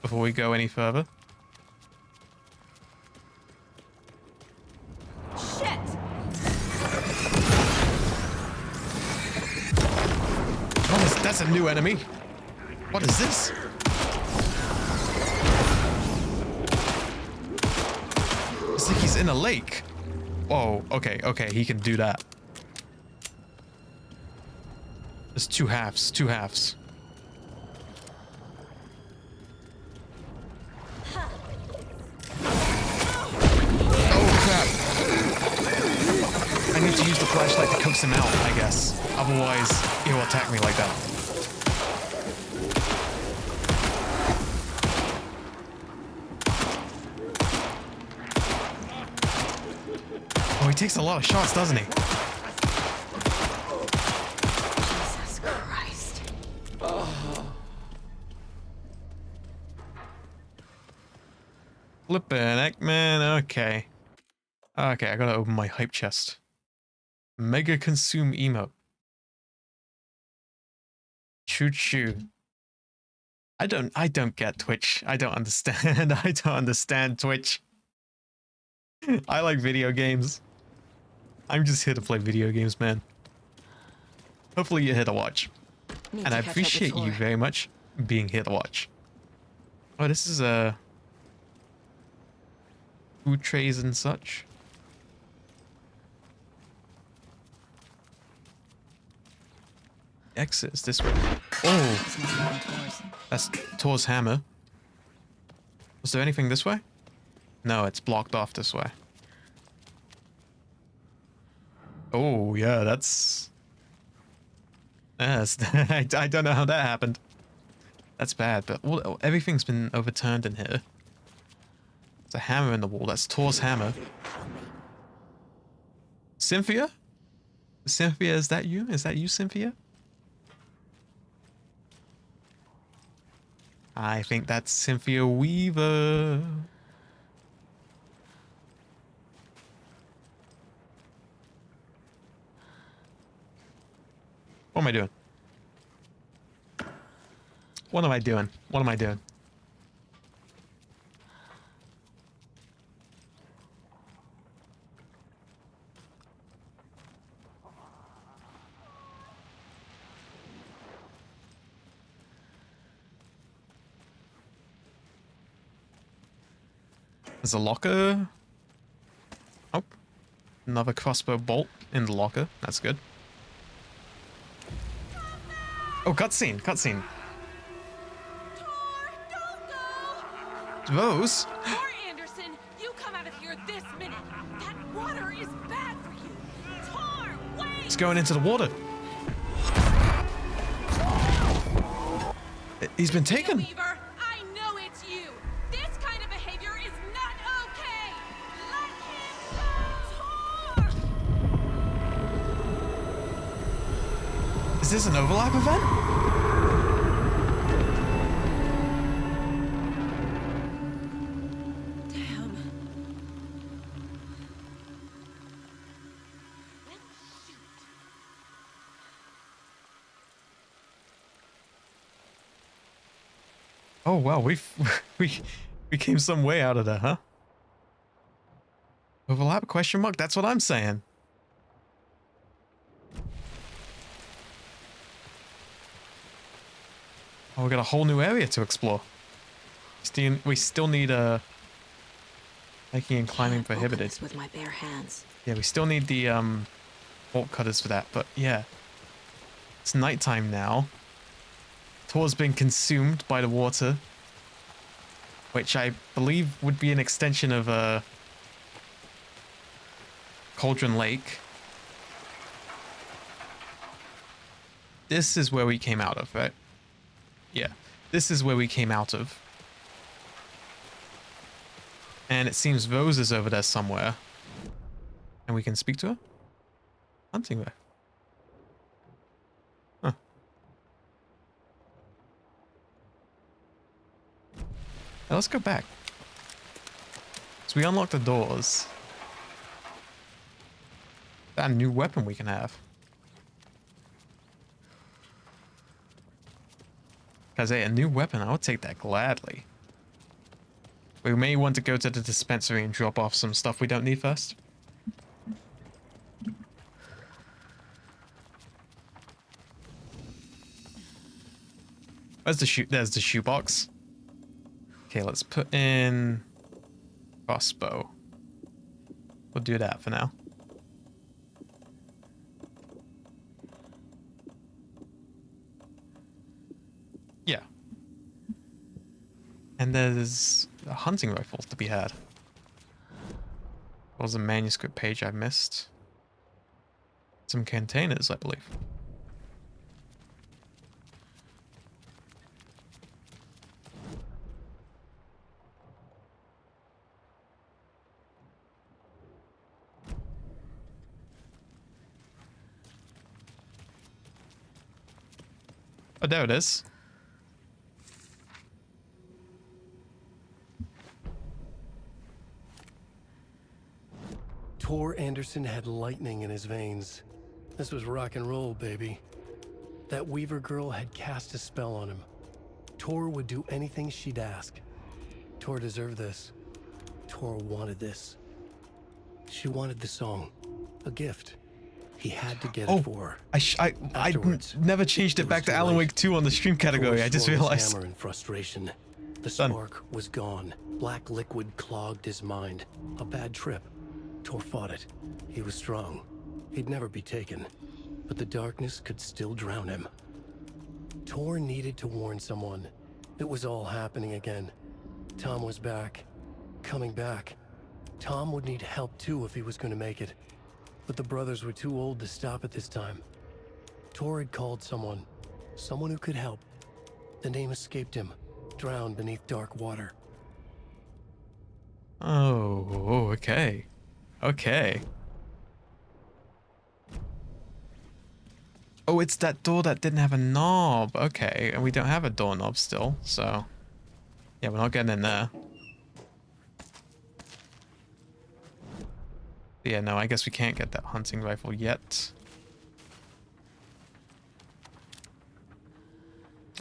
before we go any further. Shit! Oh, that's a new enemy. What is this? It's like he's in a lake. Whoa, okay, he can do that. There's two halves. Oh crap. I need to use the flashlight to coax him out, I guess. Otherwise, he'll attack me like that. Oh, he takes a lot of shots, doesn't he? Jesus Christ. Flippin' Eggman, okay. Okay, I gotta open my hype chest. Mega consume emote. Choo choo. I don't get Twitch. I don't understand. I don't understand Twitch. I like video games. I'm just here to play video games, man. Hopefully you're here to watch. And I appreciate you very much being here to watch. Oh, this is food trays and such. Exit is this way. Oh, that's Tor's hammer. Was there anything this way? No, it's blocked off this way. Oh, yeah, that's... Yes, I don't know how that happened. That's bad, but everything's been overturned in here. There's a hammer in the wall. That's Tor's hammer. Cynthia? Cynthia, is that you? Is that you, Cynthia? I think that's Cynthia Weaver. What am I doing? What am I doing? What am I doing? There's a locker. Oh, another crossbow bolt in the locker. That's good. Oh, cutscene, cutscene. Those? Tor Anderson, you come out of here this minute. That water is bad for you. Tor, wait! It's going into the water. He's been taken. Weaver, I know it's you. This kind of behavior is not okay. Let him go. Tor! Is this an overlap event? Oh wow, we came some way out of there, huh? Overlap question mark? That's what I'm saying. Oh, we got a whole new area to explore. We still need hiking and climbing prohibited. With my bare hands. Yeah, we still need the bolt cutters for that, but yeah. It's nighttime now. Tor's been consumed by the water, which I believe would be an extension of Cauldron Lake. This is where we came out of, right? Yeah, this is where we came out of. And it seems Rose is over there somewhere. And we can speak to her? Hunting rifle. Huh. Now let's go back. So we unlocked the doors. Is that a new weapon we can have? Because a new weapon, I would take that gladly. We may want to go to the dispensary and drop off some stuff we don't need first. Where's the shoe? There's the shoebox. Okay, let's put in crossbow. We'll do that for now. Yeah. And there's a hunting rifle to be had. What was a manuscript page I missed? Some containers, I believe. Oh, there it is. Tor Anderson had lightning in his veins. This was rock and roll, baby. That Weaver girl had cast a spell on him. Tor would do anything she'd ask. Tor deserved this. Tor wanted this. She wanted the song. A gift. He had to get it for her. I never changed it back to Alan Wake 2 on the stream category. I just realized. Hammer in frustration. The spark was gone. Black liquid clogged his mind. A bad trip. Tor fought it. He was strong. He'd never be taken. But the darkness could still drown him. Tor needed to warn someone. It was all happening again. Tom was back. Coming back. Tom would need help too if he was going to make it. But the brothers were too old to stop at this time. Tor had called someone. Someone who could help. The name escaped him. Drowned beneath dark water. Oh, okay. Okay. Oh, it's that door that didn't have a knob. Okay, and we don't have a doorknob still, so... Yeah, we're not getting in there. Yeah, no, I guess we can't get that hunting rifle yet.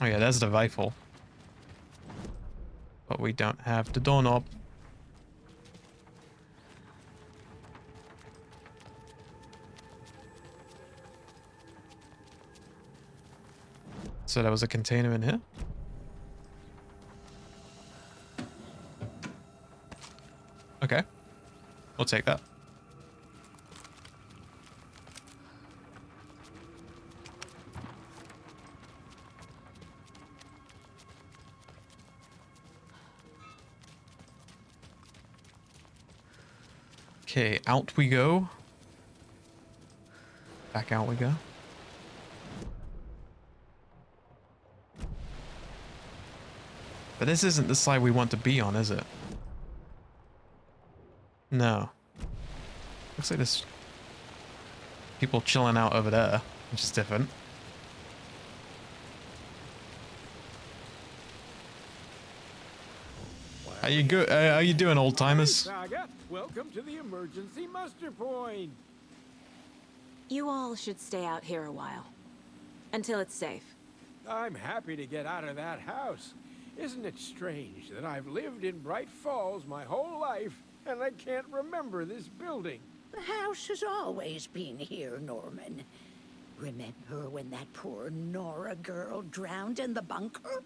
Oh yeah, there's the rifle. But we don't have the doorknob. So there was a container in here. Okay. We'll take that. Okay, out we go. Back out we go. But this isn't the side we want to be on, is it? No. Looks like there's people chilling out over there, which is different. How you doing, old timers? Welcome to the emergency muster point. You all should stay out here a while. Until it's safe. I'm happy to get out of that house. Isn't it strange that I've lived in Bright Falls my whole life and I can't remember this building? The house has always been here, Norman. Remember when that poor Nora girl drowned in the bunker?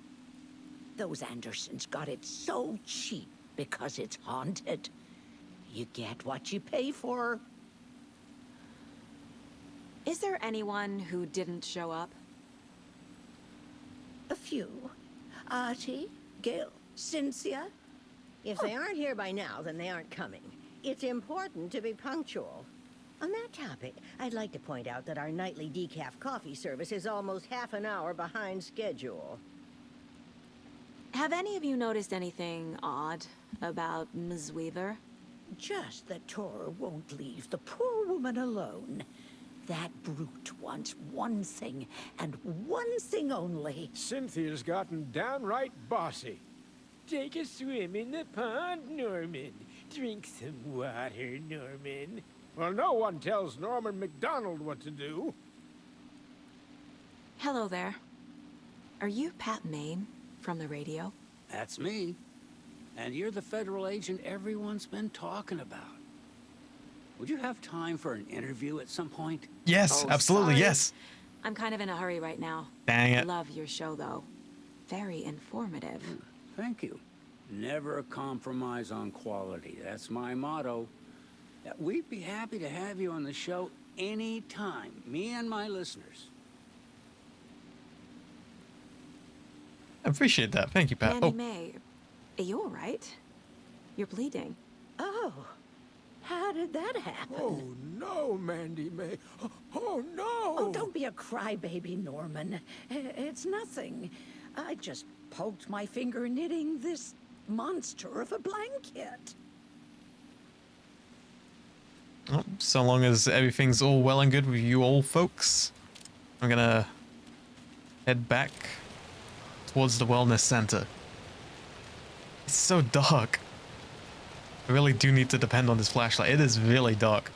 Those Andersons got it so cheap because it's haunted. You get what you pay for. Is there anyone who didn't show up? A few. Artie, Gil, Cynthia. If they aren't here by now, then they aren't coming. It's important to be punctual. On that topic, I'd like to point out that our nightly decaf coffee service is almost half an hour behind schedule. Have any of you noticed anything odd about Ms. Weaver? Just that Tor won't leave the poor woman alone. That brute wants one thing, and one thing only. Cynthia's gotten downright bossy. Take a swim in the pond, Norman. Drink some water, Norman. Well, no one tells Norman McDonald what to do. Hello there. Are you Pat Maine from the radio? That's me. And you're the federal agent everyone's been talking about. Would you have time for an interview at some point? Yes, absolutely, sorry. yes. I'm kind of in a hurry right now. Dang it. Love your show, though. Very informative. Thank you. Never compromise on quality. That's my motto. We'd be happy to have you on the show anytime, me and my listeners. I appreciate that. Thank you, Pat. Annie Mae, are you all right? You're bleeding. Oh, How did that happen? Oh, no, Mandy May. Oh, no! Oh, don't be a crybaby, Norman. It's nothing. I just poked my finger knitting this monster of a blanket. Oh, so long as everything's all well and good with you all folks, I'm gonna head back towards the wellness center. It's so dark. I really do need to depend on this flashlight. It is really dark.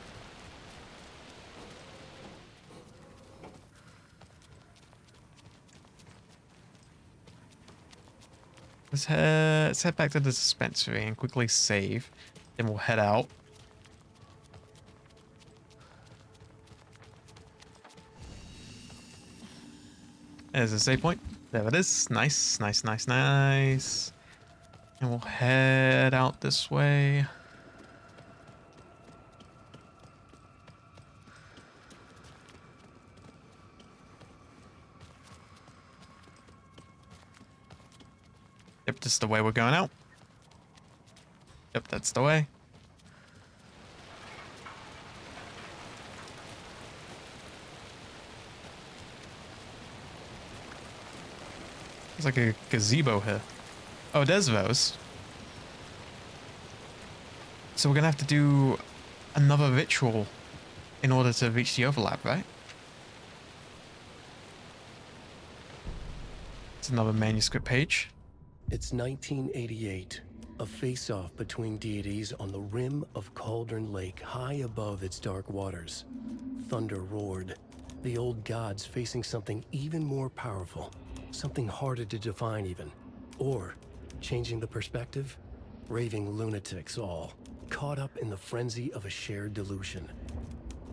Let's head back to the dispensary and quickly save. Then we'll head out. There's a save point. There it is. Nice, nice, nice, nice. And we'll head out this way. Yep, this is the way we're going out. Yep, that's the way. There's like a gazebo here. Oh, there's those. So we're gonna have to do another ritual in order to reach the overlap, right? It's another manuscript page. It's 1988, a face-off between deities on the rim of Cauldron Lake, high above its dark waters. Thunder roared, the old gods facing something even more powerful, something harder to define even. Or, changing the perspective, raving lunatics all, caught up in the frenzy of a shared delusion.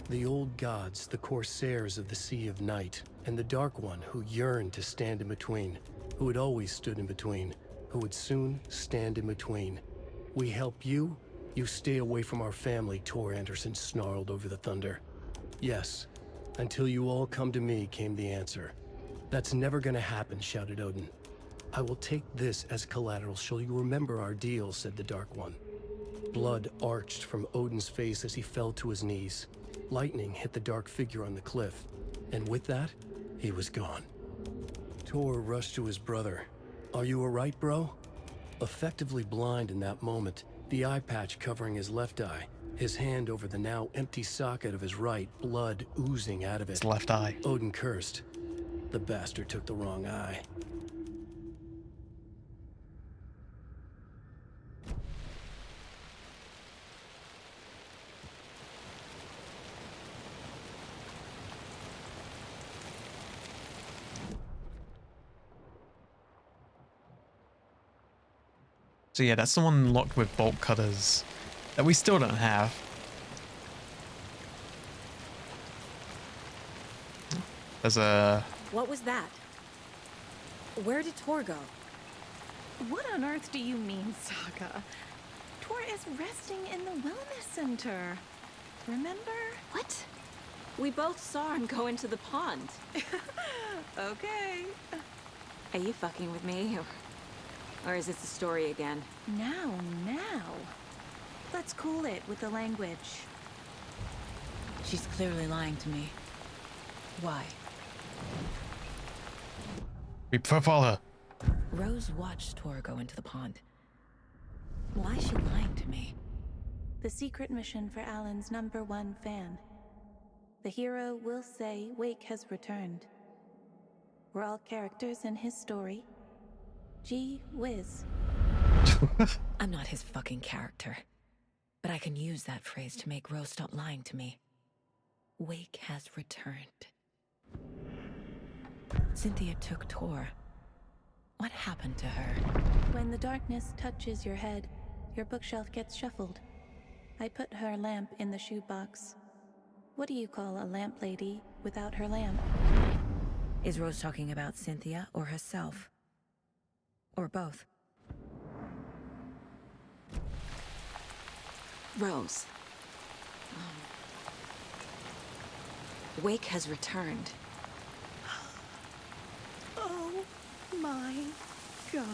The old gods, the corsairs of the Sea of Night, and the Dark One who yearned to stand in between, who had always stood in between, who would soon stand in between. We help you, you stay away from our family, Tor Anderson snarled over the thunder. Yes, until you all come to me, came the answer. That's never gonna happen, shouted Odin. I will take this as collateral, shall you remember our deal, said the Dark One. Blood arched from Odin's face as he fell to his knees. Lightning hit the dark figure on the cliff, and with that, he was gone. Tor rushed to his brother. Are you alright, bro? Effectively blind in that moment, the eye patch covering his left eye, his hand over the now empty socket of his right, blood oozing out of it. His left eye. Odin cursed. The bastard took the wrong eye. So yeah, that's the one locked with bolt cutters that we still don't have. There's a... What was that? Where did Tor go? What on earth do you mean, Saga? Tor is resting in the wellness center. Remember? What? We both saw him go into the pond. Okay. Are you fucking with me? Or is it the story again? Now. Let's cool it with the language. She's clearly lying to me. Why? We profile her. Rose watched Tor go into the pond. Why is she lying to me? The secret mission for Alan's #1 fan. The hero will say Wake has returned. We're all characters in his story. Gee whiz. I'm not his fucking character. But I can use that phrase to make Rose stop lying to me. Wake has returned. Cynthia took Tor. What happened to her? When the darkness touches your head, your bookshelf gets shuffled. I put her lamp in the shoebox. What do you call a lamp lady without her lamp? Is Rose talking about Cynthia or herself? Or both? Rose. Wake has returned. Oh my god.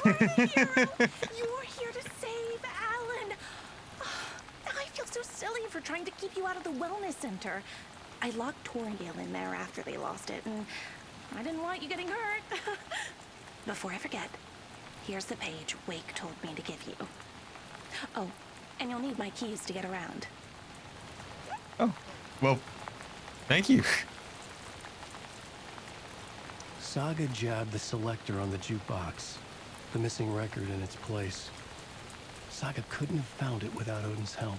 You're here to save Alan! so silly for trying to keep you out of the wellness center. I locked Torringale in there after they lost it, and I didn't want you getting hurt. Before I forget, here's the page Wake told me to give you. Oh, and you'll need my keys to get around. Oh, well, thank you. Saga jabbed the selector on the jukebox, the missing record in its place. Saga couldn't have found it without Odin's help.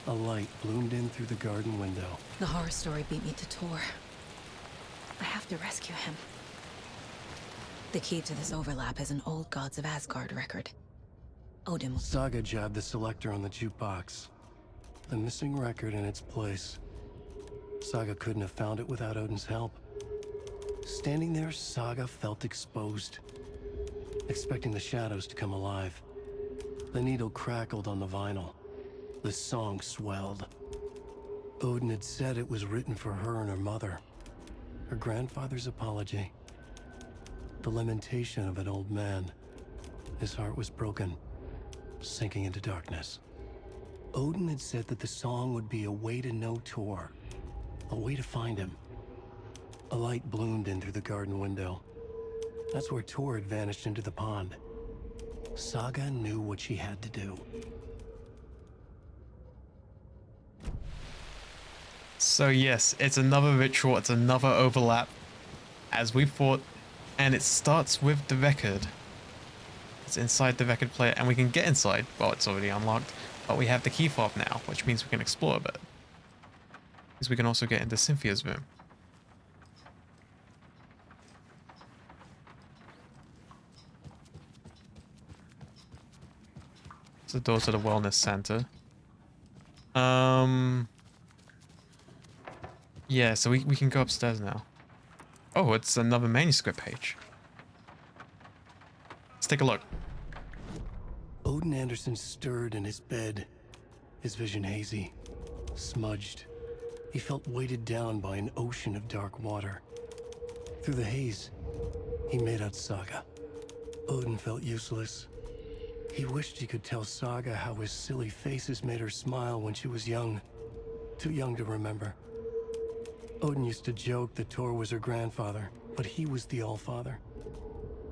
A light bloomed in through the garden window. The horror story beat me to Tor. I have to rescue him. The key to this overlap is an old Gods of Asgard record. Odin will... Saga jabbed the selector on the jukebox, the missing record in its place. Saga couldn't have found it without Odin's help. Standing there, Saga felt exposed, expecting the shadows to come alive. The needle crackled on the vinyl. The song swelled. Odin had said it was written for her and her mother. Her grandfather's apology. The lamentation of an old man. His heart was broken, sinking into darkness. Odin had said that the song would be a way to know Tor, a way to find him. A light bloomed in through the garden window. That's where Tor had vanished into the pond. Saga knew what she had to do. So yes, it's another ritual, it's another overlap, as we thought, and it starts with the record. It's inside the record player, and we can get inside. Well, it's already unlocked, but we have the key fob now, which means we can explore a bit. Because we can also get into Cynthia's room. It's the door to the wellness center. Yeah, so we can go upstairs now. Oh, it's another manuscript page. Let's take a look. Odin Anderson stirred in his bed, his vision hazy, smudged. He felt weighted down by an ocean of dark water. Through the haze, he made out Saga. Odin felt useless. He wished he could tell Saga how his silly faces made her smile when she was young. Too young to remember. Odin used to joke that Tor was her grandfather, but he was the Allfather.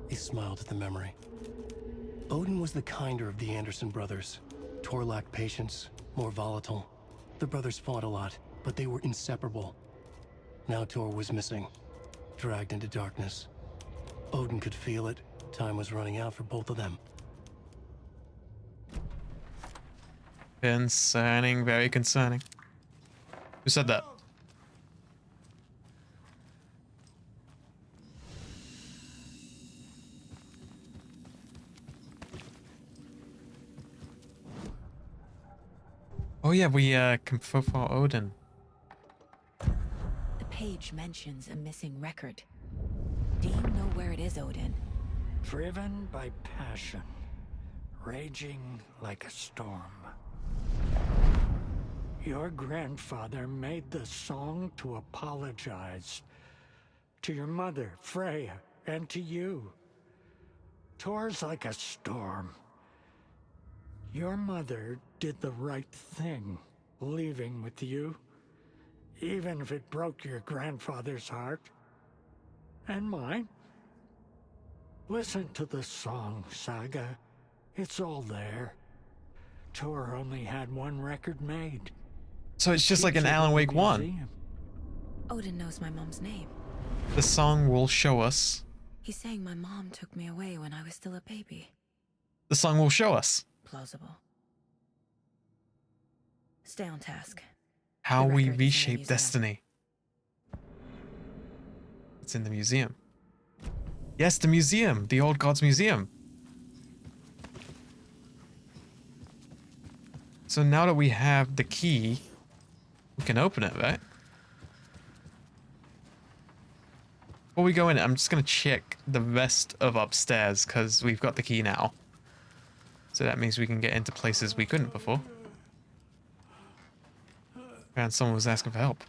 He smiled at the memory. Odin was the kinder of the Anderson brothers. Tor lacked patience, more volatile. The brothers fought a lot, but they were inseparable. Now Tor was missing, dragged into darkness. Odin could feel it. Time was running out for both of them. Concerning, very concerning. Who said that? Oh yeah, we can profile Odin. The page mentions a missing record. Do you know where it is, Odin? Driven by passion, raging like a storm. Your grandfather made the song to apologize to your mother, Freya, and to you. Tor's like a storm. Your mother did the right thing, leaving with you, even if it broke your grandfather's heart. And mine. Listen to the song, Saga. It's all there. Tor only had one record made. So it's just like an Alan Wake 1. Odin knows my mom's name. The song will show us. He's saying my mom took me away when I was still a baby. The song will show us. Plausible. Stay on task. How we reshape destiny. It's in the museum. Yes, the museum. The Old Gods Museum. So now that we have the key, we can open it, right? Before we go in, I'm just going to check the rest of upstairs because we've got the key now. So that means we can get into places we couldn't before. And someone was asking for help.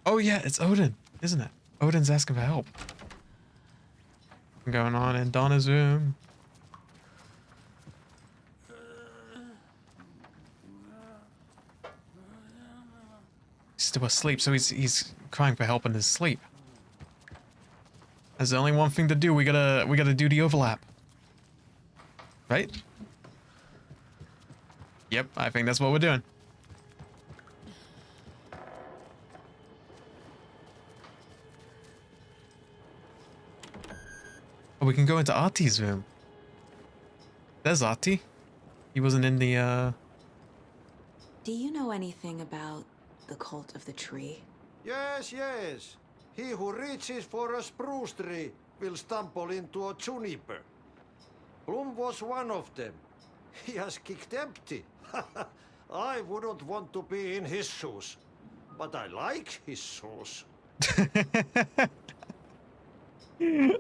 Oh yeah, it's Odin, isn't it? Odin's asking for help. What's going on in Donna's room? still asleep, so he's crying for help in his sleep. There's only one thing to do. We gotta do the overlap. Right? Yep, I think that's what we're doing. Oh, we can go into Artie's room. There's Artie. He wasn't in the, Do you know anything about the cult of the tree? Yes, yes. He who reaches for a spruce tree will stumble into a juniper. Bloom was one of them. He has kicked empty. I wouldn't want to be in his shoes, but I like his shoes.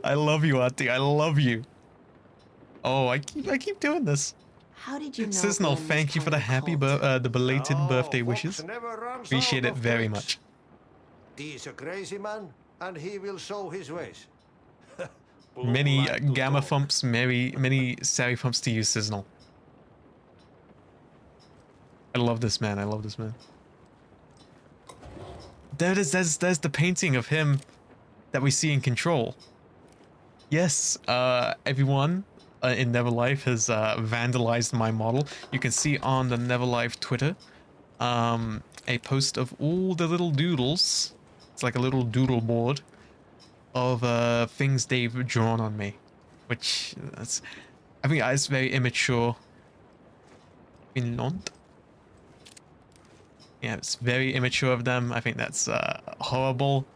I love you, Artie. I love you. Oh, I keep doing this. How did you know? Siznal, thank you for the belated birthday wishes. Appreciate it very much. He's a crazy man, and he will show his ways. Many gamma thumps, many Sari thumps to you, Siznal. I love this man. I love this man. There it is. There's the painting of him that we see in Control. Yes, everyone in Neverlife has vandalized my model. You can see on the Neverlife Twitter a post of all the little doodles. It's like a little doodle board of things they've drawn on me, which I think it's very immature. Finland. Yeah, it's very immature of them. I think that's horrible.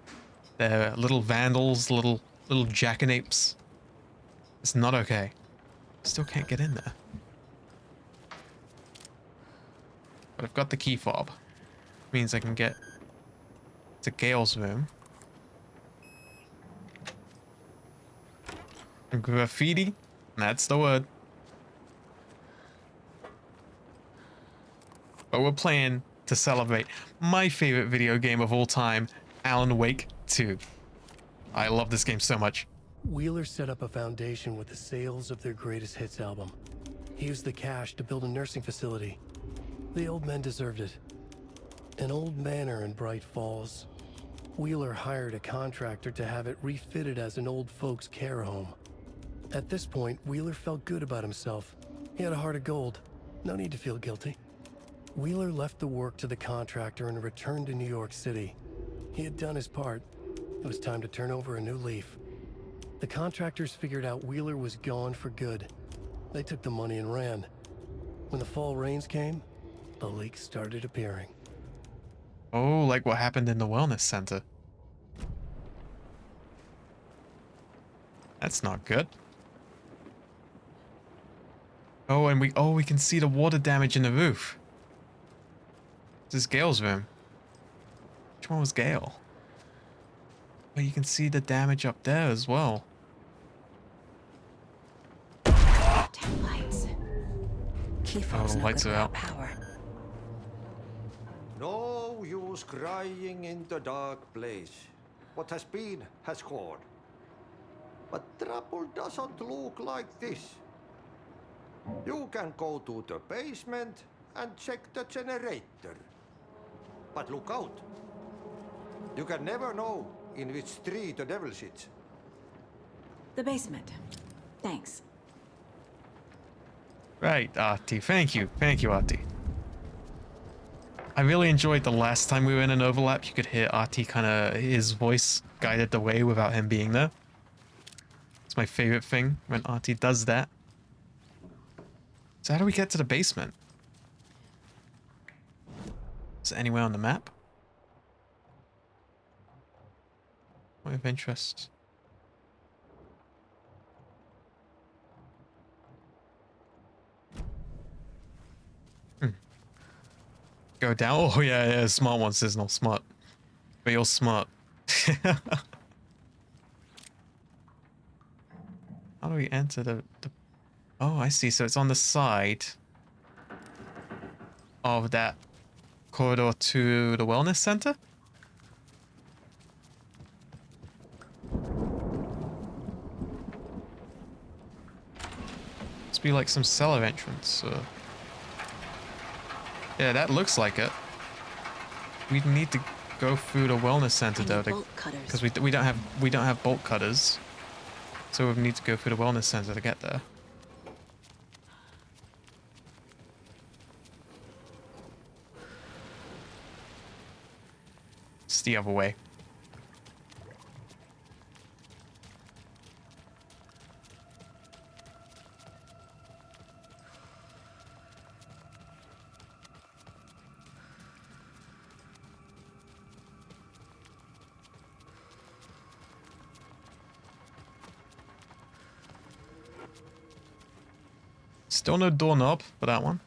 They're little vandals, little jackanapes. It's not okay. Still can't get in there. But I've got the key fob. Means I can get to Gale's room. And graffiti? That's the word. But we're playing to celebrate my favorite video game of all time, Alan Wake 2. I love this game so much. Wheeler set up a foundation with the sales of their greatest hits album. He used the cash to build a nursing facility. The old men deserved it. An old manor in Bright Falls. Wheeler hired a contractor to have it refitted as an old folks' care home. At this point, Wheeler felt good about himself. He had a heart of gold. No need to feel guilty. Wheeler left the work to the contractor and returned to New York City. He had done his part. It was time to turn over a new leaf. The contractors figured out Wheeler was gone for good. They took the money and ran. When the fall rains came, the leaks started appearing. Oh, like what happened in the wellness center. That's not good. Oh, and we can see the water damage in the roof. This is Gale's room. Which one was Gale? Oh, you can see the damage up there as well. Lights. Key fob's not lights good are out. without power. No use crying in the dark place. What has been has gone. But trouble doesn't look like this. You can go to the basement and check the generator. But look out. You can never know in which tree the devil sits. The basement. Thanks. Right, Artie. Thank you. Thank you, Artie. I really enjoyed the last time we were in an overlap. You could hear Artie his voice guided the way without him being there. It's my favorite thing when Artie does that. So how do we get to the basement? Is there anywhere on the map? Point of interest. Go down. Oh yeah, smart one, Siznal, smart. But you're smart. How do we enter the... Oh, I see. So it's on the side of that corridor to the wellness center? Must be like some cellar entrance. Yeah, that looks like it. We need to go through the wellness center though, because we don't have bolt cutters, so we need to go through the wellness center to get there. It's the other way. Still no doorknob for that one.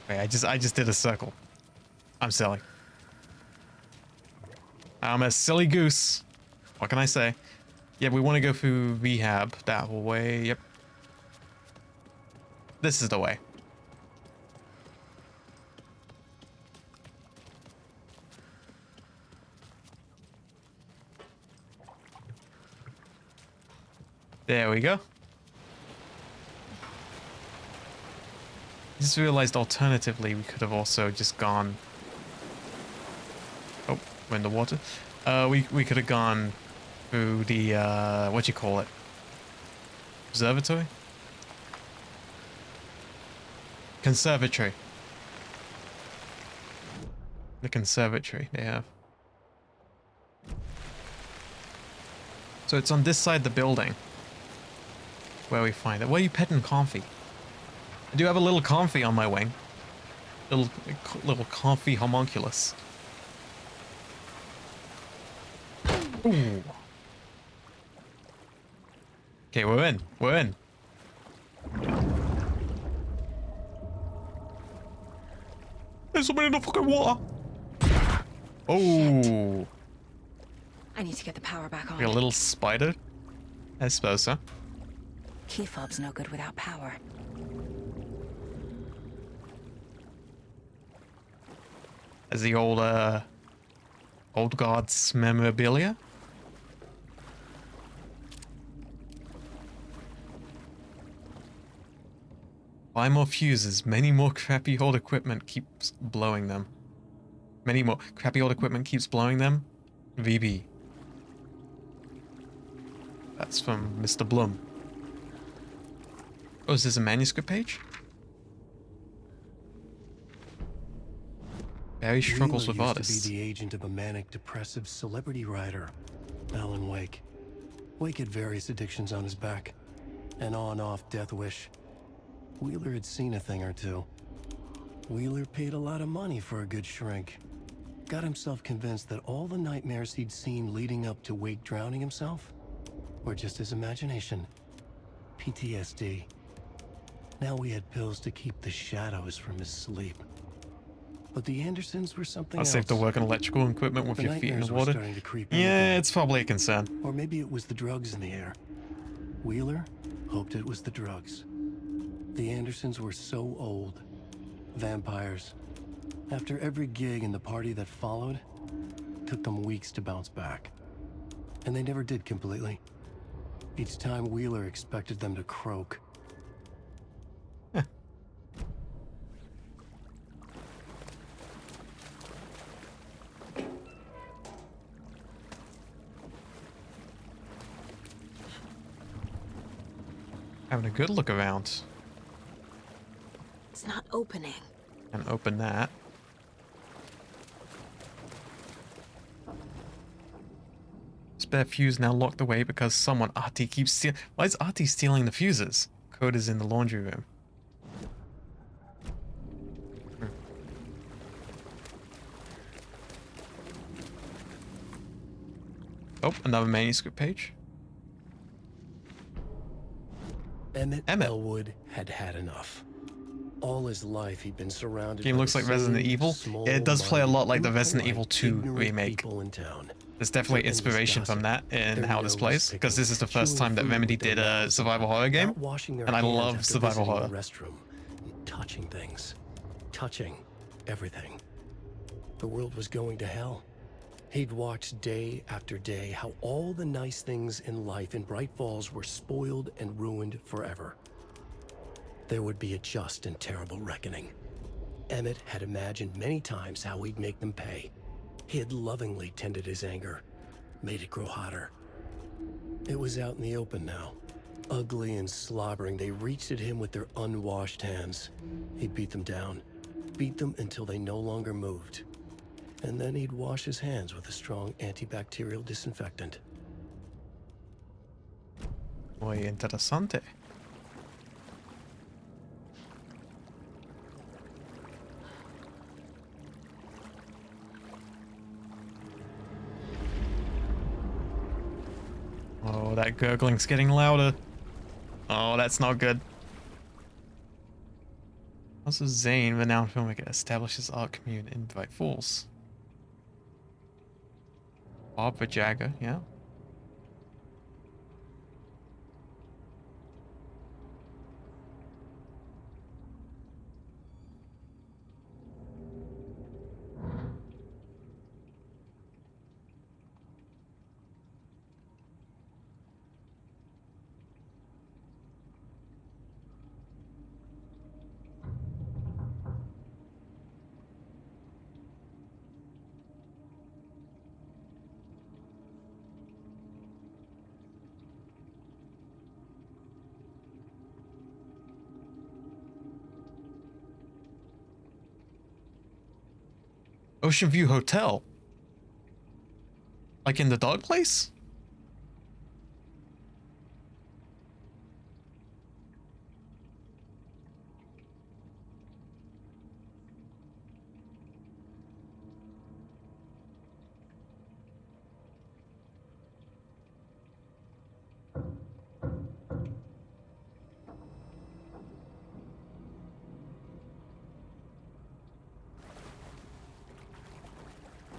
Okay, I just did a circle. I'm silly. I'm a silly goose. What can I say? Yeah, we want to go through rehab that way. Yep. This is the way. There we go. Just realized alternatively we could have also just gone... Oh, we're in the water. We could have gone through the, what do you call it? Observatory? Conservatory. The conservatory they have. So it's on this side of the building where we find it. Where are you petting Comfy? I do have a little Comfy on my wing. Little Comfy homunculus. Ooh. Okay, we're in. We're in. There's somebody in the fucking water. Oh. I need to get the power back on. Like a little spider? I suppose so. Key fob's no good without power. As the old gods memorabilia. Buy more fuses. Many more crappy old equipment keeps blowing them. Many more crappy old equipment keeps blowing them. VB. That's from Mr. Blum. Oh, is this a manuscript page? Barry struggles with artists. Used to be the agent of a manic depressive celebrity writer, Alan Wake. Wake had various addictions on his back. An on-off death wish. Wheeler had seen a thing or two. Wheeler paid a lot of money for a good shrink. Got himself convinced that all the nightmares he'd seen leading up to Wake drowning himself were just his imagination. PTSD. Now we had pills to keep the shadows from his sleep. But the Andersons were something else. I'll save to work on electrical equipment with your feet in the water. Yeah, it's probably a concern. Or maybe it was the drugs in the air. Wheeler hoped it was the drugs. The Andersons were so old. Vampires. After every gig and the party that followed, took them weeks to bounce back. And they never did completely. Each time Wheeler expected them to croak. Having a good look around. It's not opening. And open that. Spare fuse now locked away because someone, Artie, keeps stealing. Why is Artie stealing the fuses? Code is in the laundry room. Oh, another manuscript page. Emmett Elwood had had enough. All his life he'd been surrounded Game by looks like Resident Evil. Yeah, it does play a lot like the Resident Evil 2 remake. There's definitely inspiration from that in how this plays, because this is the first time that Remedy did a survival horror game, and I love survival horror. Restroom, touching things, touching everything. The world was going to hell. He'd watched day after day how all the nice things in life in Bright Falls were spoiled and ruined forever. There would be a just and terrible reckoning. Emmett had imagined many times how he'd make them pay. He had lovingly tended his anger, made it grow hotter. It was out in the open now. Ugly and slobbering, they reached at him with their unwashed hands. He beat them down, beat them until they no longer moved. And then he'd wash his hands with a strong antibacterial disinfectant. Muy interesante. Oh, that gurgling's getting louder. Oh, that's not good. Also, Zane, renowned filmmaker, establishes art commune in Bright Falls. Bob Vajaga, yeah. Ocean View Hotel? Like in the dog place?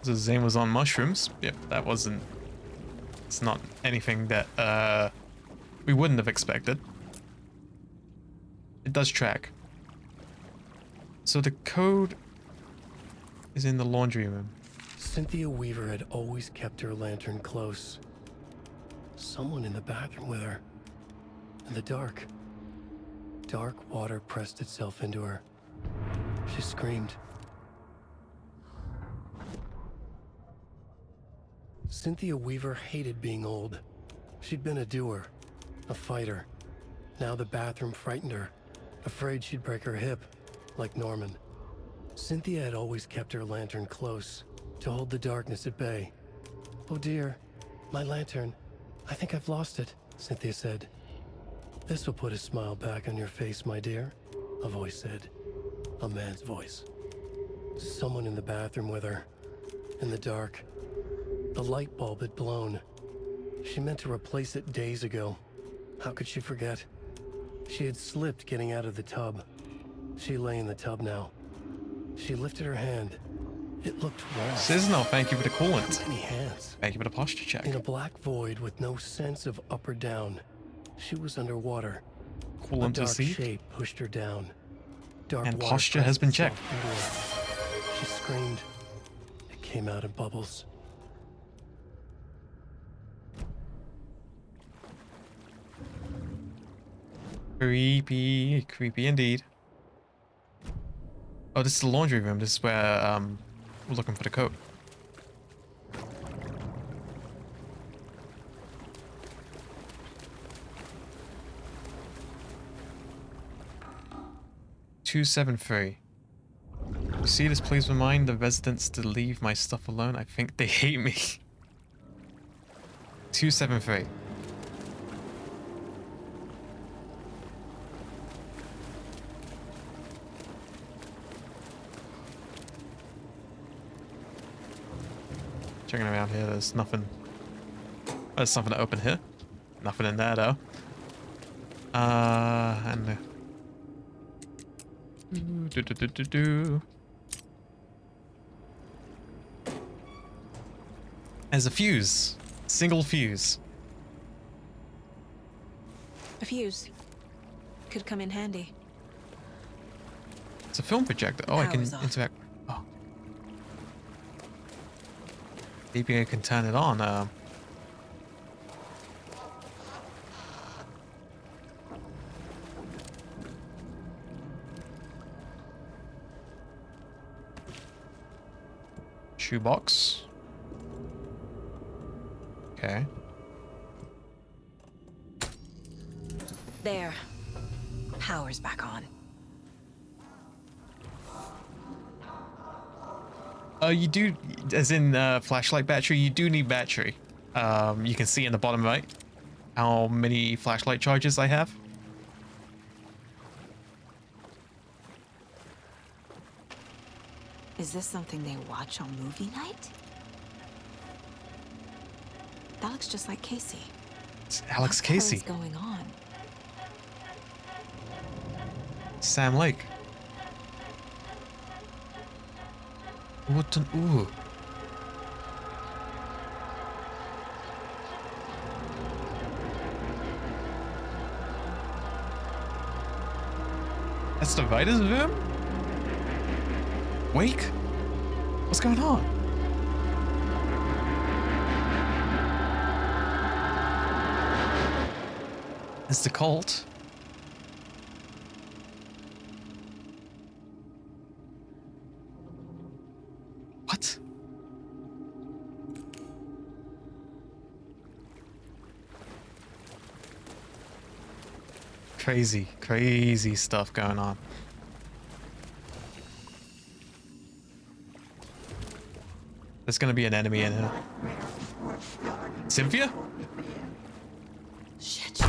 So Zane was on mushrooms. Yep, that wasn't... It's not anything that we wouldn't have expected. It does track. So the code is in the laundry room. Cynthia Weaver had always kept her lantern close. Someone in the bathroom with her. In the dark. Dark water pressed itself into her. She screamed. Cynthia Weaver hated being old. She'd been a doer, a fighter. Now the bathroom frightened her, afraid she'd break her hip, like Norman. Cynthia had always kept her lantern close, to hold the darkness at bay. "Oh dear, my lantern. I think I've lost it," Cynthia said. "This will put a smile back on your face, my dear," a voice said. A man's voice. Someone in the bathroom with her, in the dark. The light bulb had blown. She meant to replace it days ago. How could she forget? She had slipped getting out of the tub. She lay in the tub now. She lifted her hand. It looked wrong. Sizzno, thank you for the coolant. Too many hands. Thank you for the posture check. In a black void with no sense of up or down. She was underwater. Coolant A dark received. shape pushed her down. Dark And water posture has pressed been checked. itself into her. She screamed. It came out in bubbles. Creepy, creepy indeed. Oh, this is the laundry room. This is where we're looking for the code. "273. You see this? Please remind the residents to leave my stuff alone. I think they hate me." 273. Checking around here, there's nothing. There's something to open here. Nothing in there though. And there's a fuse. Single fuse. A fuse. Could come in handy. It's a film projector. Oh, I can Power's off. interact. Oh. Maybe I can turn it on. Shoebox. Okay. There. Power's back on. You do, as in flashlight battery, you do need battery. You can see in the bottom right how many flashlight charges I have. Is this something they watch on movie night? That looks just like Casey. It's Alex What the hell Casey. is going on? Sam Lake. What an ooh. That's the Vitus room? Wake? What's going on? It's the cult. What? Crazy, crazy stuff going on. There's gonna be an enemy in here. Cynthia? Shit.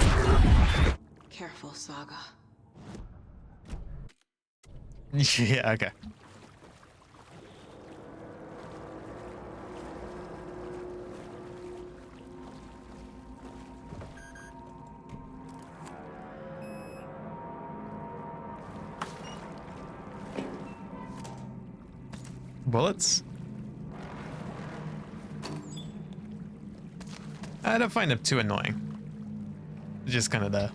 Careful, Saga. Yeah, okay. Bullets? I don't find them too annoying. They're just kind of there.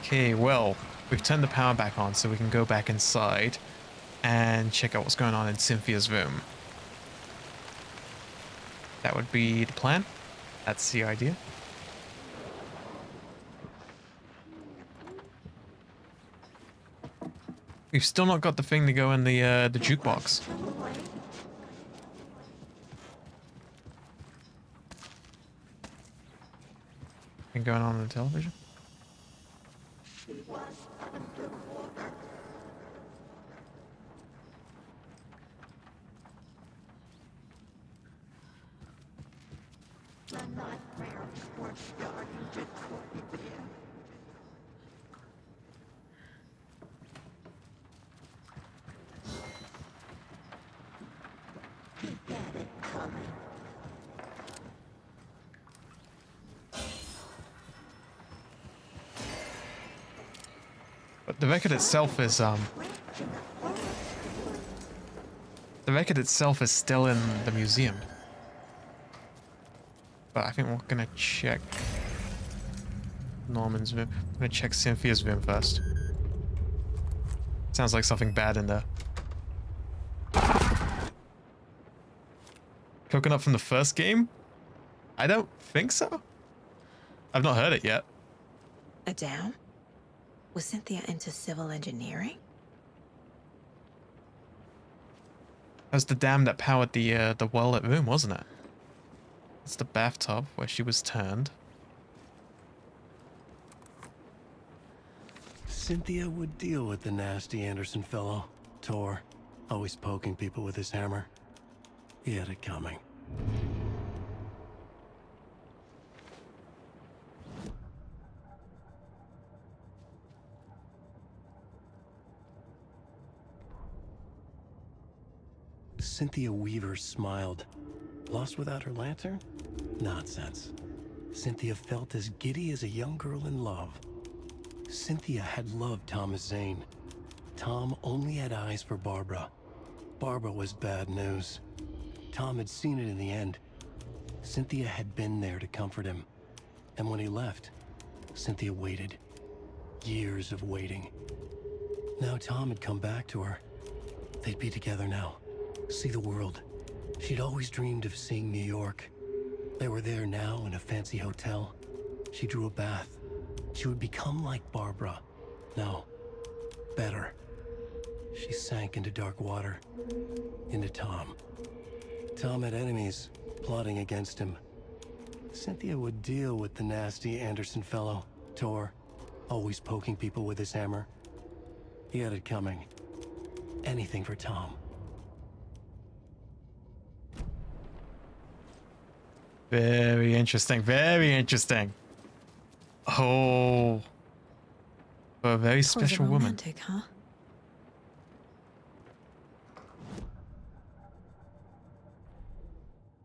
Okay, well, we've turned the power back on so we can go back inside and check out what's going on in Cynthia's room. That would be the plan. That's the idea. We've still not got the thing to go in the jukebox. Thing going on the television? But the record itself is the record itself is still in the museum. But I think we're gonna check Norman's room. I'm gonna check Cynthia's room first. Sounds like something bad in there. Coconut from the first game? I don't think so. I've not heard it yet. A dam? Was Cynthia into civil engineering? That's the dam that powered the well-lit room, wasn't it? It's the bathtub where she was turned. Cynthia would deal with the nasty Anderson fellow. Tor, always poking people with his hammer. He had it coming. Cynthia Weaver smiled. Lost without her lantern? Nonsense. Cynthia felt as giddy as a young girl in love. Cynthia had loved Thomas Zane. Tom only had eyes for Barbara. Barbara was bad news. Tom had seen it in the end. Cynthia had been there to comfort him. And when he left, Cynthia waited. Years of waiting. Now Tom had come back to her. They'd be together now. See the world. She'd always dreamed of seeing New York. They were there now in a fancy hotel. She drew a bath. She would become like Barbara. No, better. She sank into dark water. Into Tom. Tom had enemies plotting against him. Cynthia would deal with the nasty Anderson fellow, Tor, always poking people with his hammer. He had it coming. Anything for Tom. Very interesting. Very interesting. Oh, a very special woman. Romantic, huh?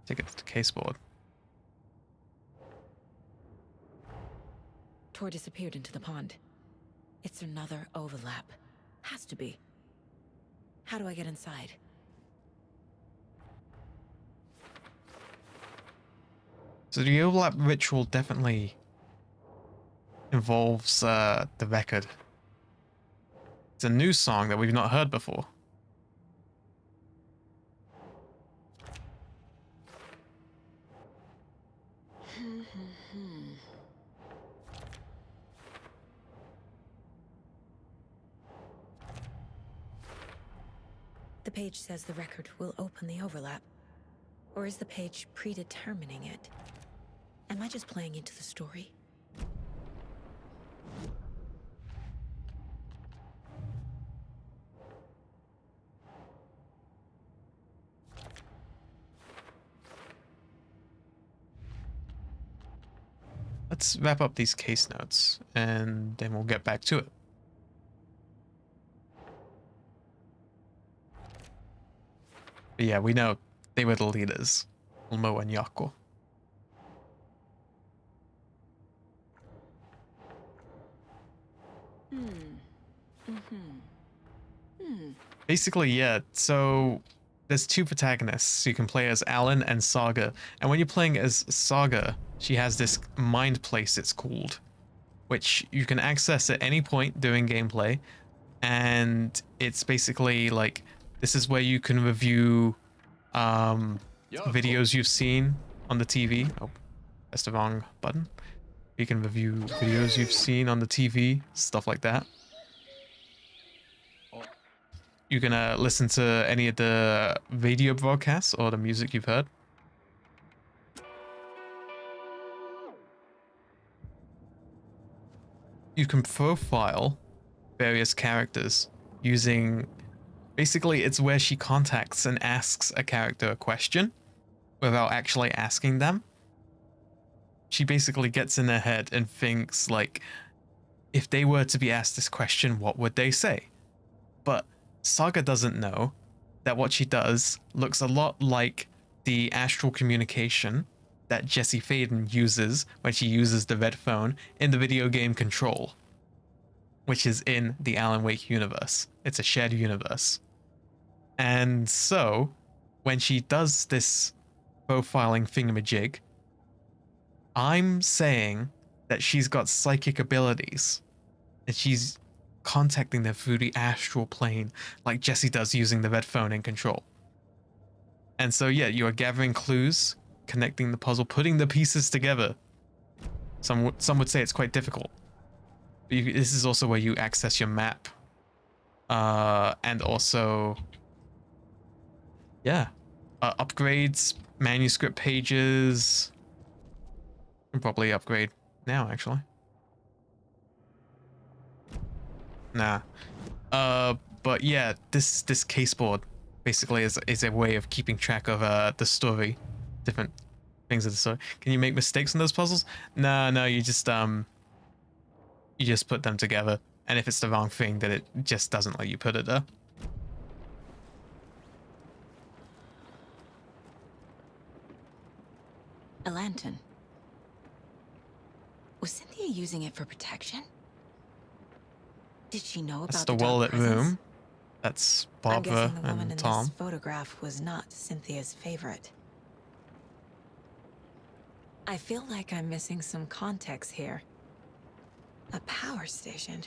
Take it to the case board. Tor disappeared into the pond. It's another overlap. Has to be. How do I get inside? So the overlap ritual definitely involves the record. It's a new song that we've not heard before. The page says the record will open the overlap. Or is the page predetermining it? Am I just playing into the story? Let's wrap up these case notes and then we'll get back to it. But yeah, we know they were the leaders, Ulmo and Yako. Basically, yeah, so there's two protagonists. You can play as Alan and Saga. And when you're playing as Saga, she has this mind place, it's called, which you can access at any point during gameplay. And it's basically like, this is where you can review videos you've seen on the TV. Oh, that's the wrong button. You can review videos you've seen on the TV, stuff like that. You can listen to any of the radio broadcasts or the music you've heard. You can profile various characters using... Basically, it's where she contacts and asks a character a question without actually asking them. She basically gets in their head and thinks, like, if they were to be asked this question, what would they say? But Saga doesn't know that what she does looks a lot like the astral communication that Jesse Faden uses when she uses the red phone in the video game Control, which is in the Alan Wake universe. It's a shared universe. And so, when she does this profiling thingamajig, I'm saying that she's got psychic abilities, and she's contacting them through the astral plane, like Jesse does using the red phone in Control. And so, yeah, you are gathering clues, connecting the puzzle, putting the pieces together. Some would say it's quite difficult. This is also where you access your map, and also, yeah, upgrades, manuscript pages. You can probably upgrade now, actually. Nah. But yeah, this case board basically is a way of keeping track of the story, different things of the story. Can you make mistakes in those puzzles? No, you just put them together, and if it's the wrong thing, then it just doesn't let you put it there. A lantern. Was Cynthia using it for protection? Did she know about That's the dark well-lit presence? room. That's I'm Barbara guessing the woman and in Tom. this photograph was not Cynthia's favorite. I feel like I'm missing some context here. A power station.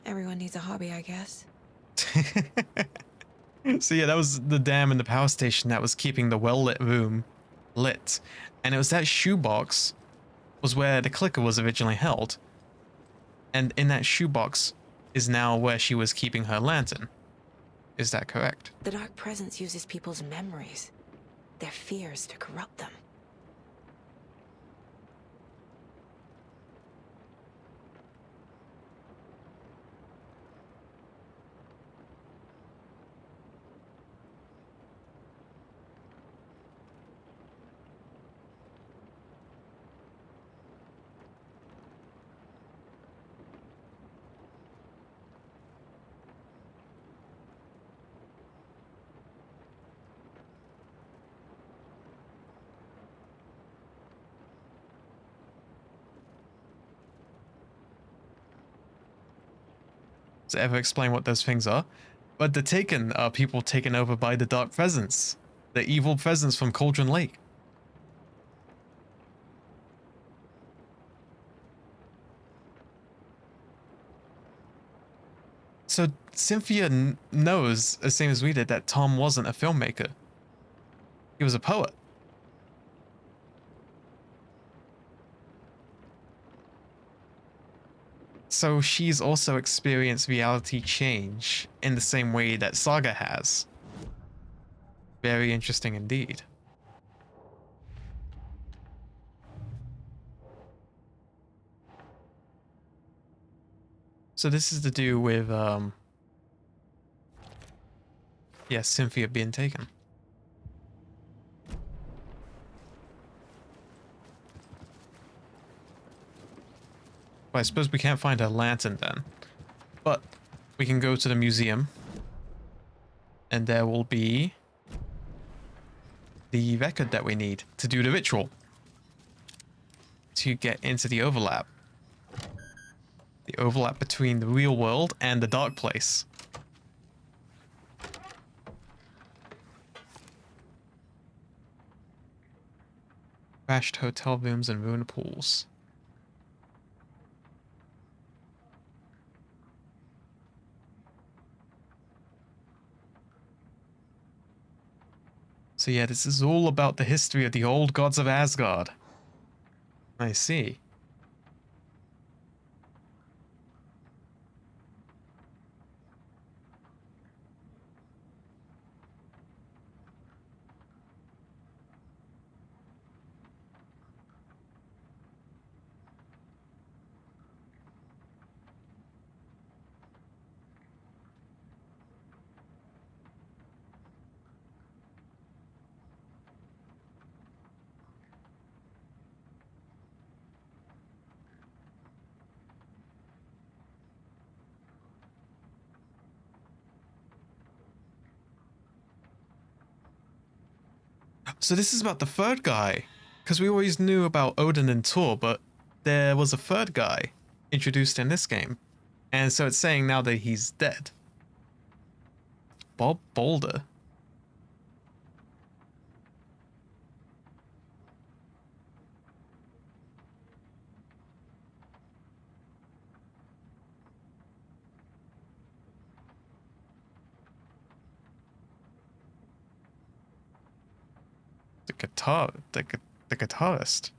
Everyone needs a hobby, I guess. So yeah, that was the dam and the power station that was keeping the well-lit room lit. And it was that shoebox was where the clicker was originally held. And in that shoebox is now where she was keeping her lantern. Is that correct? The Dark Presence uses people's memories, their fears to corrupt them. To ever explain what those things are. But the Taken are people taken over by the Dark Presence, the evil presence from Cauldron Lake. So Cynthia knows, the same as we did, that Tom wasn't a filmmaker. He was a poet. So she's also experienced reality change in the same way that Saga has. Very interesting indeed. So this is to do with, yeah, Cynthia being taken. Well, I suppose we can't find her lantern then. But we can go to the museum. And there will be the record that we need to do the ritual. To get into the overlap. The overlap between the real world and the dark place. Crashed hotel rooms and ruined pools. So yeah, this is all about the history of the old gods of Asgard. I see. So this is about the third guy. Because we always knew about Odin and Thor, but there was a third guy introduced in this game. And so it's saying now that he's dead. Bob Boulder. The guitarist.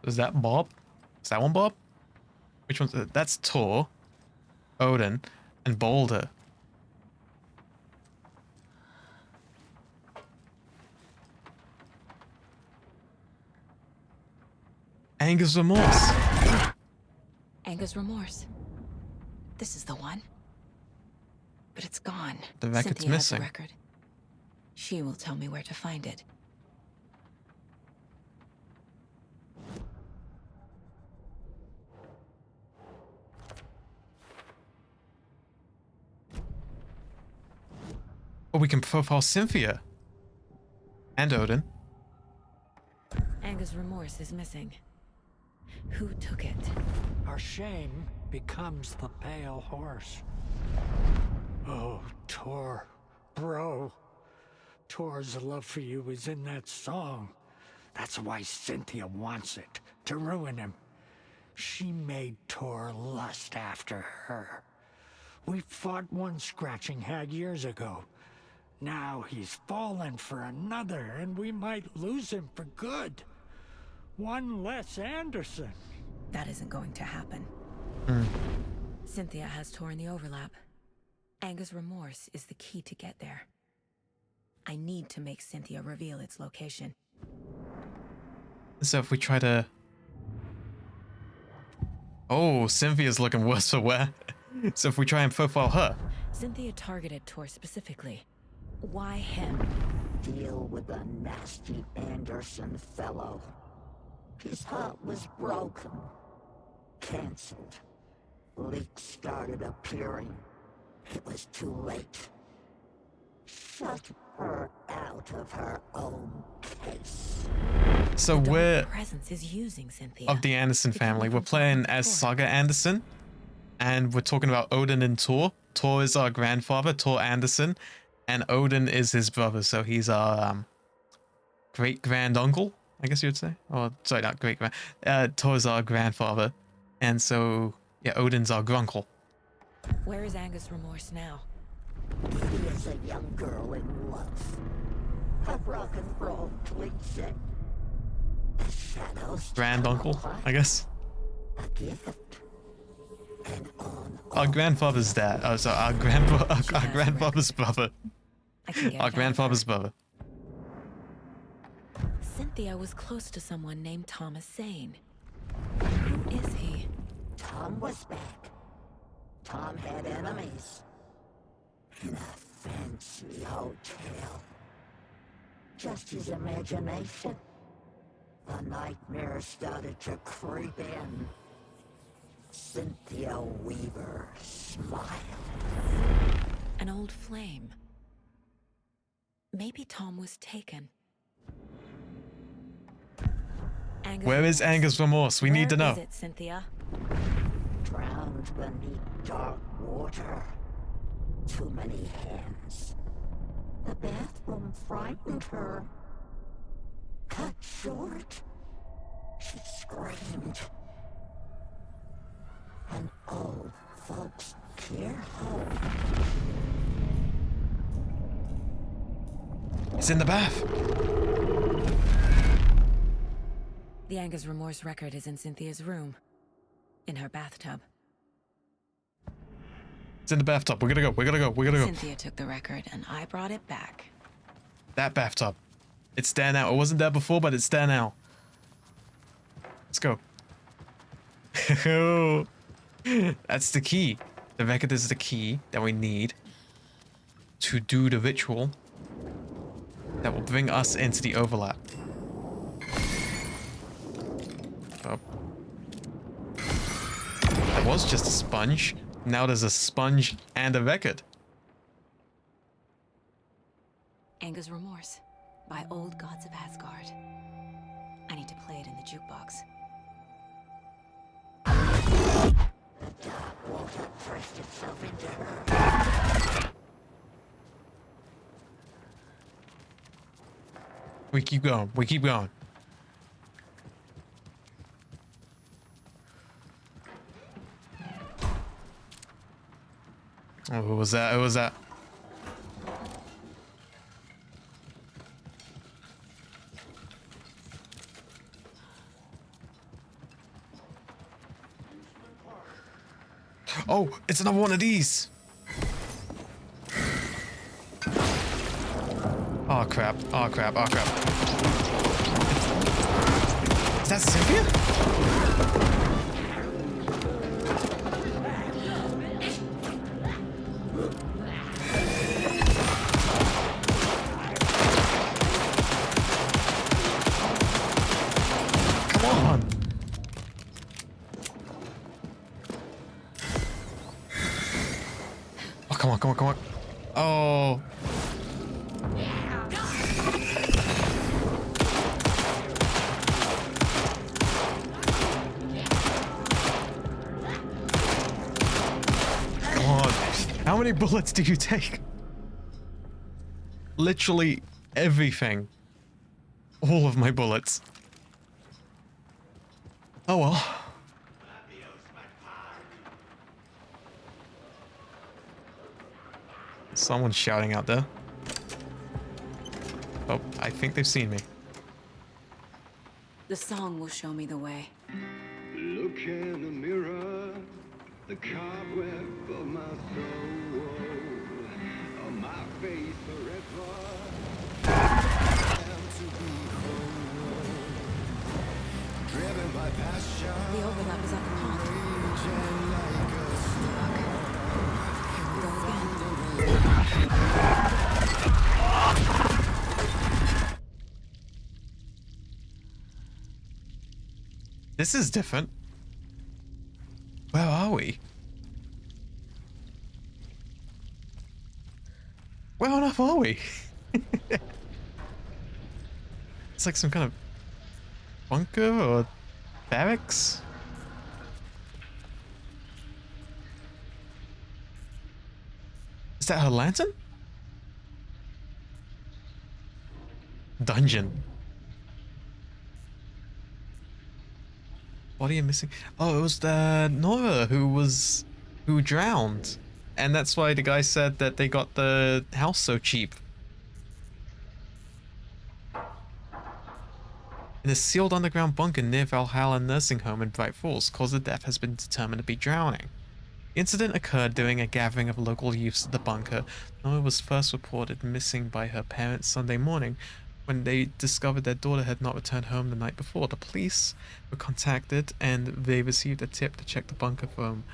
Is that Bob? Is that one Bob? Which one's that? That's Tor, Odin, and Boulder. Anger's Remorse. Anger's Remorse. This is the one. But it's gone. The record's Cynthia has missing. the record. She will tell me where to find it. Or we can profile Cynthia. And Odin. Anger's Remorse is missing. Who took it? Our shame becomes the pale horse. Oh, Tor. Bro. Tor's love for you is in that song. That's why Cynthia wants it, to ruin him. She made Tor lust after her. We fought one scratching hag years ago. Now he's fallen for another, and we might lose him for good. One less Anderson. That isn't going to happen. Cynthia has Tor in the overlap. Anger's Remorse is the key to get there. I need to make Cynthia reveal its location. So if we try to... Oh, Cynthia's looking worse for wear. So if we try and profile her... Cynthia targeted Tor specifically. Why him? Deal with the nasty Anderson fellow. His heart was broken. Cancelled. Leaks started appearing. It was too late. Shut her out of her own case. So we're Presence is using Cynthia. of the Anderson family. We're playing as Saga Anderson. And we're talking about Odin and Tor. Tor is our grandfather, Tor Anderson. And Odin is his brother. So he's our great-grand-uncle, I guess you would say. Or, sorry, not great-grand. Tor's our grandfather. And so, yeah, Odin's our grunkle. Where is Anger's Remorse now? He is a young girl in love. A rock and roll cliche. The shadows. Granduncle, I guess. A gift. Our grandfather's dad. Oh, sorry, our grandfather's brother. Our grandfather's brother. Cynthia was close to someone named Thomas Zane. Who is he? Tom was back. Tom had enemies. In a fancy hotel. Just his imagination. The nightmare started to creep in. Cynthia Weaver smiled. An old flame. Maybe Tom was taken. Where is Anger's Remorse? We need to know. Where is it, Cynthia? Drowned beneath dark water. Too many hands. The bathroom frightened her. Cut short. She screamed. An old folks care home. It's in the bath. The Anger's Remorse record is in Cynthia's room. In her bathtub. It's in the bathtub. We're gonna go. We're gonna go. We're gonna go. Cynthia took the record and I brought it back. That bathtub. It's there now. It wasn't there before, but it's there now. Let's go. That's the key. The record is the key that we need to do the ritual that will bring us into the overlap. Oh. That was just a sponge. Now there's a sponge and a record. Anger's Remorse by Old Gods of Asgard. I need to play it in the jukebox. The dark water pressed itself into her. We keep going. We keep going. Oh, who was that? Who was that? Oh, it's another one of these. Oh crap, oh crap, oh crap. Is that Cynthia? Come on. Oh, come on, come on, come on. Oh. God, how many bullets do you take? Literally everything. All of my bullets. Oh well. Someone's shouting out there. Oh, I think they've seen me. The song will show me the way. Look in the mirror, the cobweb of my soul, on my face forever. I am to be whole, driven by passion. The overlap is at the pond. Here we go again. This is different. Where are we? Where on earth are we? It's like some kind of bunker or barracks? Is that her lantern? Dungeon. What are you missing? Oh, it was the Nora who drowned. And that's why the guy said that they got the house so cheap. In a sealed underground bunker near Valhalla Nursing Home in Bright Falls, cause of death has been determined to be drowning. The incident occurred during a gathering of local youths at the bunker. Nora was first reported missing by her parents Sunday morning when they discovered their daughter had not returned home the night before. The police were contacted and they received a tip to check the bunker from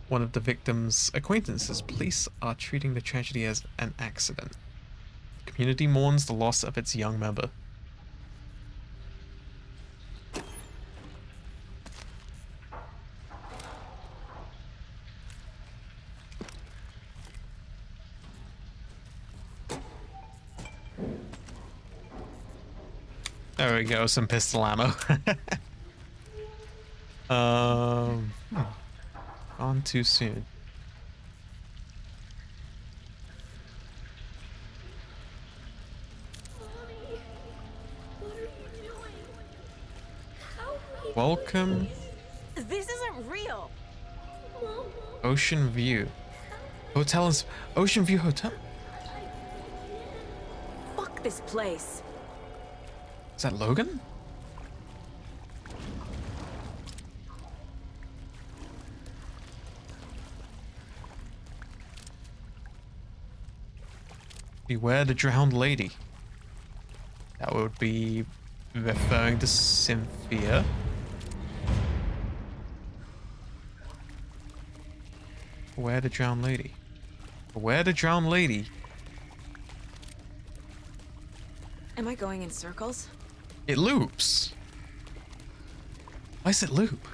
one of the victim's acquaintances. Police are treating the tragedy as an accident. The community mourns the loss of its young member. There we go, some pistol ammo. Gone too soon. Welcome. This isn't real. Ocean View. Hotel is Ocean View Hotel? Fuck this place. Is that Logan? Beware the drowned lady. That would be referring to Cynthia. Beware the drowned lady. Beware the drowned lady. Am I going in circles? It loops. Why does it loop?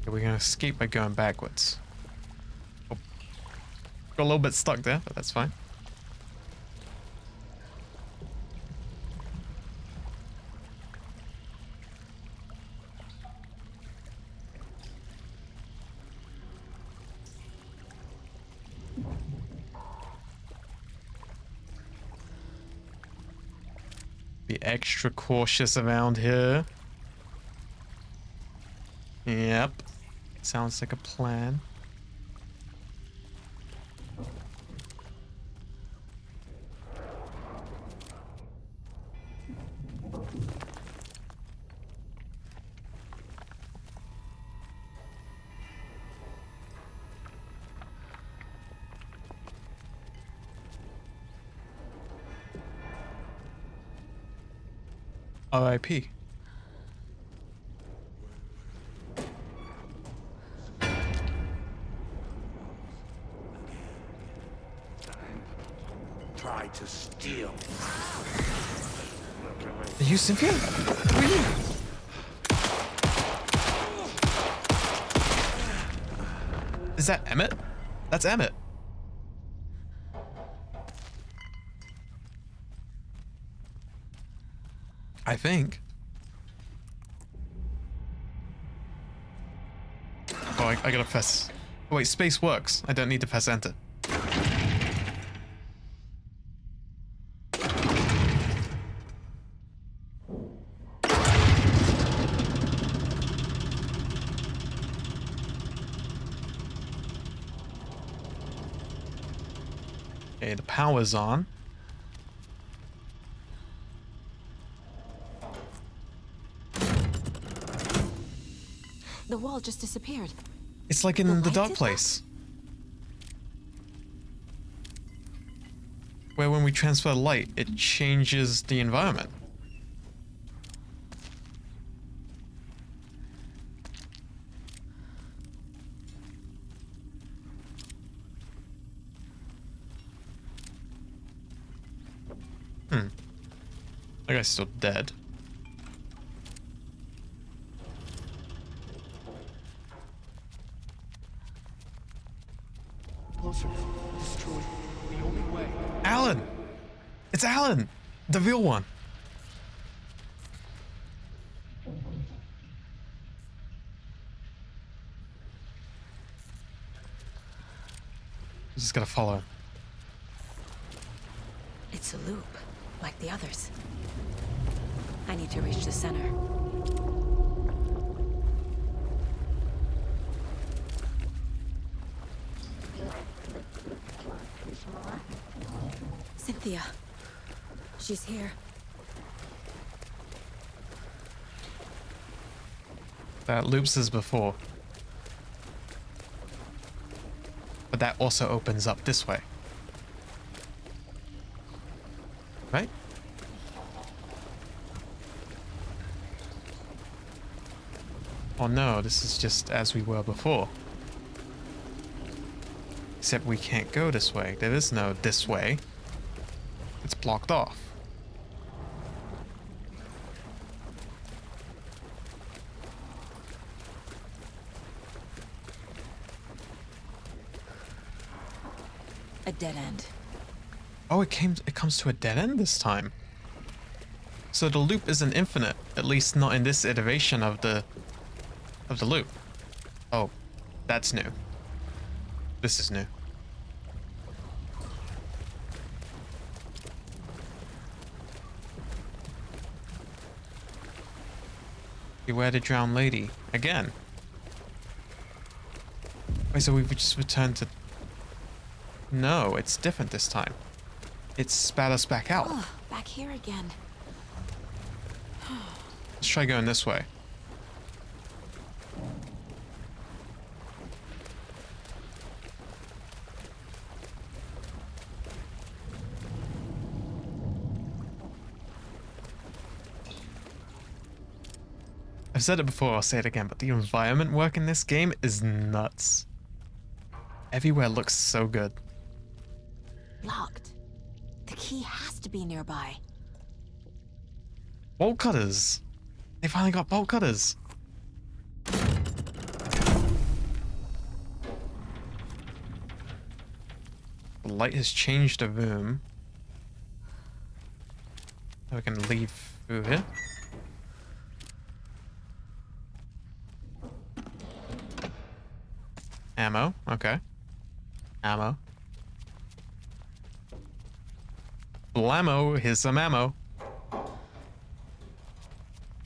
Okay, we're gonna escape by going backwards. Oh. Got a little bit stuck there, but that's fine. Be extra cautious around here. Yep. Sounds like a plan. R.I.P. Try to steal. Are you Cynthia? Who are you? Is that Emmett? That's Emmett. I think. Oh, I gotta press. Oh, wait, space works. I don't need to press enter. Okay, the power's on. The wall just disappeared. It's like in the dark Belated? place. Where when we transfer light, it changes the environment. That guy's still dead. Closer. This is truly the only way. Alan! It's Alan! The real one. Just gotta follow him. It's a loop, like the others. I need to reach the center. Cynthia. She's here. That loops as before. But that also opens up this way. Right? Oh no, this is just as we were before. Except we can't go this way. There is no this way. It's blocked off. A dead end. Oh, it comes to a dead end this time. So the loop isn't infinite, at least not in this iteration of the loop. Oh, that's new. This is new. Beware the drowned lady. Again. Wait, so we've just returned to... No, it's different this time. It spat us back out. Oh, back here again. Let's try going this way. I've said it before, I'll say it again, but the environment work in this game is nuts. Everywhere looks so good. Locked. The key has to be nearby. Bolt cutters! They finally got bolt cutters! The light has changed the room. Now we can leave through here. Ammo, okay. Ammo. Blammo, here's some ammo.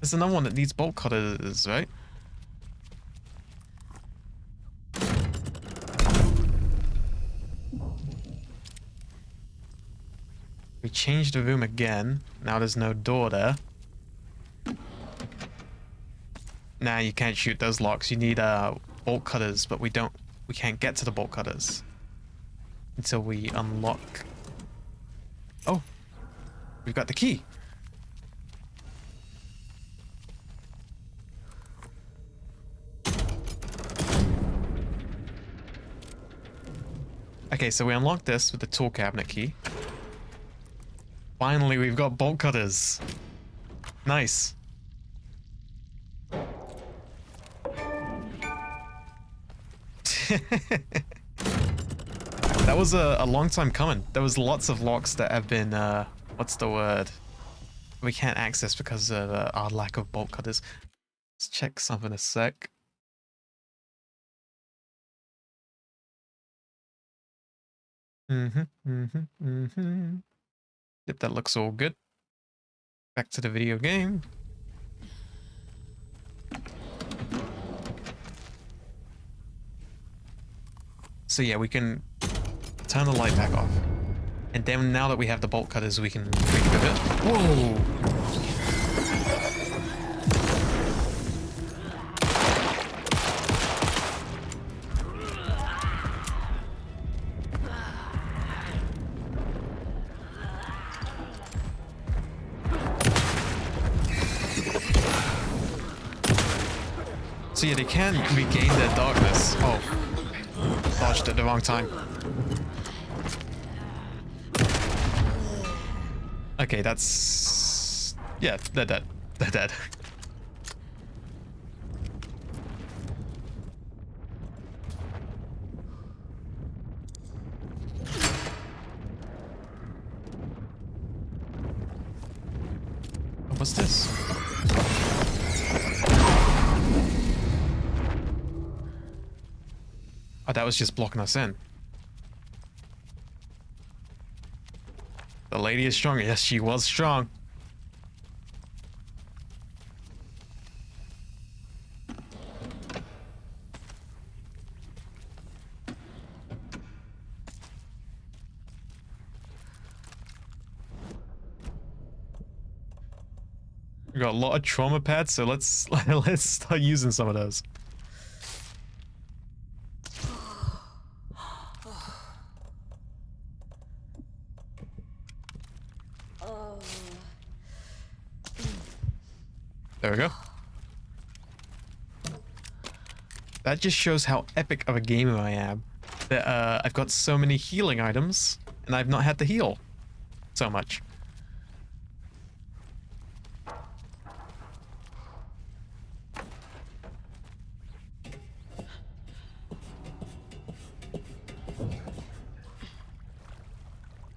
There's another one that needs bolt cutters, right? We changed the room again. Now there's no door there. Nah, you can't shoot those locks. You need bolt cutters, but we can't get to the bolt cutters until we unlock. Oh, we've got the key. Okay, so we unlocked this with the tool cabinet key. Finally, we've got bolt cutters. Nice. That was a long time coming. There was lots of locks that have been, what's the word? We can't access because of our lack of bolt cutters. Let's check something a sec. Yep, that looks all good. Back to the video game. So yeah, we can turn the light back off. And then now that we have the bolt cutters, we can remove it. Whoa! So yeah, they can regain their darkness. Oh, dodged at the wrong time. Okay, that's... yeah, they're dead. They're dead. What's this? Oh, that was just blocking us in. The lady is strong. Yes, she was strong. We got a lot of trauma pads, so let's start using some of those. There we go. That just shows how epic of a gamer I am. That I've got so many healing items, and I've not had to heal so much.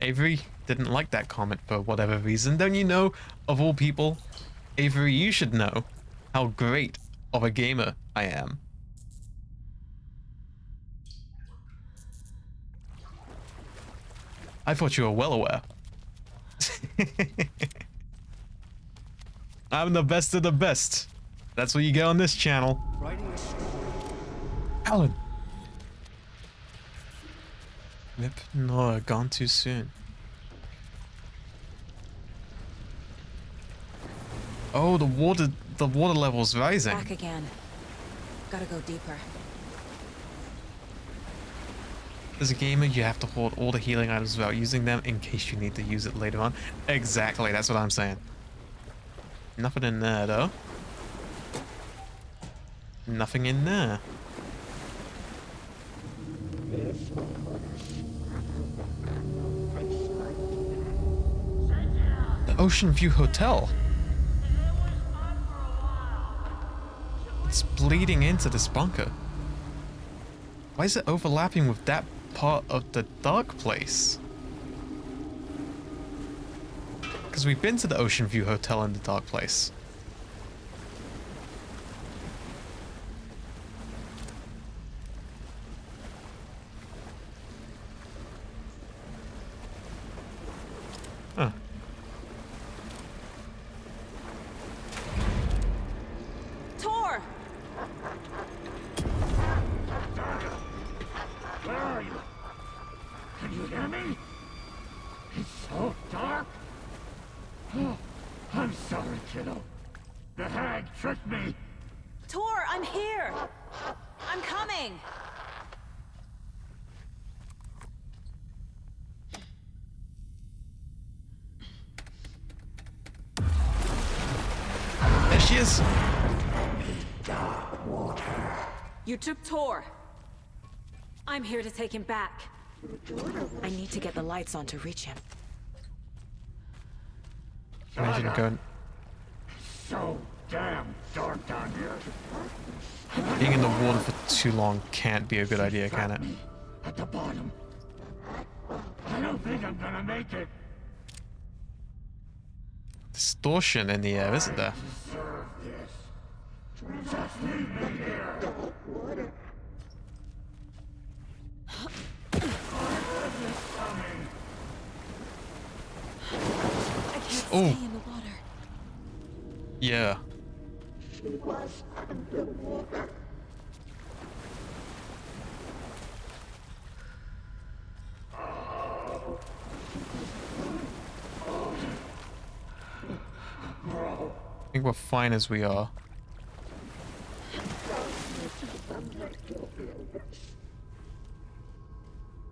Avery didn't like that comment for whatever reason. Don't you know, of all people, Avery, you should know how great of a gamer I am. I thought you were well aware. I'm the best of the best. That's what you get on this channel. Alan. Yep, no, gone too soon. Oh, the water level's rising. Back again. Gotta go deeper. As a gamer, you have to hold all the healing items without using them in case you need to use it later on. Exactly, that's what I'm saying. Nothing in there, though. Nothing in there. The Ocean View Hotel. It's bleeding into this bunker. Why is it overlapping with that part of the dark place? Because we've been to the Ocean View Hotel in the dark place. Huh. Tor! Where are you? Can you hear me? It's so dark. Oh, I'm sorry, kiddo. The hag tricked me. Tor, I'm here! I'm coming! There she is. You took Tor. I'm here to take him back. I need to get the lights on to reach him. Imagine going. So damn dark down here. Being in the water for too long can't be a good idea, can it? At the bottom. I don't think I'm gonna make it. Distortion in the air, isn't there? Deserve this. Just leave me here. I can't Oh. stay in the water. Yeah. She was underwater. I think we're fine as we are.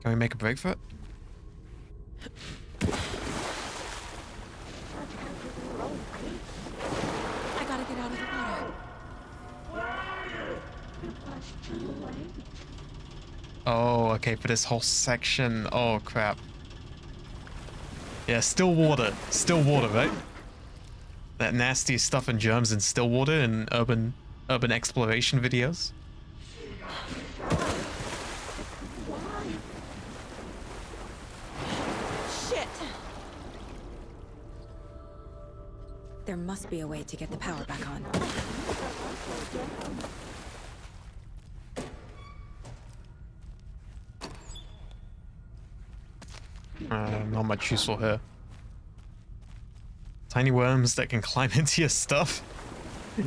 Can we make a break for it? I gotta get out of the water. Oh, okay, for this whole section. Oh, crap. Yeah, still water. Still water, right? That nasty stuff and germs in still water in urban exploration videos. Shit! There must be a way to get the power back on. Not much useful here. Tiny worms that can climb into your stuff.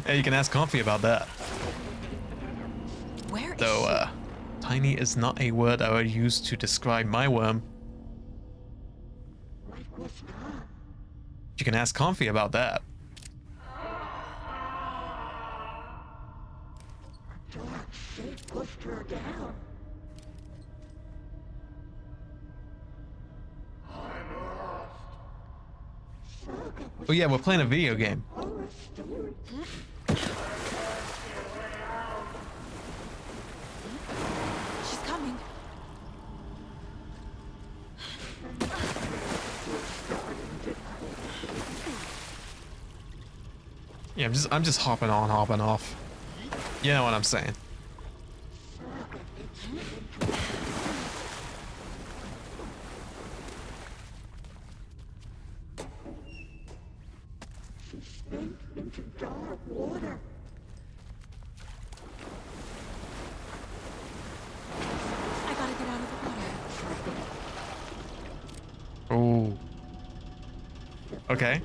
Yeah, you can ask Comfy about that. Where is Though, tiny is not a word I would use to describe my worm. You can ask Comfy about that. She pushed her down. Oh yeah, we're playing a video game. She's coming. Yeah, I'm just hopping on, hopping off. You know what I'm saying. Into dark water. I gotta get out of the water. Oh. Okay.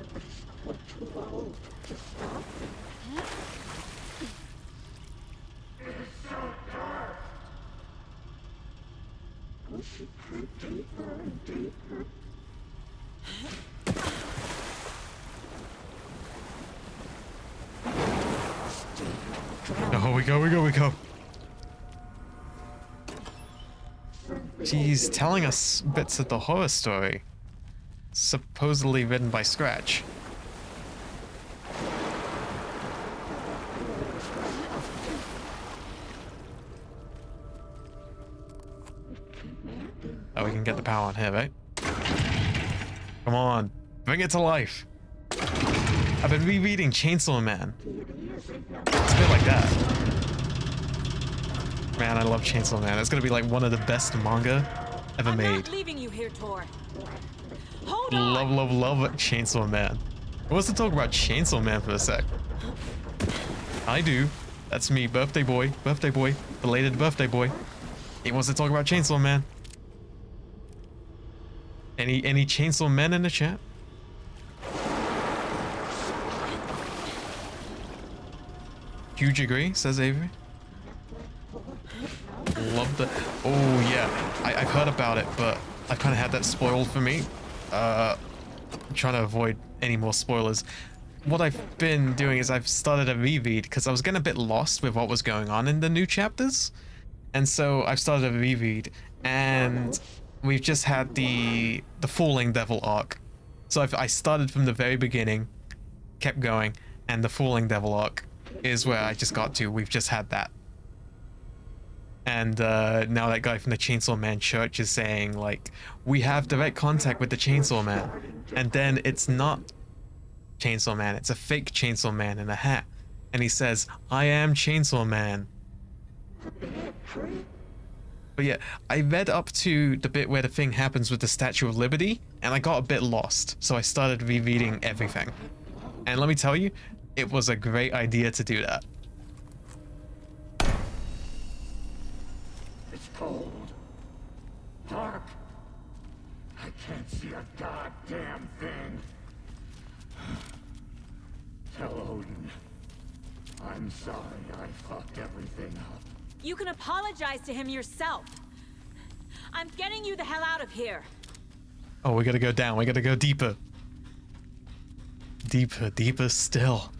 It's so dark. She crept deeper and deeper. Oh, we go. She's telling us bits of the horror story. Supposedly written by Scratch. Oh, we can get the power on here, right? Come on, bring it to life. I've been rereading Chainsaw Man. It's a bit like that. Man, I love Chainsaw Man. It's gonna be like one of the best manga ever made. Not leaving you here, Tor. Hold Love Chainsaw Man. Who wants to talk about Chainsaw Man for a sec? I do. That's me, birthday boy, belated birthday boy. He wants to talk about Chainsaw Man. Any Chainsaw Men in the chat? Huge agree, says Avery. Love the. Oh yeah, I've heard about it, but I kind of had that spoiled for me. I'm trying to avoid any more spoilers. What I've been doing is I've started a reread because I was getting a bit lost with what was going on in the new chapters, and so I've started a reread, and we've just had the Falling Devil arc. So I started from the very beginning, kept going, and the Falling Devil arc is where I just got to. We've just had that. And now that guy from the Chainsaw Man church is saying, like, we have direct contact with the Chainsaw Man. And then it's not Chainsaw Man, it's a fake Chainsaw Man in a hat. And he says, I am Chainsaw Man. But yeah, I read up to the bit where the thing happens with the Statue of Liberty, and I got a bit lost. So I started rereading everything. And let me tell you, it was a great idea to do that. It's cold. Dark. I can't see a goddamn thing. Tell Odin. I'm sorry I fucked everything up. You can apologize to him yourself. I'm getting you the hell out of here. Oh, we gotta go down. We gotta go deeper. Deeper, deeper still.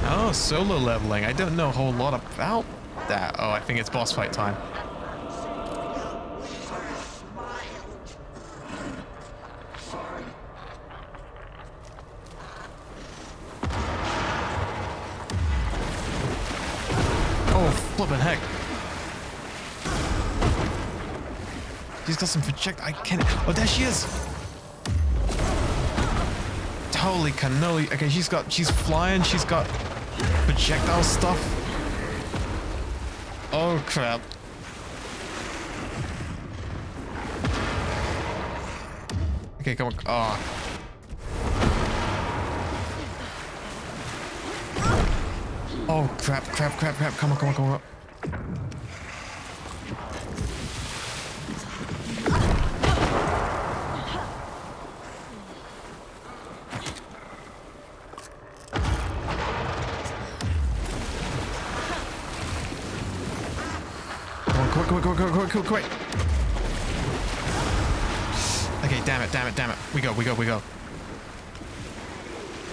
Oh, solo leveling. I don't know a whole lot about that. Oh, I think it's boss fight time. Flippin' heck. She's got some project. I can't. Oh, there she is. Holy cannoli. Okay, she's flying. She's got projectile stuff. Oh, crap. Okay, come on. Oh. Oh, crap, crap, crap, crap. Come on, come on, come on. Quick. Okay, damn it. We go.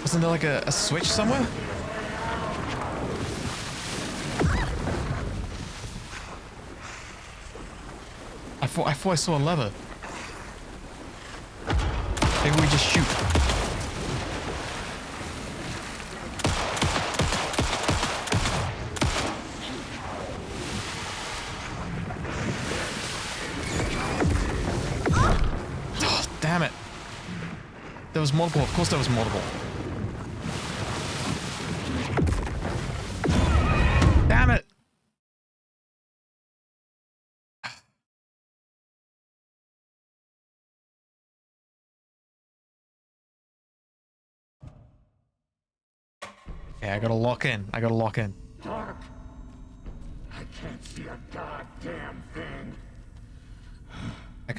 Wasn't there like a switch somewhere? I thought I saw a lever. Maybe we just shoot. Oh, damn it. There was multiple. Of course there was multiple. Damn it. Yeah, I gotta lock in. Dark. I can't see a goddamn thing.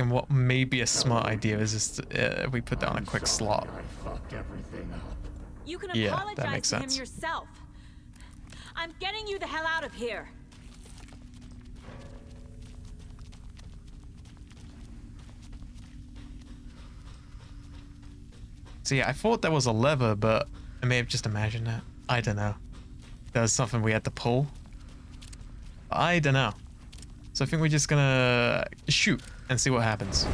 What may be a smart idea is just we put down a quick slot. I fucked everything up. You can Yeah, apologize that makes to sense. him yourself. I'm getting you the hell out of here. So yeah, I thought there was a lever, but I may have just imagined that. I don't know. There was something we had to pull. I don't know. So I think we're just gonna shoot and see what happens.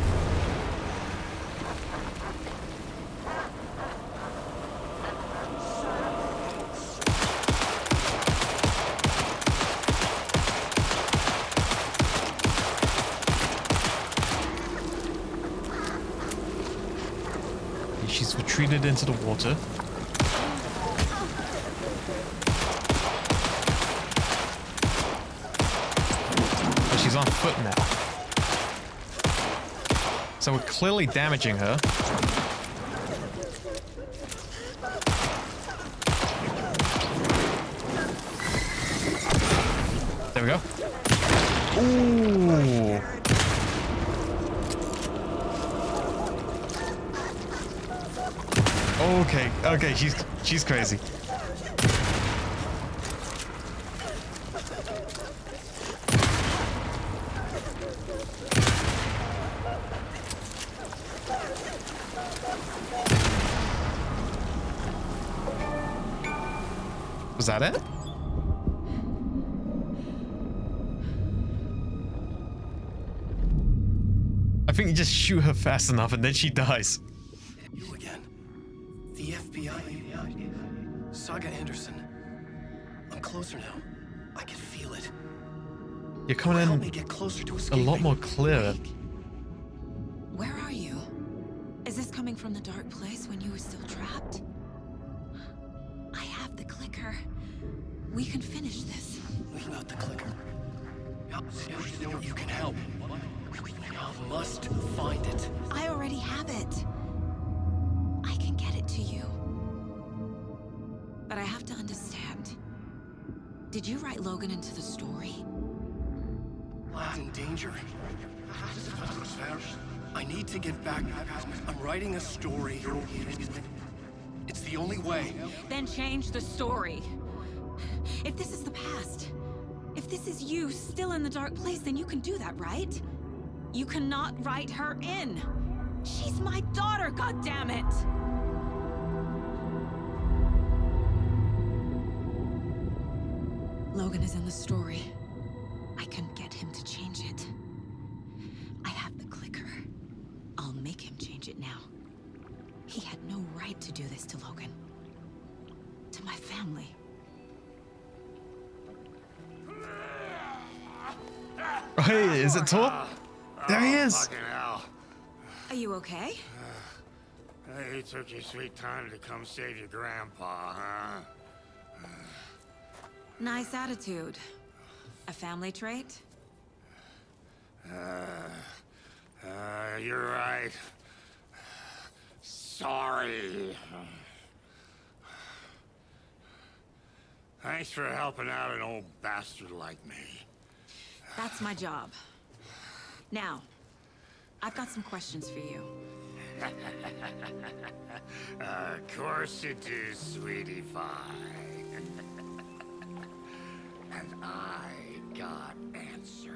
She's retreated into the water. But she's on foot now. So we're clearly damaging her. There we go. Ooh. Okay, she's crazy. Was that it? I think you just shoot her fast enough and then she dies. The FBI. Saga Anderson. I'm closer now. I can feel it. You're coming in a lot more clear. Where are you? Is this coming from the dark place when you were still trapped? I have the clicker. We can finish this. Without the clicker, you can help. I must find it. I already have it. I can get it to you. But I have to understand. Did you write Logan into the story? Lad's in danger. I need to get back. I'm writing a story. It's the only way. Then change the story. If this is the past, if this is you still in the dark place, then you can do that, right? You cannot write her in. She's my daughter, goddammit! Logan is in the story. I can get him to change it. I have the clicker. I'll make him change it now. He had no right to do this to Logan. To my family. Hey, is it Tor? There he is. Fucking hell. Are you okay? You took your sweet time to come save your grandpa, huh? Nice attitude. A family trait? You're right. Sorry. Thanks for helping out an old bastard like me. That's my job. Now, I've got some questions for you. Of course you do, sweetie pie. And I got answers.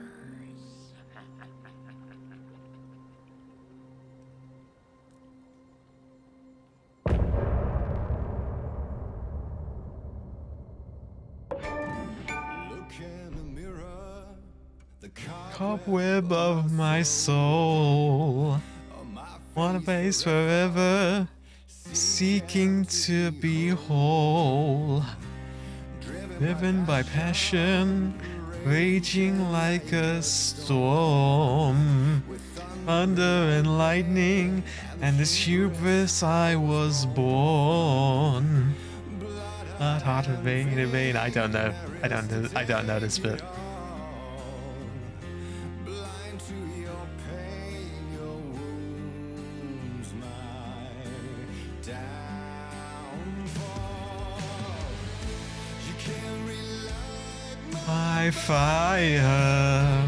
Cobweb of my soul, one face forever, seeking to be whole, driven by passion, raging like a storm, thunder and lightning, and this hubris I was born. Blood heart of vein in vein. I don't know this bit. My fire.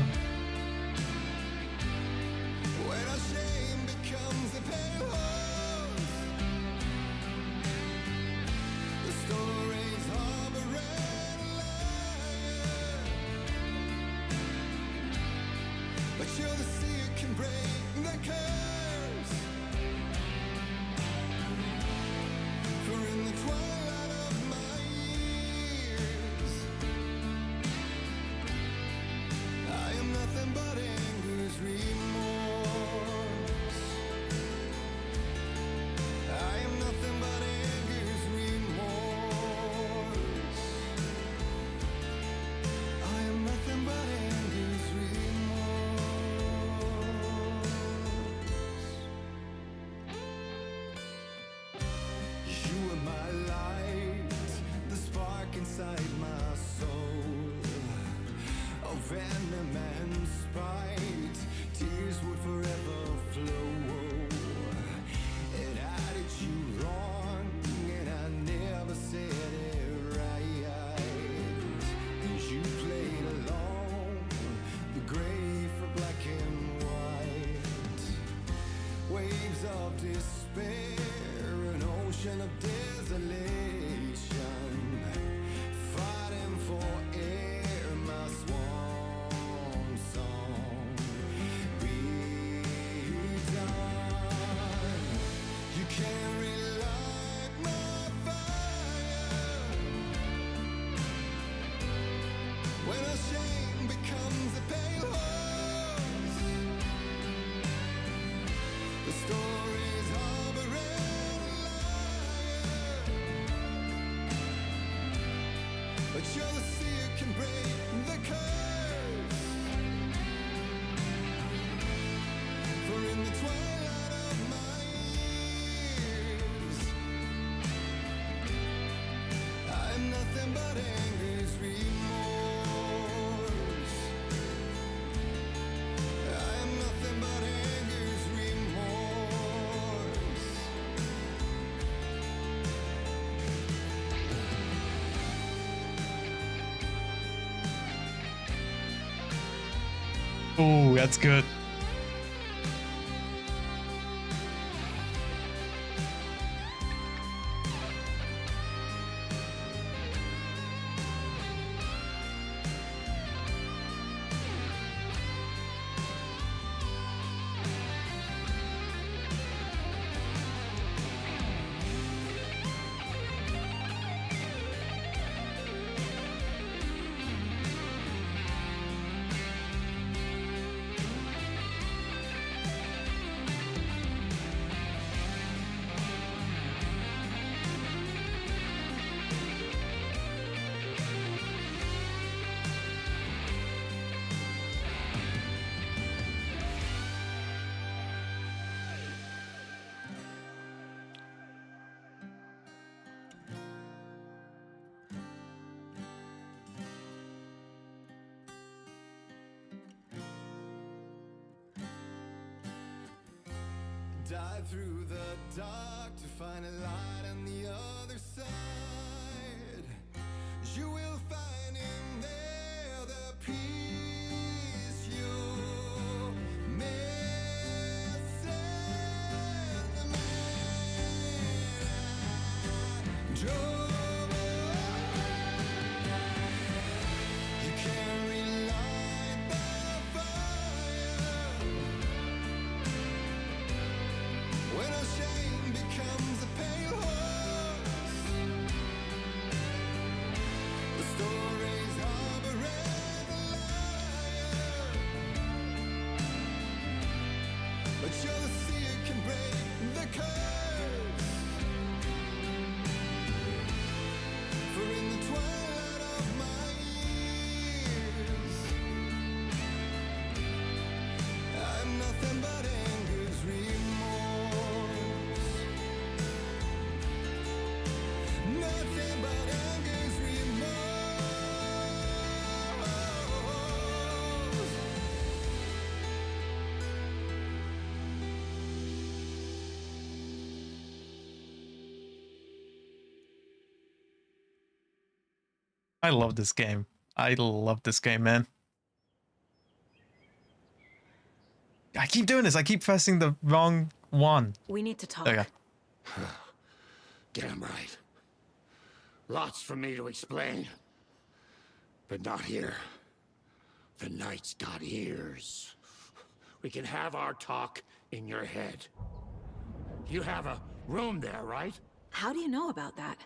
The stories harbor But jealousy can break the curse. For in the twilight of my years, I am nothing but anger's remorse. I am nothing but anger's remorse. Oh, that's good. Dive through the dark to find a light on the other side. You will find in there the peace you're missing. The man I drove. You can't relight the fire when our shame becomes a pale horse. The stories harbor and liar, but jealousy can break the curse. For in the twilight of my years, I'm nothing but anger's remorse. Nothing but anger's remorse. I love this game. I love this game, man. I keep doing this. I keep pressing the wrong one. We need to talk. There we go. Damn right. Lots for me to explain. But not here. The night's got ears. We can have our talk in your head. You have a room there, right? How do you know about that?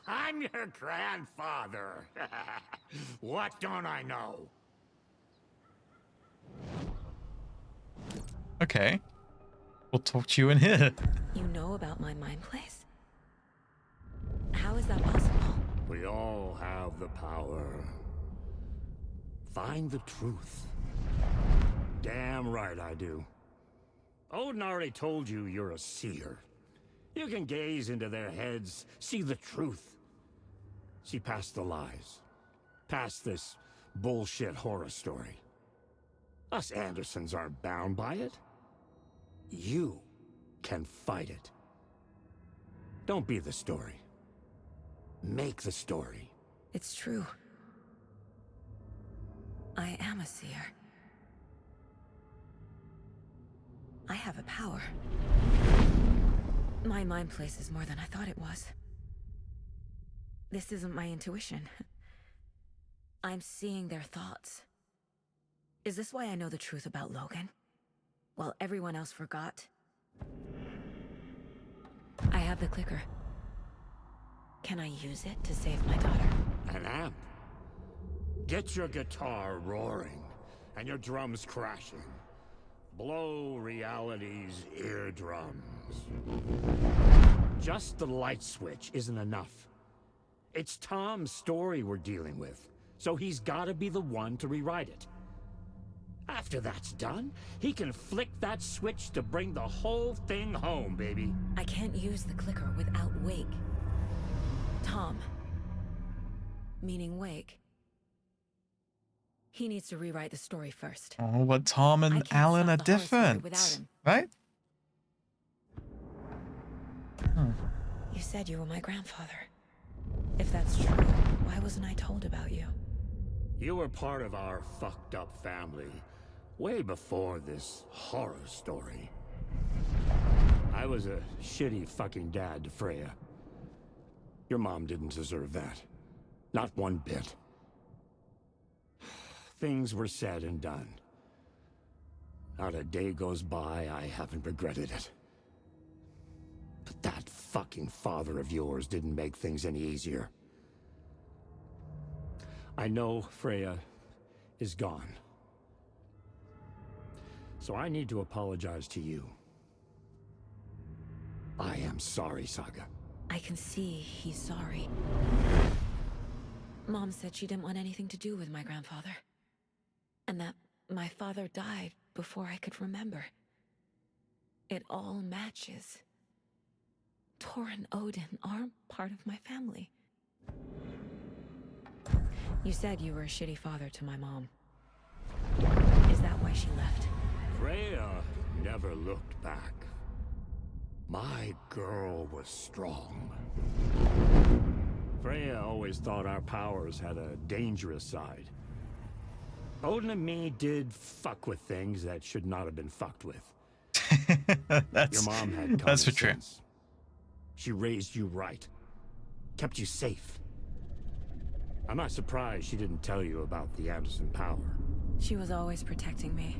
I'm your grandfather. What don't I know? Okay. We'll talk to you in here. You know about my mind place? How is that possible? We all have the power. Find the truth. Damn right I do. Odin already told you you're a seer. You can gaze into their heads, see the truth. See past the lies. Past this bullshit horror story. Us Andersons aren't bound by it. You can fight it. Don't be the story. Make the story. It's true. I am a seer. I have a power. My mind place is more than I thought it was. This isn't my intuition. I'm seeing their thoughts. Is this why I know the truth about Logan? While everyone else forgot? I have the clicker. Can I use it to save my daughter? An amp. Get your guitar roaring and your drums crashing. Blow reality's eardrums. Just the light switch isn't enough. It's Tom's story we're dealing with, so he's gotta be the one to rewrite it. After that's done, he can flick that switch to bring the whole thing home, baby. I can't use the clicker without Wake. Tom, meaning Wake, he needs to rewrite the story first. Oh, but Tom and Alan are different, right? You said you were my grandfather. If that's true, why wasn't I told about you? You were part of our fucked up family way before this horror story. I was a shitty fucking dad to Freya. Your mom didn't deserve that. Not one bit. Things were said and done. Not a day goes by I haven't regretted it. But that fucking father of yours didn't make things any easier. I know Freya is gone. So I need to apologize to you. I am sorry, Saga. I can see he's sorry. Mom said she didn't want anything to do with my grandfather. And that my father died before I could remember. It all matches. Tor and Odin are part of my family. You said you were a shitty father to my mom. Is that why she left? Freya never looked back. My girl was strong. Freya always thought our powers had a dangerous side. Odin and me did fuck with things that should not have been fucked with. Your mom had that's for true. sense. She raised you right. Kept you safe. I'm not surprised she didn't tell you about the Anderson power. She was always protecting me.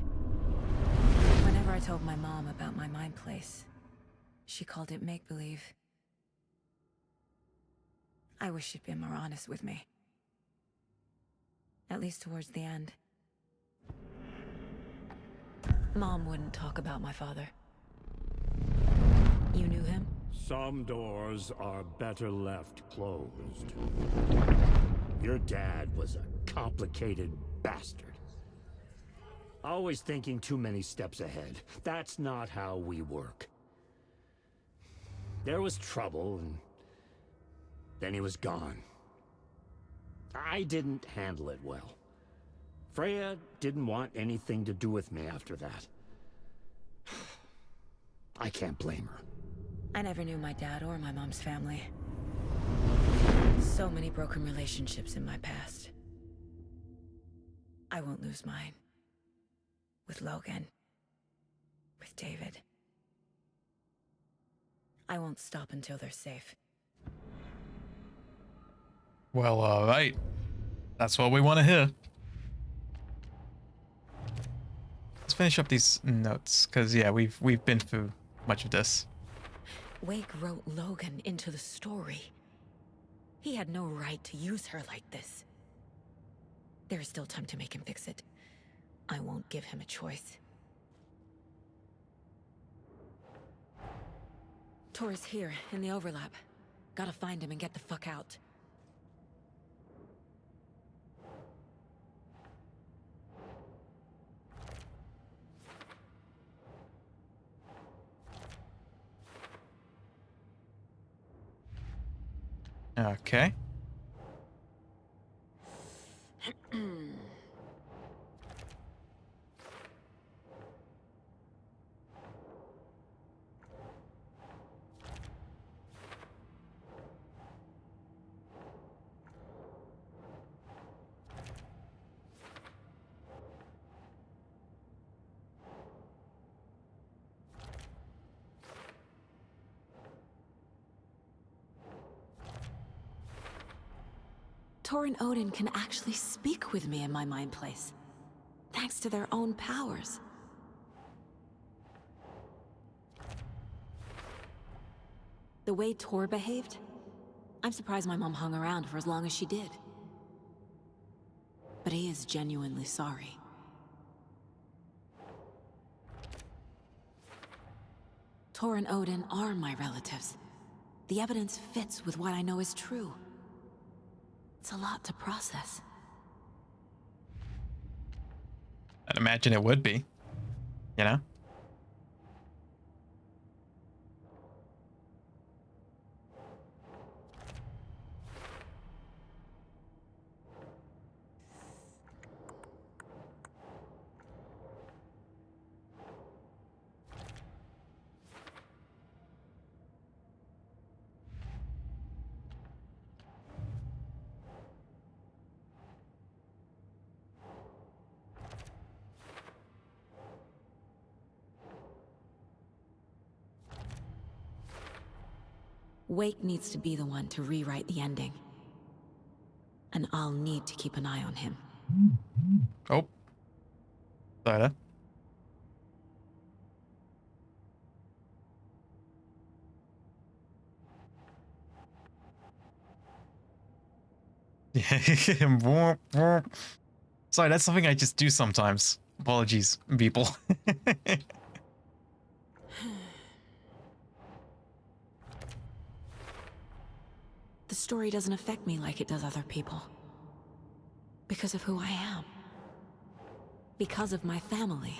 Whenever I told my mom about my mind place, she called it make-believe. I wish she'd been more honest with me. At least towards the end. Mom wouldn't talk about my father. You knew him? Some doors are better left closed. Your dad was a complicated bastard. Always thinking too many steps ahead. That's not how we work. There was trouble, and then he was gone. I didn't handle it well. Freya didn't want anything to do with me after that. I can't blame her. I never knew my dad or my mom's family. So many broken relationships in my past. I won't lose mine. With Logan. With David. I won't stop until they're safe. Well, alright. That's what we want to hear. Let's finish up these notes, because yeah, we've been through much of this. Wake wrote Logan into the story. He had no right to use her like this. There is still time to make him fix it. I won't give him a choice. Tor is here, in the overlap. Gotta find him and get the fuck out. Okay. Tor and Odin can actually speak with me in my mind place. Thanks to their own powers. The way Tor behaved, I'm surprised my mom hung around for as long as she did. But he is genuinely sorry. Tor and Odin are my relatives. The evidence fits with what I know is true. It's a lot to process. I'd imagine it would be, you know? Wake needs to be the one to rewrite the ending. And I'll need to keep an eye on him. Oh. Sorry there. Yeah. Sorry, that's something I just do sometimes. Apologies, people. The story doesn't affect me like it does other people. Because of who I am. Because of my family.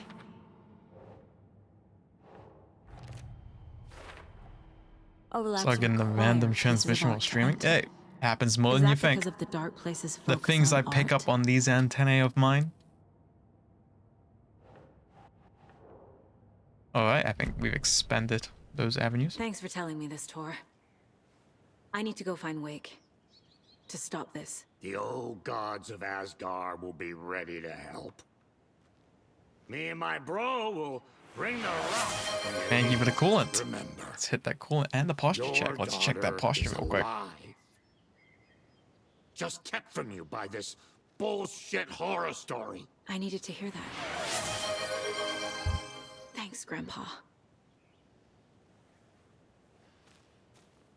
It's like in the random transmission while streaming. Hey, happens more than you think. Because of the dark places The things I pick up on these antennae of mine. Alright, I think we've expanded those avenues. Thanks for telling me this, Tor. I need to go find Wake. To stop this. The old gods of Asgard will be ready to help. Me and my bro will bring the rock. Thank you for the coolant. Remember, let's hit that coolant and the posture check. Let's check that posture real quick. Just kept from you by this bullshit horror story. I needed to hear that. Thanks, Grandpa.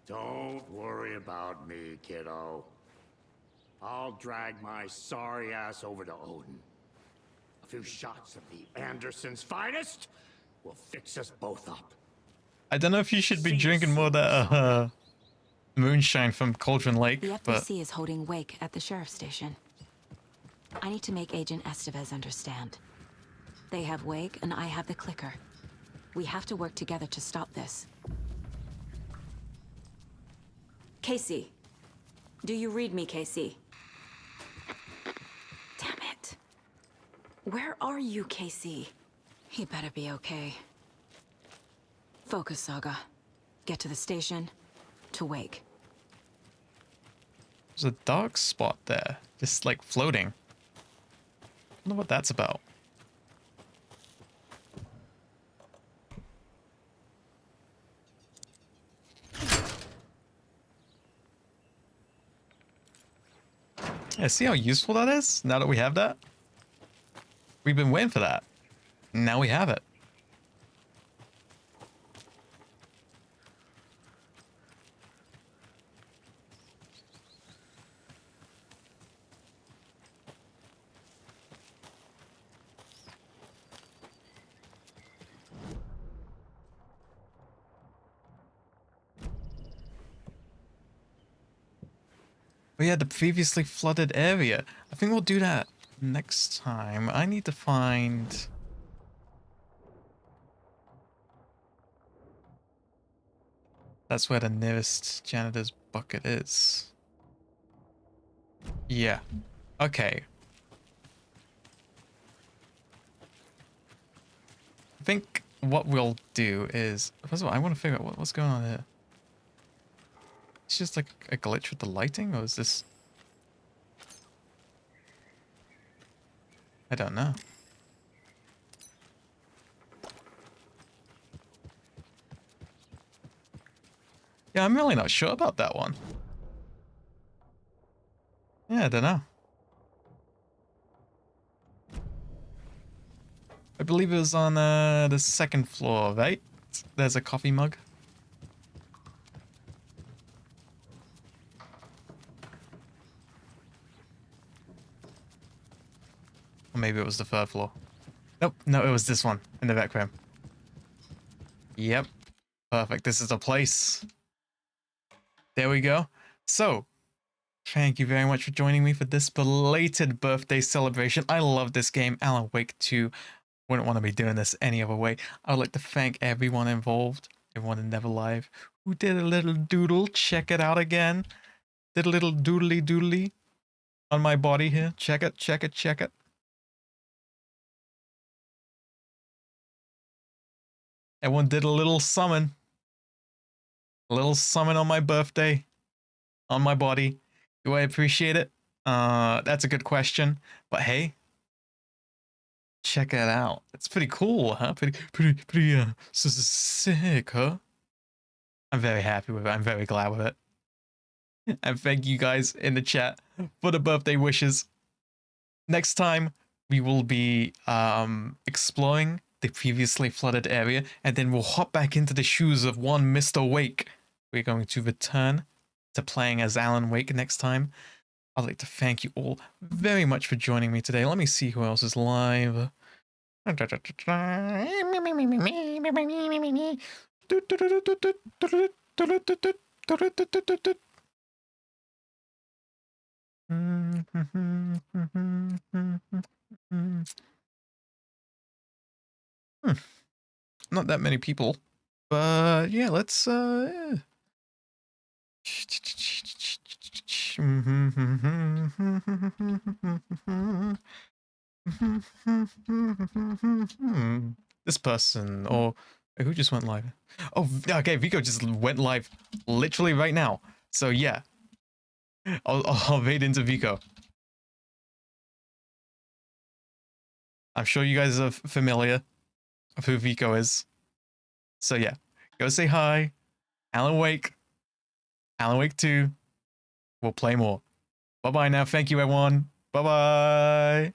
Don't worry about me, kiddo. I'll drag my sorry ass over to Odin. A few shots of the Andersons' finest will fix us both up. I don't know if you should be drinking more of that moonshine from Cauldron Lake, The but FBC is holding Wake at the sheriff's station. I need to make Agent Estevez understand. They have Wake and I have the clicker. We have to work together to stop this. Casey. Do you read me, Casey? Damn it. Where are you, Casey? He better be okay. Focus, Saga. Get to the station. To Wake. there's a dark spot there. Just like floating. I don't know what that's about. Yeah, see how useful that is? Now that we have that? We've been waiting for that. Now we have it. Oh yeah, the previously flooded area. I think we'll do that next time. I need to find... That's where the nearest janitor's bucket is. Yeah. Okay. I think what we'll do is... First of all, I want to figure out what's going on here. It's just like a glitch with the lighting, or is this... I don't know. Yeah, I'm really not sure about that one. Yeah, I don't know. I believe it was on the second floor, right? There's a coffee mug. Or maybe it was the third floor. Nope, no, it was this one in the back room. Yep. Perfect. This is the place. There we go. So, thank you very much for joining me for this belated birthday celebration. I love this game, Alan Wake 2. Wouldn't want to be doing this any other way. I would like to thank everyone involved, everyone in Neverlive, who did a little doodle. Check it out again. Did a little doodly doodly on my body here. Check it, check it, check it. Everyone did a little summon. A little summon on my birthday. On my body. Do I appreciate it? That's a good question. But hey, check it out. It's pretty cool, huh? Pretty sick, huh? I'm very happy with it. I'm very glad with it. And thank you guys in the chat for the birthday wishes. Next time, we will be exploring the previously flooded area, and then we'll hop back into the shoes of one Mr. Wake. We're going to return to playing as Alan Wake next time. I'd like to thank you all very much for joining me today. Let me see who else is live. Not that many people, but yeah, let's this person, or who just went live? Oh, okay, Vico just went live literally right now. So yeah, I'll wait into Vico. I'm sure you guys are familiar of who Vico is. So yeah, go say hi. Alan Wake 2. We'll play more. Bye-bye now. Thank you, everyone. Bye-bye.